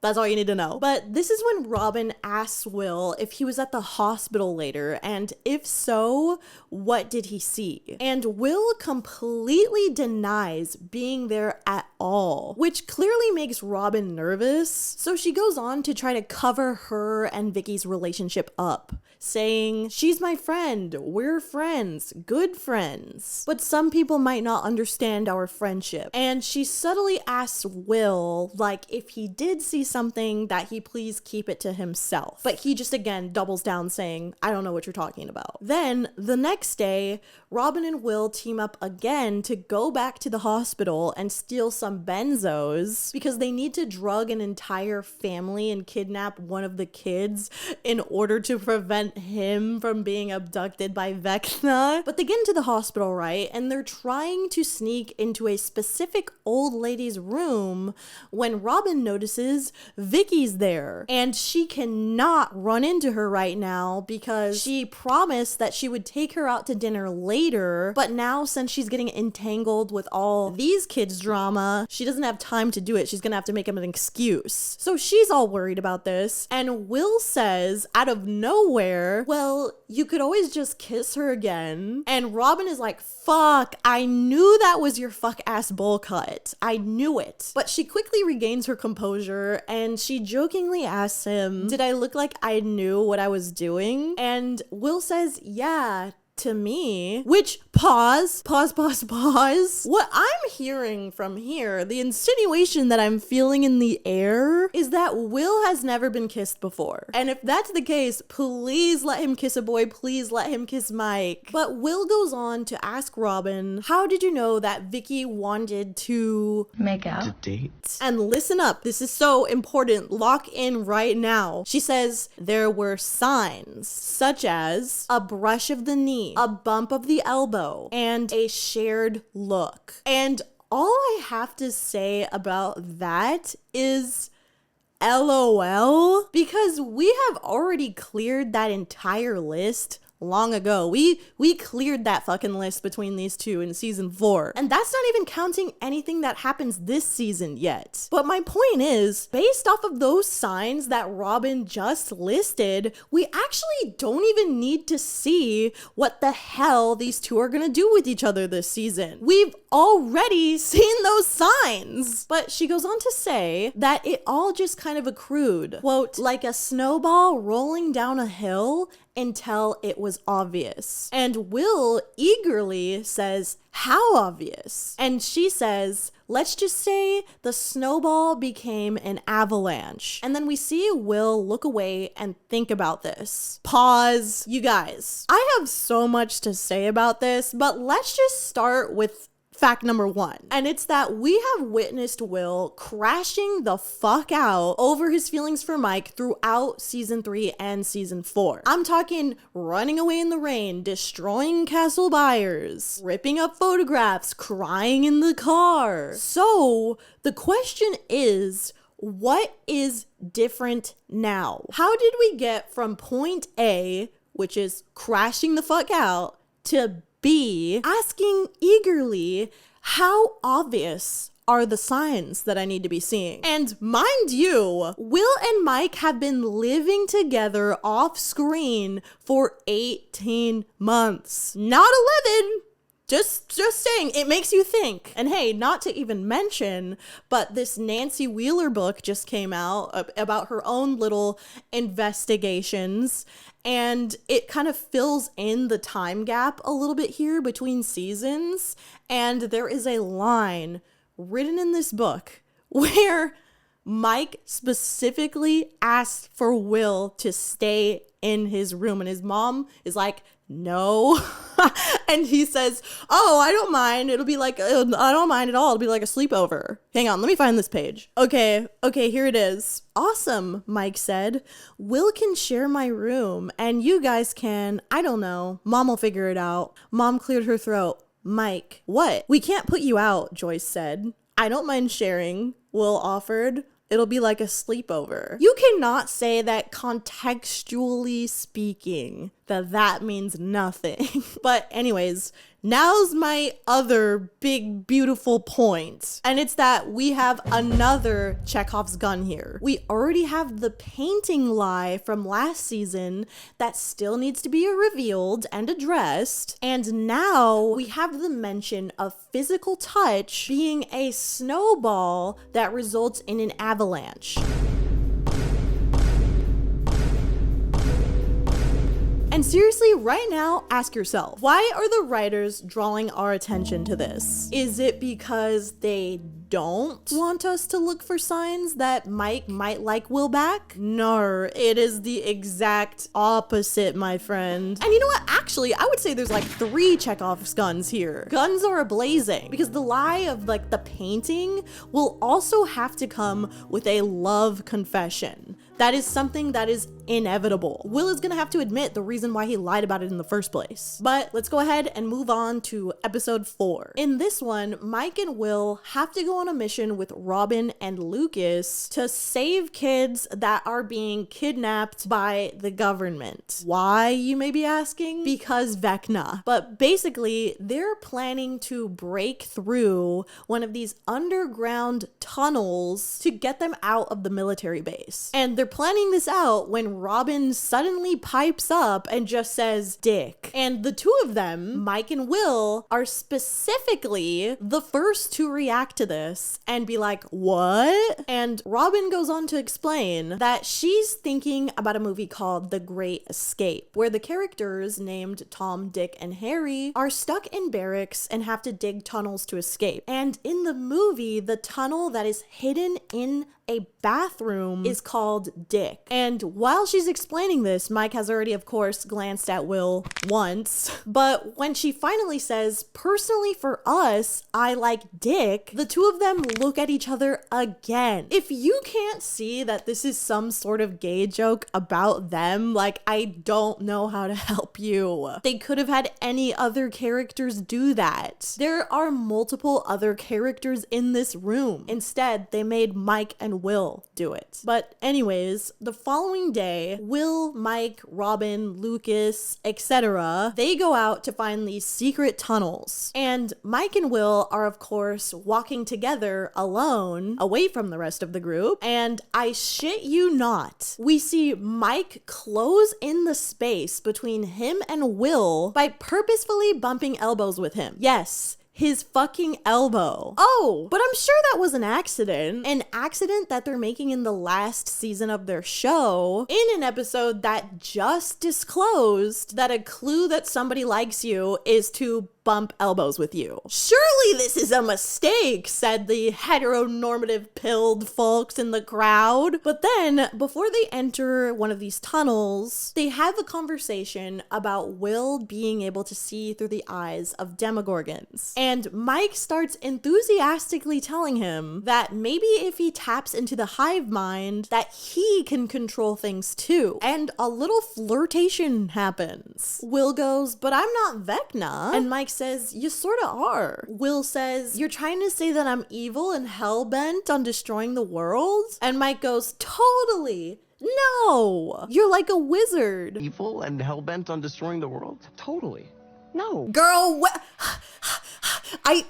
That's all you need to know. But this is when Robin asks Will if he was at the hospital later, and if so, what did he see? And Will completely denies being there at all, which clearly makes Robin nervous. So she goes on to try to cover her and Vicky's relationship up, saying, she's my friend, we're friends, good friends. But some people might not understand our friendship. And she subtly asks Will, like, if he did see something, that he please keep it to himself. But he just again doubles down saying, I don't know what you're talking about. Then the next day, Robin and Will team up again to go back to the hospital and steal some benzos because they need to drug an entire family and kidnap one of the kids in order to prevent him from being abducted by Vecna. But they get into the hospital, right? And they're trying to sneak into a specific old lady's room when Robin notices Vicky's there and she cannot run into her right now because she promised that she would take her out to dinner later, but now since she's getting entangled with all these kids' drama, she doesn't have time to do it. She's gonna have to make him an excuse. So she's all worried about this, and Will says out of nowhere, well, you could always just kiss her again. And Robin is like, fuck, I knew that was your fuck ass bowl cut. I knew it. But she quickly regains her composure and she jokingly asks him, did I look like I knew what I was doing? And Will says, yeah, to me, which pause. What I'm hearing from here, the insinuation that I'm feeling in the air is that Will has never been kissed before. And if that's the case, please let him kiss a boy, please let him kiss Mike. But Will goes on to ask Robin, how did you know that Vicky wanted to make out? To date? And listen up, this is so important, lock in right now. She says there were signs, such as a brush of the knee, a bump of the elbow, and a shared look. And all I have to say about that is LOL, because we have already cleared that entire list long ago. We cleared that fucking list between these two in season 4. And that's not even counting anything that happens this season yet. But my point is, based off of those signs that Robin just listed, we actually don't even need to see what the hell these two are gonna do with each other this season. We've already seen those signs. But she goes on to say that it all just kind of accrued. Quote, like a snowball rolling down a hill until it was obvious. And Will eagerly says, how obvious? And she says, let's just say the snowball became an avalanche. And then we see Will look away and think about this. Pause. You guys, I have so much to say about this, but let's just start with fact number 1. And it's that we have witnessed Will crashing the fuck out over his feelings for Mike throughout season 3 and season 4. I'm talking running away in the rain, destroying Castle Byers, ripping up photographs, crying in the car. So the question is, what is different now? How did we get from point A, which is crashing the fuck out, to B, asking eagerly, how obvious are the signs that I need to be seeing? And mind you, Will and Mike have been living together off screen for 18 months. Not 11. Just saying, it makes you think. And hey, not to even mention, but this Nancy Wheeler book just came out about her own little investigations, and it kind of fills in the time gap a little bit here between seasons. And there is a line written in this book where Mike specifically asked for Will to stay in his room, and his mom is like, no. And he says, oh, I don't mind. It'll be like, I don't mind at all. It'll be like a sleepover. Hang on, let me find this page. Okay, here it is. Awesome, Mike said. Will can share my room and you guys can, I don't know. Mom will figure it out. Mom cleared her throat. Mike, what? We can't put you out, Joyce said. I don't mind sharing, Will offered. It'll be like a sleepover. You cannot say that contextually speaking that means nothing. But anyways, now's my other big beautiful point. And it's that we have another Chekhov's gun here. We already have the painting lie from last season that still needs to be revealed and addressed. And now we have the mention of physical touch being a snowball that results in an avalanche. And seriously, right now, ask yourself, why are the writers drawing our attention to this? Is it because they don't want us to look for signs that Mike might like Will back? No, it is the exact opposite, my friend. And you know what? Actually, I would say there's like 3 Chekhov's guns here. Guns are a-blazing, because the lie of like the painting will also have to come with a love confession. That is something that is inevitable. Will is gonna have to admit the reason why he lied about it in the first place. But let's go ahead and move on to episode 4. In this one, Mike and Will have to go on a mission with Robin and Lucas to save kids that are being kidnapped by the government. Why, you may be asking? Because Vecna. But basically, they're planning to break through one of these underground tunnels to get them out of the military base. And they're planning this out when Robin suddenly pipes up and just says, "Dick." And the two of them, Mike and Will, are specifically the first to react to this and be like, "What?" And Robin goes on to explain that she's thinking about a movie called The Great Escape, where the characters named Tom, Dick, and Harry are stuck in barracks and have to dig tunnels to escape. And in the movie, the tunnel that is hidden in a bathroom is called Dick. And while she's explaining this, Mike has already, of course, glanced at Will once. But when she finally says, "Personally for us, I like Dick," the two of them look at each other again. If you can't see that this is some sort of gay joke about them, like, I don't know how to help you. They could have had any other characters do that. There are multiple other characters in this room. Instead, they made Mike and Will do it. But anyways, the following day, Will, Mike, Robin, Lucas, etc., they go out to find these secret tunnels. And Mike and Will are, of course, walking together alone, away from the rest of the group. And I shit you not, we see Mike close in the space between him and Will by purposefully bumping elbows with him. Yes, his fucking elbow. Oh, but I'm sure that was an accident that they're making in the last season of their show, in an episode that just disclosed that a clue that somebody likes you is to bump elbows with you. "Surely this is a mistake," said the heteronormative pilled folks in the crowd. But then, before they enter one of these tunnels, they have a conversation about Will being able to see through the eyes of demogorgons. And Mike starts enthusiastically telling him that maybe if he taps into the hive mind, that he can control things too. And a little flirtation happens. Will goes, "But I'm not Vecna." And Mike says, "You sorta are." Will says, "You're trying to say that I'm evil and hell-bent on destroying the world?" And Mike goes, "Totally. No, you're like a wizard." Evil and hell-bent on destroying the world? Totally. No. Girl, I'm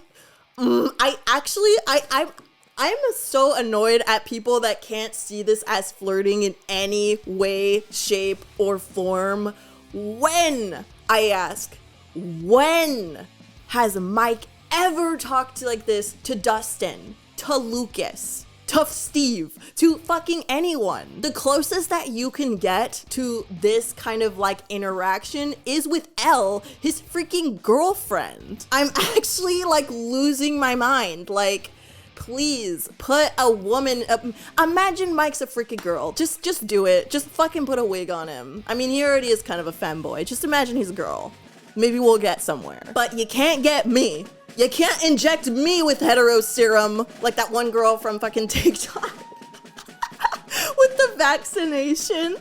so annoyed at people that can't see this as flirting in any way, shape, or form. When, I ask, when has Mike ever talked like this to Dustin, to Lucas, to Steve, to fucking anyone? The closest that you can get to this kind of like interaction is with Elle, his freaking girlfriend. I'm actually like losing my mind. Like, please put a woman up. Imagine Mike's a freaking girl. Just do it. Just fucking put a wig on him. I mean, he already is kind of a femboy. Just imagine he's a girl. Maybe we'll get somewhere. But you can't get me. You can't inject me with hetero serum like that one girl from fucking TikTok with the vaccination.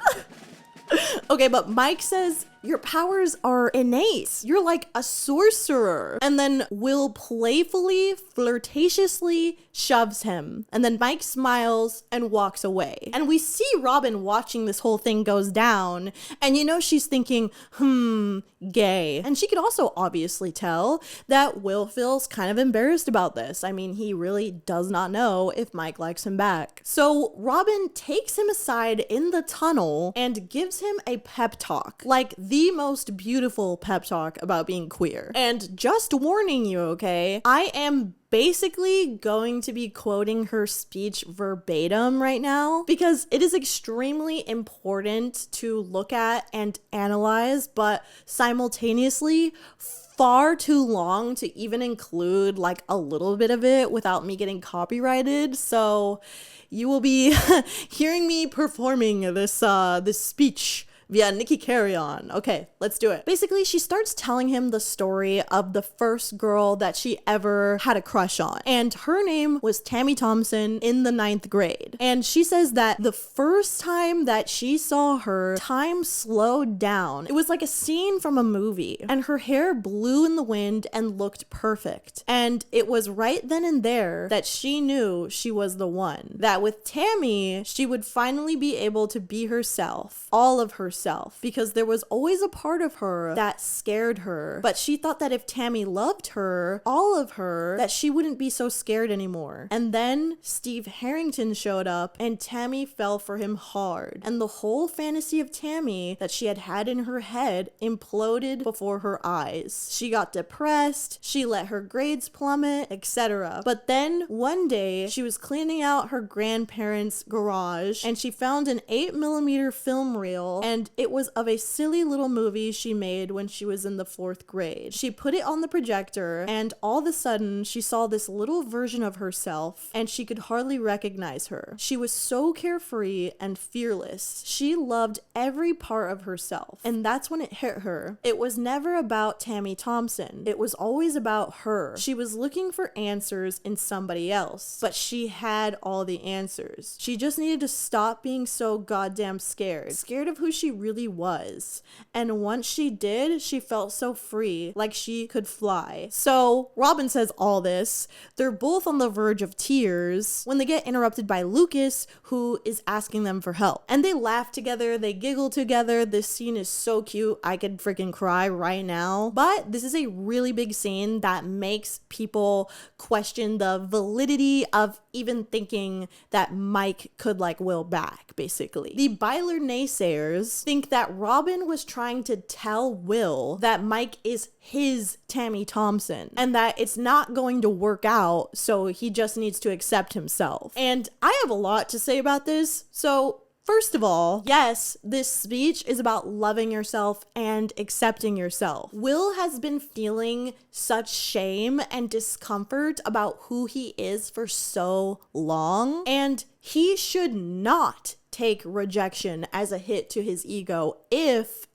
Okay, but Mike says, "Your powers are innate. You're like a sorcerer." And then Will playfully, flirtatiously shoves him. And then Mike smiles and walks away. And we see Robin watching this whole thing goes down. And you know she's thinking, gay. And she could also obviously tell that Will feels kind of embarrassed about this. I mean, he really does not know if Mike likes him back. So Robin takes him aside in the tunnel and gives him a pep talk. Like the most beautiful pep talk about being queer. And just warning you, okay, I am basically going to be quoting her speech verbatim right now because it is extremely important to look at and analyze, but simultaneously far too long to even include like a little bit of it without me getting copyrighted. So you will be hearing me performing this speech via Nikki Carreon. Okay, let's do it. Basically, she starts telling him the story of the first girl that she ever had a crush on. And her name was Tammy Thompson in the 9th grade. And she says that the first time that she saw her, time slowed down. It was like a scene from a movie. And her hair blew in the wind and looked perfect. And it was right then and there that she knew she was the one. That with Tammy, she would finally be able to be herself, all of herself, because there was always a part of her that scared her. But she thought that if Tammy loved her, all of her, that she wouldn't be so scared anymore. And then Steve Harrington showed up and Tammy fell for him hard. And the whole fantasy of Tammy that she had had in her head imploded before her eyes. She got depressed, she let her grades plummet, etc. But then one day she was cleaning out her grandparents' garage and she found an 8mm film reel, and it was of a silly little movie she made when she was in the 4th grade. She put it on the projector and all of a sudden she saw this little version of herself and she could hardly recognize her. She was so carefree and fearless. She loved every part of herself, and that's when it hit her. It was never about Tammy Thompson. It was always about her. She was looking for answers in somebody else, but she had all the answers. She just needed to stop being so goddamn scared of who she really was. And once she did, she felt so free, like she could fly. So Robin says all this. They're both on the verge of tears when they get interrupted by Lucas, who is asking them for help. And they laugh together, they giggle together. This scene is so cute. I could freaking cry right now. But this is a really big scene that makes people question the validity of even thinking that Mike could like Will back, basically. The BYLER naysayers think that Robin was trying to tell Will that Mike is his Tammy Thompson and that it's not going to work out, so he just needs to accept himself. And I have a lot to say about this, so first of all, yes, this speech is about loving yourself and accepting yourself. Will has been feeling such shame and discomfort about who he is for so long, and he should not take rejection as a hit to his ego if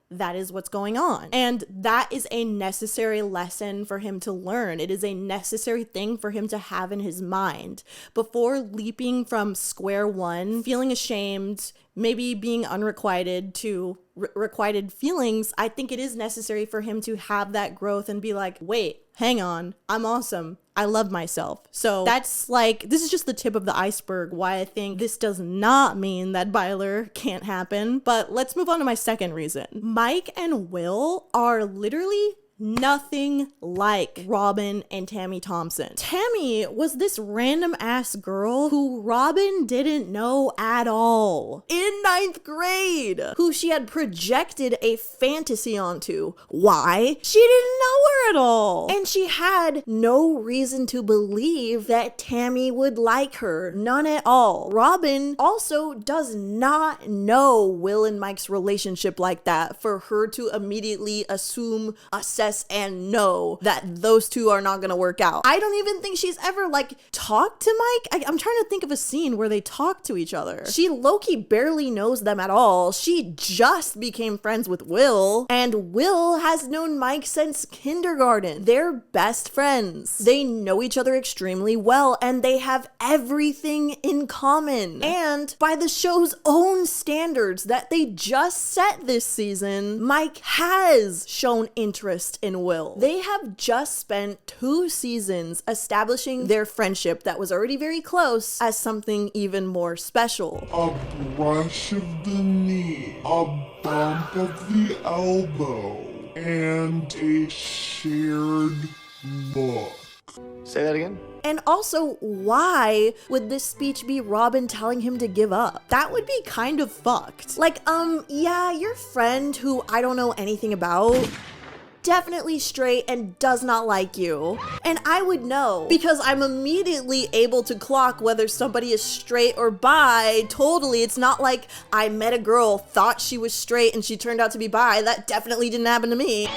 that is what's going on. And that is a necessary lesson for him to learn. It is a necessary thing for him to have in his mind before leaping from square one, feeling ashamed, maybe being unrequited to requited feelings. I think it is necessary for him to have that growth and be like, wait, hang on, I'm awesome. I love myself. So that's like, this is just the tip of the iceberg why I think this does not mean that BYLER can't happen. But let's move on to my second reason. Mike and Will are literally nothing like Robin and Tammy Thompson. Tammy was this random ass girl who Robin didn't know at all in 9th grade, who she had projected a fantasy onto. Why? She didn't know her at all. And she had no reason to believe that Tammy would like her. None at all. Robin also does not know Will and Mike's relationship like that for her to immediately assume, assess, and know that those two are not gonna work out. I don't even think she's ever like talked to Mike. I'm trying to think of a scene where they talk to each other. She low-key barely knows them at all. She just became friends with Will, and Will has known Mike since kindergarten. They're best friends. They know each other extremely well, and they have everything in common. And by the show's own standards that they just set this season, Mike has shown interest in Will. They have just spent 2 seasons establishing their friendship that was already very close as something even more special. A brush of the knee, a bump of the elbow, and a shared look. Say that again? And also, why would this speech be Robin telling him to give up? That would be kind of fucked. Like, yeah, your friend who I don't know anything about, definitely straight and does not like you. And I would know because I'm immediately able to clock whether somebody is straight or bi. Totally. It's not like I met a girl, thought she was straight and she turned out to be bi. That definitely didn't happen to me.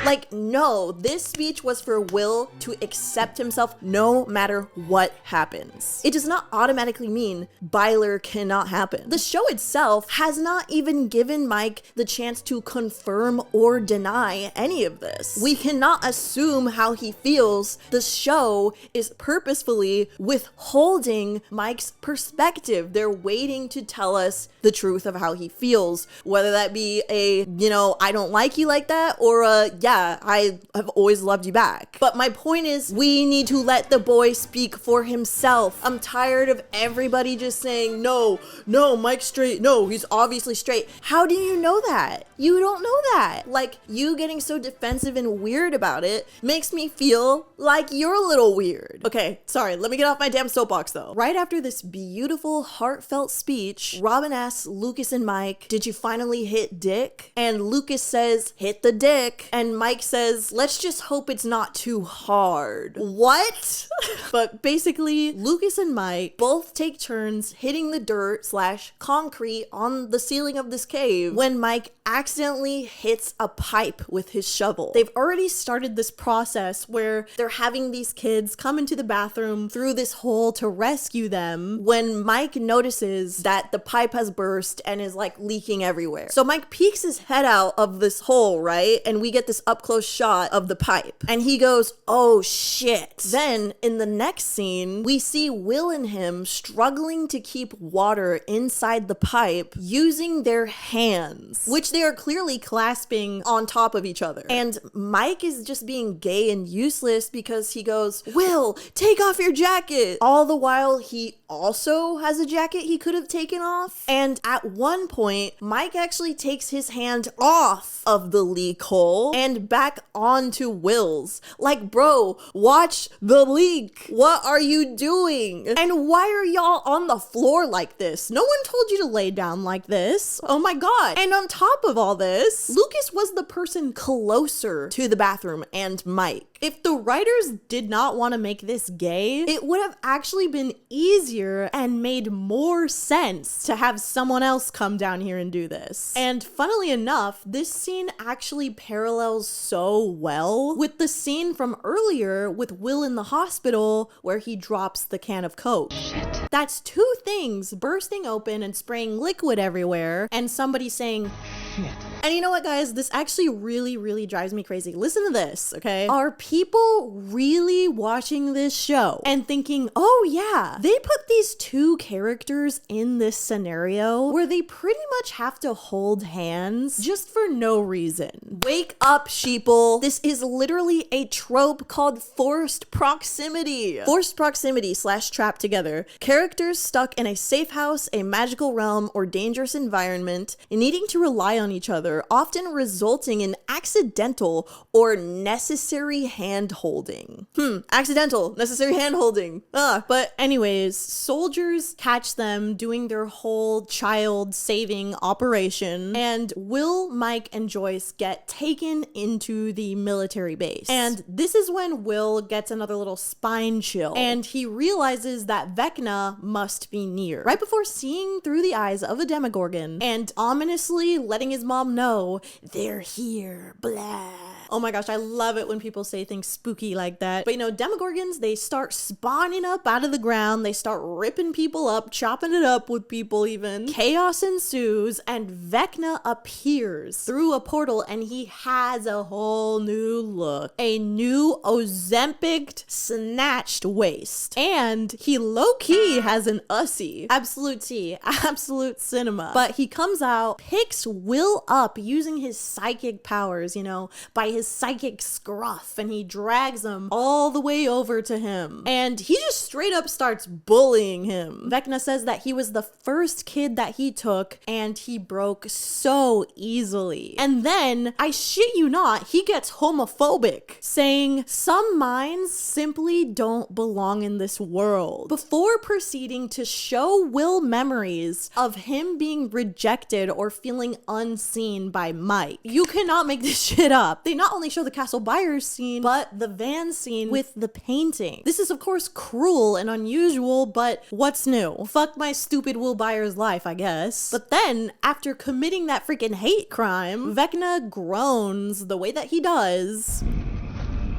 Like, no, this speech was for Will to accept himself no matter what happens. It does not automatically mean BYLER cannot happen. The show itself has not even given Mike the chance to confirm or deny any of this. We cannot assume how he feels. The show is purposefully withholding Mike's perspective. They're waiting to tell us the truth of how he feels, whether that be a, you know, I don't like you like that, or a, yeah, I have always loved you back. But my point is, we need to let the boy speak for himself. I'm tired of everybody just saying, no, Mike's straight. No, he's obviously straight. How do you know that? You don't know that. Like, you getting so defensive and weird about it makes me feel like you're a little weird. Okay, sorry, let me get off my damn soapbox though. Right after this beautiful, heartfelt speech, Robin asks Lucas and Mike, did you finally hit dick? And Lucas says, hit the dick. And Mike says, let's just hope it's not too hard. What? But basically, Lucas and Mike both take turns hitting the dirt / concrete on the ceiling of this cave when Mike accidentally hits a pipe with his shovel. They've already started this process where they're having these kids come into the bathroom through this hole to rescue them when Mike notices that the pipe has burst and is like leaking everywhere. So Mike peeks his head out of this hole, right? And we get this up close shot of the pipe and he goes, oh shit. Then in the next scene, we see Will and him struggling to keep water inside the pipe using their hands, which they are clearly clasping on top of each other. And Mike is just being gay and useless because he goes, Will, take off your jacket. All the while he also has a jacket he could have taken off. And at one point, Mike actually takes his hand off of the leak hole and back onto Will's. Like, bro, watch the leak. What are you doing? And why are y'all on the floor like this? No one told you to lay down like this. Oh my God. And on top of all this, Lucas was the person closer to the bathroom and Mike. If the writers did not want to make this gay, it would have actually been easier and made more sense to have someone else come down here and do this. And funnily enough, this scene actually parallels so well with the scene from earlier with Will in the hospital where he drops the can of Coke. Shit. That's two things bursting open and spraying liquid everywhere and somebody saying, shit. And you know what, guys? This actually really drives me crazy. Listen to this, okay? Are people really watching this show and thinking, oh yeah, they put these two characters in this scenario where they pretty much have to hold hands just for no reason? Wake up, sheeple. This is literally a trope called forced proximity. Forced proximity / trapped together. Characters stuck in a safe house, a magical realm, or dangerous environment, needing to rely on each other, often resulting in accidental or necessary hand-holding. Accidental, necessary hand-holding. But anyways, soldiers catch them doing their whole child-saving operation, and Will, Mike, and Joyce get taken into the military base. And this is when Will gets another little spine chill, and he realizes that Vecna must be near. Right before seeing through the eyes of a Demogorgon and ominously letting his mom know they're here, blah. Oh my gosh, I love it when people say things spooky like that. But you know, Demogorgons, they start spawning up out of the ground. They start ripping people up, chopping it up with people even. Chaos ensues, and Vecna appears through a portal, and he has a whole new look. A new Ozempic snatched waist. And he low-key has an ussy. Absolute tea. Absolute cinema. But he comes out, picks Will up using his psychic powers, you know, by his psychic scruff, and he drags him all the way over to him. And he just straight up starts bullying him. Vecna says that he was the first kid that he took, and he broke so easily. And then, I shit you not, he gets homophobic, saying some minds simply don't belong in this world, before proceeding to show Will memories of him being rejected or feeling unseen by Mike. You cannot make this shit up. They not not only show the Castle Byers scene, but the van scene with the painting. This is of course cruel and unusual, but what's new? Fuck my stupid Will Byers life, I guess. But then, after committing that freaking hate crime, Vecna groans the way that he does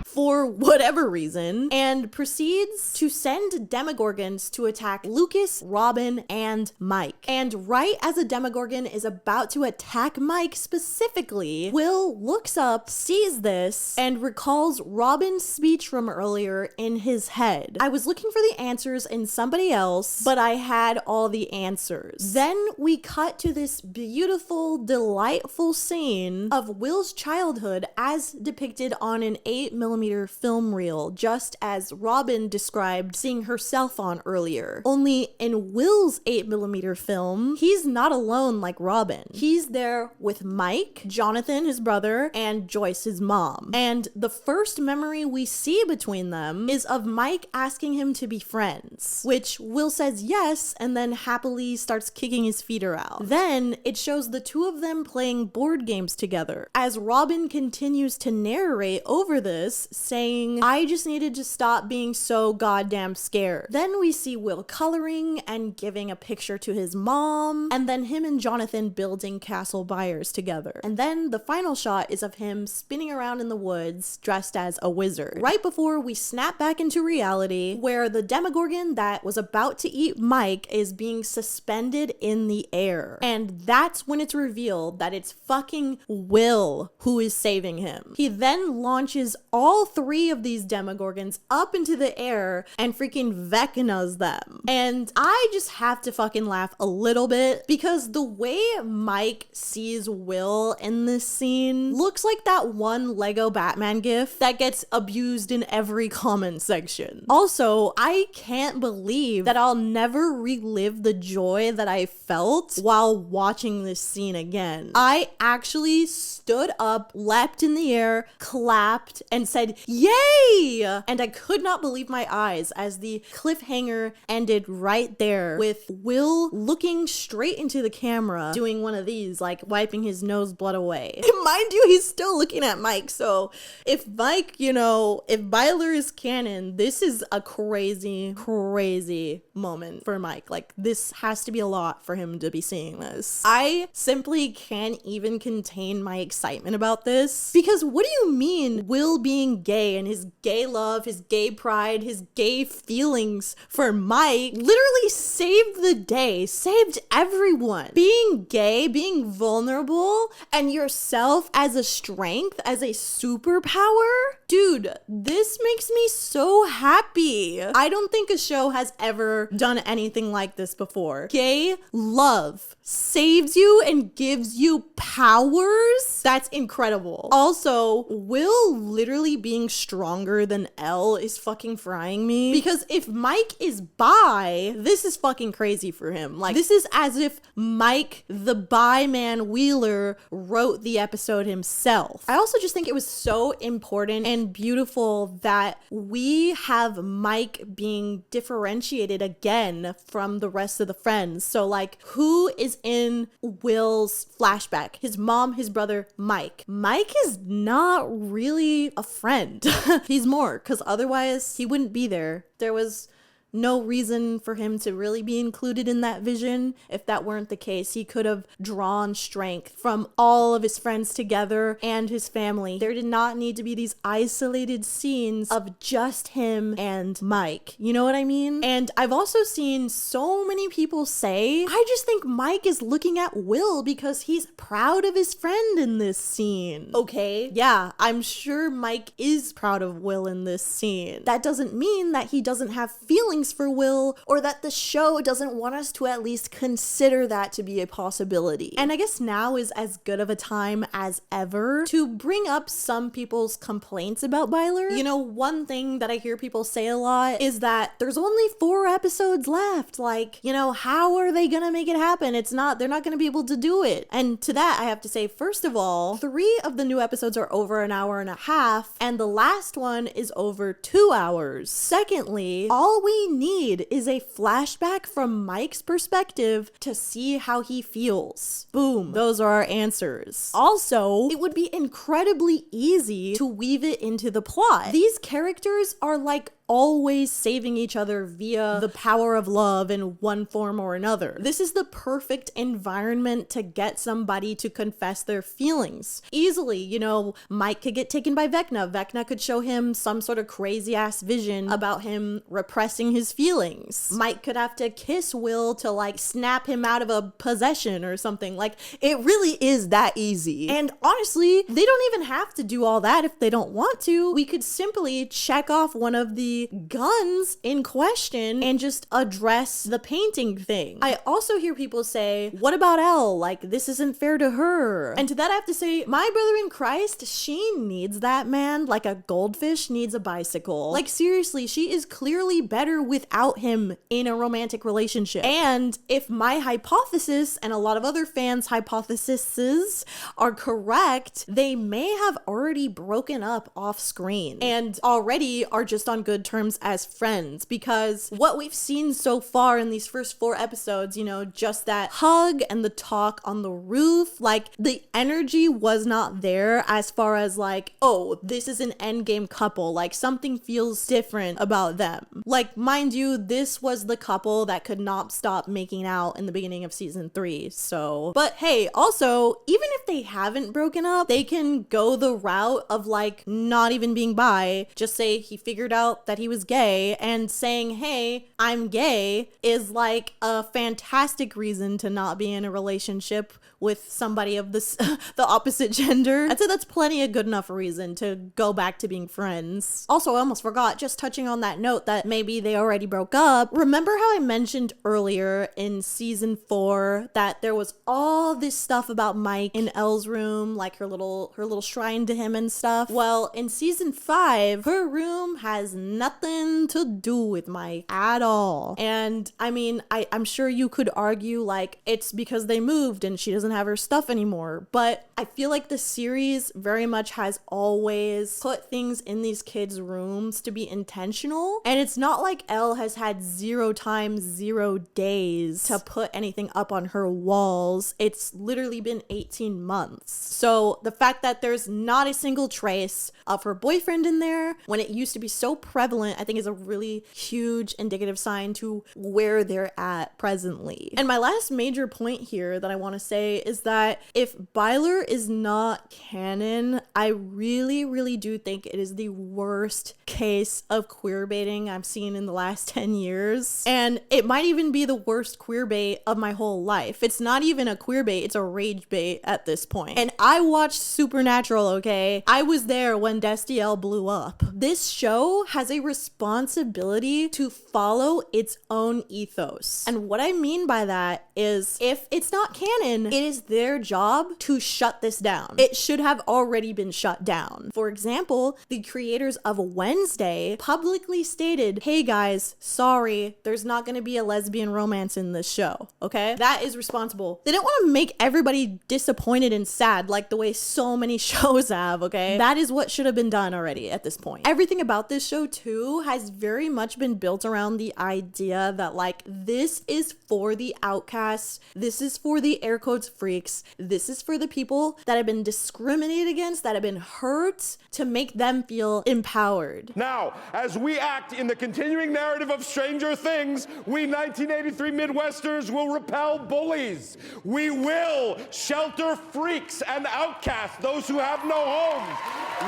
for whatever reason, and proceeds to send Demogorgons to attack Lucas, Robin, and Mike. And right as a Demogorgon is about to attack Mike specifically, Will looks up, sees this, and recalls Robin's speech from earlier in his head. I was looking for the answers in somebody else, but I had all the answers. Then we cut to this beautiful, delightful scene of Will's childhood as depicted on an 8mm film reel, just as Robin described seeing herself on earlier. Only in Will's 8mm film, he's not alone like Robin. He's there with Mike, Jonathan, his brother, and Joyce, his mom. And the first memory we see between them is of Mike asking him to be friends, which Will says yes, and then happily starts kicking his feet around. Then it shows the two of them playing board games together, as Robin continues to narrate over this, saying, I just needed to stop being so goddamn scared. Then we see Will coloring and giving a picture to his mom, and then him and Jonathan building Castle Byers together. And then the final shot is of him spinning around in the woods dressed as a wizard. Right before we snap back into reality, where the Demogorgon that was about to eat Mike is being suspended in the air. And that's when it's revealed that it's fucking Will who is saving him. He then launches all three of these Demogorgons up into the air and freaking Vecna's them. And I just have to fucking laugh a little bit because the way Mike sees Will in this scene looks like that one Lego Batman gif that gets abused in every comment section. Also, I can't believe that I'll never relive the joy that I felt while watching this scene again. I actually stood up, leapt in the air, clapped, and said, yay! And I could not believe my eyes as the cliffhanger ended right there with Will looking straight into the camera, doing one of these, like wiping his nose blood away. Mind you, he's still looking at Mike, so if Mike, if BYLER is canon, this is a crazy, crazy moment for Mike. Like, this has to be a lot for him to be seeing this. I simply can't even contain my excitement about this, because what do you mean Will being gay and his gay love, his gay pride, his gay feelings for Mike literally saved the day, saved everyone. Being gay, being vulnerable, and yourself as a strength, as a superpower? Dude, this makes me so happy. I don't think a show has ever done anything like this before. Gay love saves you and gives you powers? That's incredible. Also, Will literally being stronger than Elle is fucking frying me, because if Mike is bi, this is fucking crazy for him. Like, this is as if Mike, the bi man Wheeler, wrote the episode himself. I also just think it was so important and beautiful that we have Mike being differentiated again from the rest of the friends. So like, who is in Will's flashback? His mom, his brother, Mike. Mike is not really a friend. He's more, because otherwise he wouldn't be there. There was no reason for him to really be included in that vision. If that weren't the case, he could have drawn strength from all of his friends together and his family. There did not need to be these isolated scenes of just him and Mike. You know what I mean? And I've also seen so many people say, I just think Mike is looking at Will because he's proud of his friend in this scene. Okay, yeah, I'm sure Mike is proud of Will in this scene. That doesn't mean that he doesn't have feelings for Will, or that the show doesn't want us to at least consider that to be a possibility. And I guess now is as good of a time as ever to bring up some people's complaints about BYLER. You know, one thing that I hear people say a lot is that there's only 4 episodes left. Like, how are they gonna make it happen? They're not gonna be able to do it. And to that, I have to say, first of all, 3 of the new episodes are over an hour and a half, and the last one is over 2 hours. Secondly, all we need is a flashback from Mike's perspective to see how he feels. Boom. Those are our answers. Also, it would be incredibly easy to weave it into the plot. These characters are like always saving each other via the power of love in one form or another. This is the perfect environment to get somebody to confess their feelings. Easily, you know, Mike could get taken by Vecna. Vecna could show him some sort of crazy ass vision about him repressing his feelings. Mike could have to kiss Will to like snap him out of a possession or something. Like, it really is that easy. And honestly, they don't even have to do all that if they don't want to. We could simply check off one of the guns in question and just address the painting thing. I also hear people say, what about Elle? Like, this isn't fair to her. And to that I have to say, my brother in Christ, she needs that man like a goldfish needs a bicycle. Like, seriously, she is clearly better without him in a romantic relationship. And if my hypothesis and a lot of other fans' hypotheses are correct, they may have already broken up off screen and already are just on good terms as friends, because what we've seen so far in these first 4 episodes, you know, just that hug and the talk on the roof, like the energy was not there as far as like, oh, this is an endgame couple, like something feels different about them. Like, mind you, this was the couple that could not stop making out in the beginning of season 3, so. But hey, also, even if they haven't broken up, they can go the route of like not even being bi, just say he figured out that he was gay, and saying, hey, I'm gay is like a fantastic reason to not be in a relationship with somebody of this the opposite gender. I'd say that's plenty of good enough reason to go back to being friends. Also, I almost forgot, just touching on that note that maybe they already broke up. Remember how I mentioned earlier in season 4 that there was all this stuff about Mike in Elle's room, like her little shrine to him and stuff? Well, in season 5, her room has nothing to do with Mike at all. And I mean, I'm sure you could argue like it's because they moved and she doesn't have her stuff anymore, but I feel like the series very much has always put things in these kids' rooms to be intentional, and it's not like Elle has had 0 times 0 days to put anything up on her walls. It's literally been 18 months. So the fact that there's not a single trace of her boyfriend in there when it used to be so prevalent, I think is a really huge indicative sign to where they're at presently. And my last major point here that I want to say is that if BYLER is not canon, I really do think it is the worst case of queer baiting I've seen in the last 10 years. And it might even be the worst queer bait of my whole life. It's not even a queer bait, it's a rage bait at this point. And I watched Supernatural, okay? I was there when Destiel blew up. This show has a responsibility to follow its own ethos. And what I mean by that is, if it's not canon, it is their job to shut this down. It should have already been shut down. For example, the creators of Wednesday publicly stated, hey guys, sorry, there's not gonna be a lesbian romance in this show, okay? That is responsible. They didn't want to make everybody disappointed and sad like the way so many shows have, okay? That is what should have been done already at this point. Everything about this show too has very much been built around the idea that like, this is for the outcasts, this is for the air quotes freaks, this is for the people that have been discriminated against, that have been hurt, to make them feel empowered. Now, as we act in the continuing narrative of Stranger Things, we 1983 Midwesterners will repel bullies. We will shelter freaks and outcasts, those who have no homes.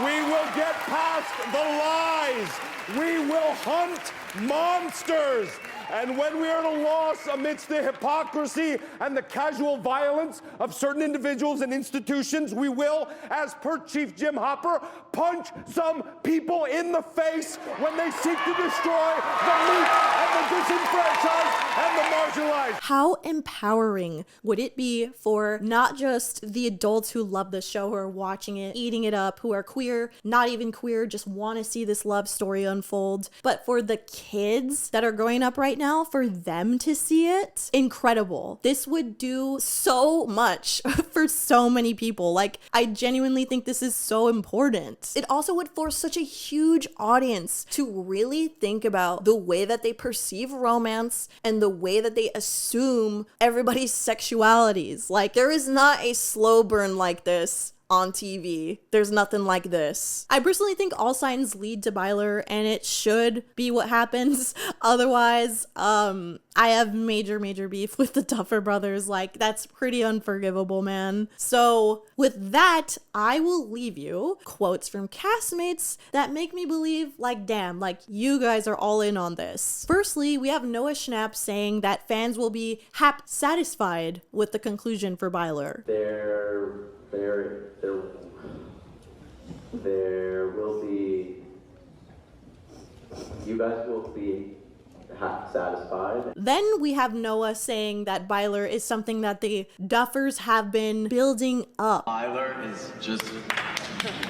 We will get past the lies. We will hunt monsters. And when we are at a loss amidst the hypocrisy and the casual violence of certain individuals and institutions, we will, as per Chief Jim Hopper, punch some people in the face when they seek to destroy the meek and the disenfranchised and the marginalized. How empowering would it be for not just the adults who love the show, who are watching it, eating it up, who are queer, not even queer, just want to see this love story unfold, but for the kids that are growing up right now for them to see it, incredible. This would do so much for so many people. Like, I genuinely think this is so important. It also would force such a huge audience to really think about the way that they perceive romance and the way that they assume everybody's sexualities. Like, there is not a slow burn like this on TV. There's nothing like this. I personally think all signs lead to BYLER, and it should be what happens. Otherwise, I have major beef with the Duffer Brothers. Like, that's pretty unforgivable, man. So with that, I will leave you quotes from castmates that make me believe, like, damn, like, you guys are all in on this. Firstly, we have Noah Schnapp saying that fans will be satisfied with the conclusion for BYLER. There will be, you guys will be satisfied. Then we have Noah saying that BYLER is something that the Duffers have been building up. BYLER is just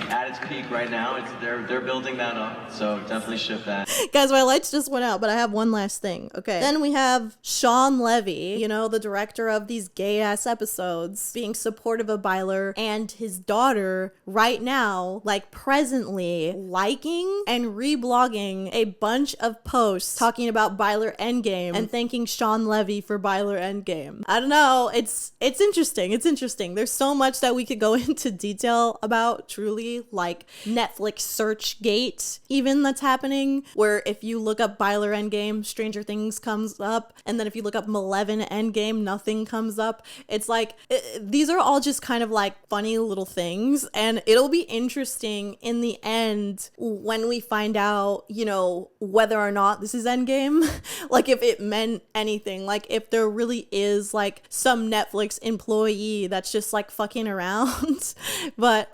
at its peak right now. They're building that up, so definitely ship that. Guys, my lights just went out, but I have one last thing. Okay. Then we have Sean Levy, you know, the director of these gay-ass episodes, being supportive of BYLER, and his daughter right now, like presently, liking and reblogging a bunch of posts talking about BYLER Endgame and thanking Sean Levy for BYLER Endgame. I don't know. It's interesting. It's interesting. There's so much that we could go into detail about, truly, like Netflix search gate even that's happening, where if you look up BYLER Endgame, Stranger Things comes up, and then if you look up Malevolent Endgame, nothing comes up. It's like, these are all just kind of like funny little things, and it'll be interesting in the end when we find out, you know, whether or not this is Endgame. Like, if it meant anything, like if there really is like some Netflix employee that's just like fucking around. But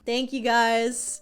thank you guys.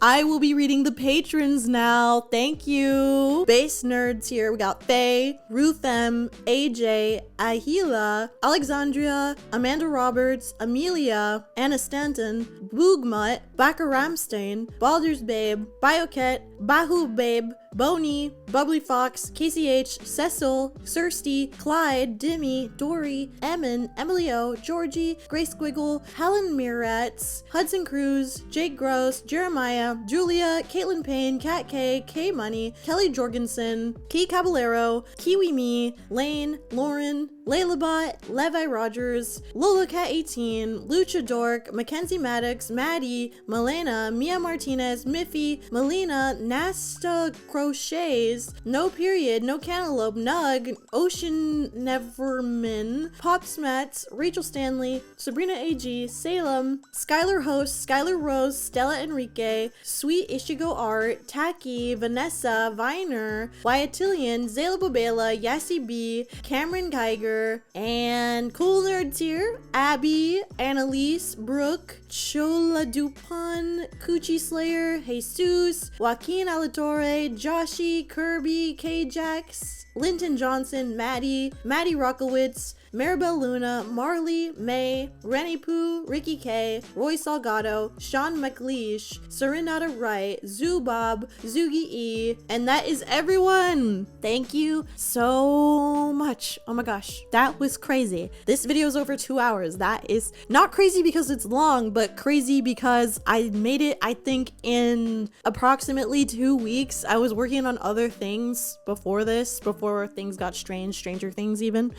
I will be reading the patrons now. Thank you. Base nerds here. We got Faye, Ruth M, AJ, Ahila, Alexandria, Amanda Roberts, Amelia, Anna Stanton, Boogmutt, Baka Ramstein, Baldur's Babe, Bioket, Bahu Babe, Boney, Bubbly Fox, KCH, Cecil, Kirsty, Clyde, Dimmy, Dory, Emin, Emily O, Georgie, Grace Squiggle, Helen Miretz, Hudson Cruz, Jake Gross, Jeremiah, Julia, Caitlin Payne, Kat K, K Money, Kelly Jorgensen, Key Caballero, Kiwi Me, Lane, Lauren, Laylabot, Levi Rogers, Lola Cat 18, Lucha Dork, Mackenzie Maddox, Maddie, Malena, Mia Martinez, Miffy, Melina, Nasta Crochets, No Period, No Cantaloupe, Nug, Ocean Nevermin, Pop Smats, Rachel Stanley, Sabrina AG, Salem, Skylar Host, Skylar Rose, Stella Enrique, Sweet Ishigo Art, Taki, Vanessa, Viner, Wyatillion, Zayla Bobela, Yassi B, Cameron Geiger, and cool nerds here, Abby, Annalise, Brooke, Chola Dupont, Coochie Slayer, Jesus, Joaquin Aladore, Joshi, Kirby, K-Jax, Linton Johnson, Maddie Rockowitz, Maribel Luna, Marley, May, Rennie Poo, Ricky K, Roy Salgado, Sean McLeish, Serenata Wright, Zubob, Zugi E, and that is everyone. Thank you so much. Oh my gosh, that was crazy. This video is over 2 hours. That is not crazy because it's long, but crazy because I made it, I think, in approximately 2 weeks. I was working on other things before this, before things got strange, Stranger Things even.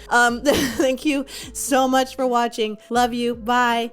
Thank you so much for watching. Love you. Bye.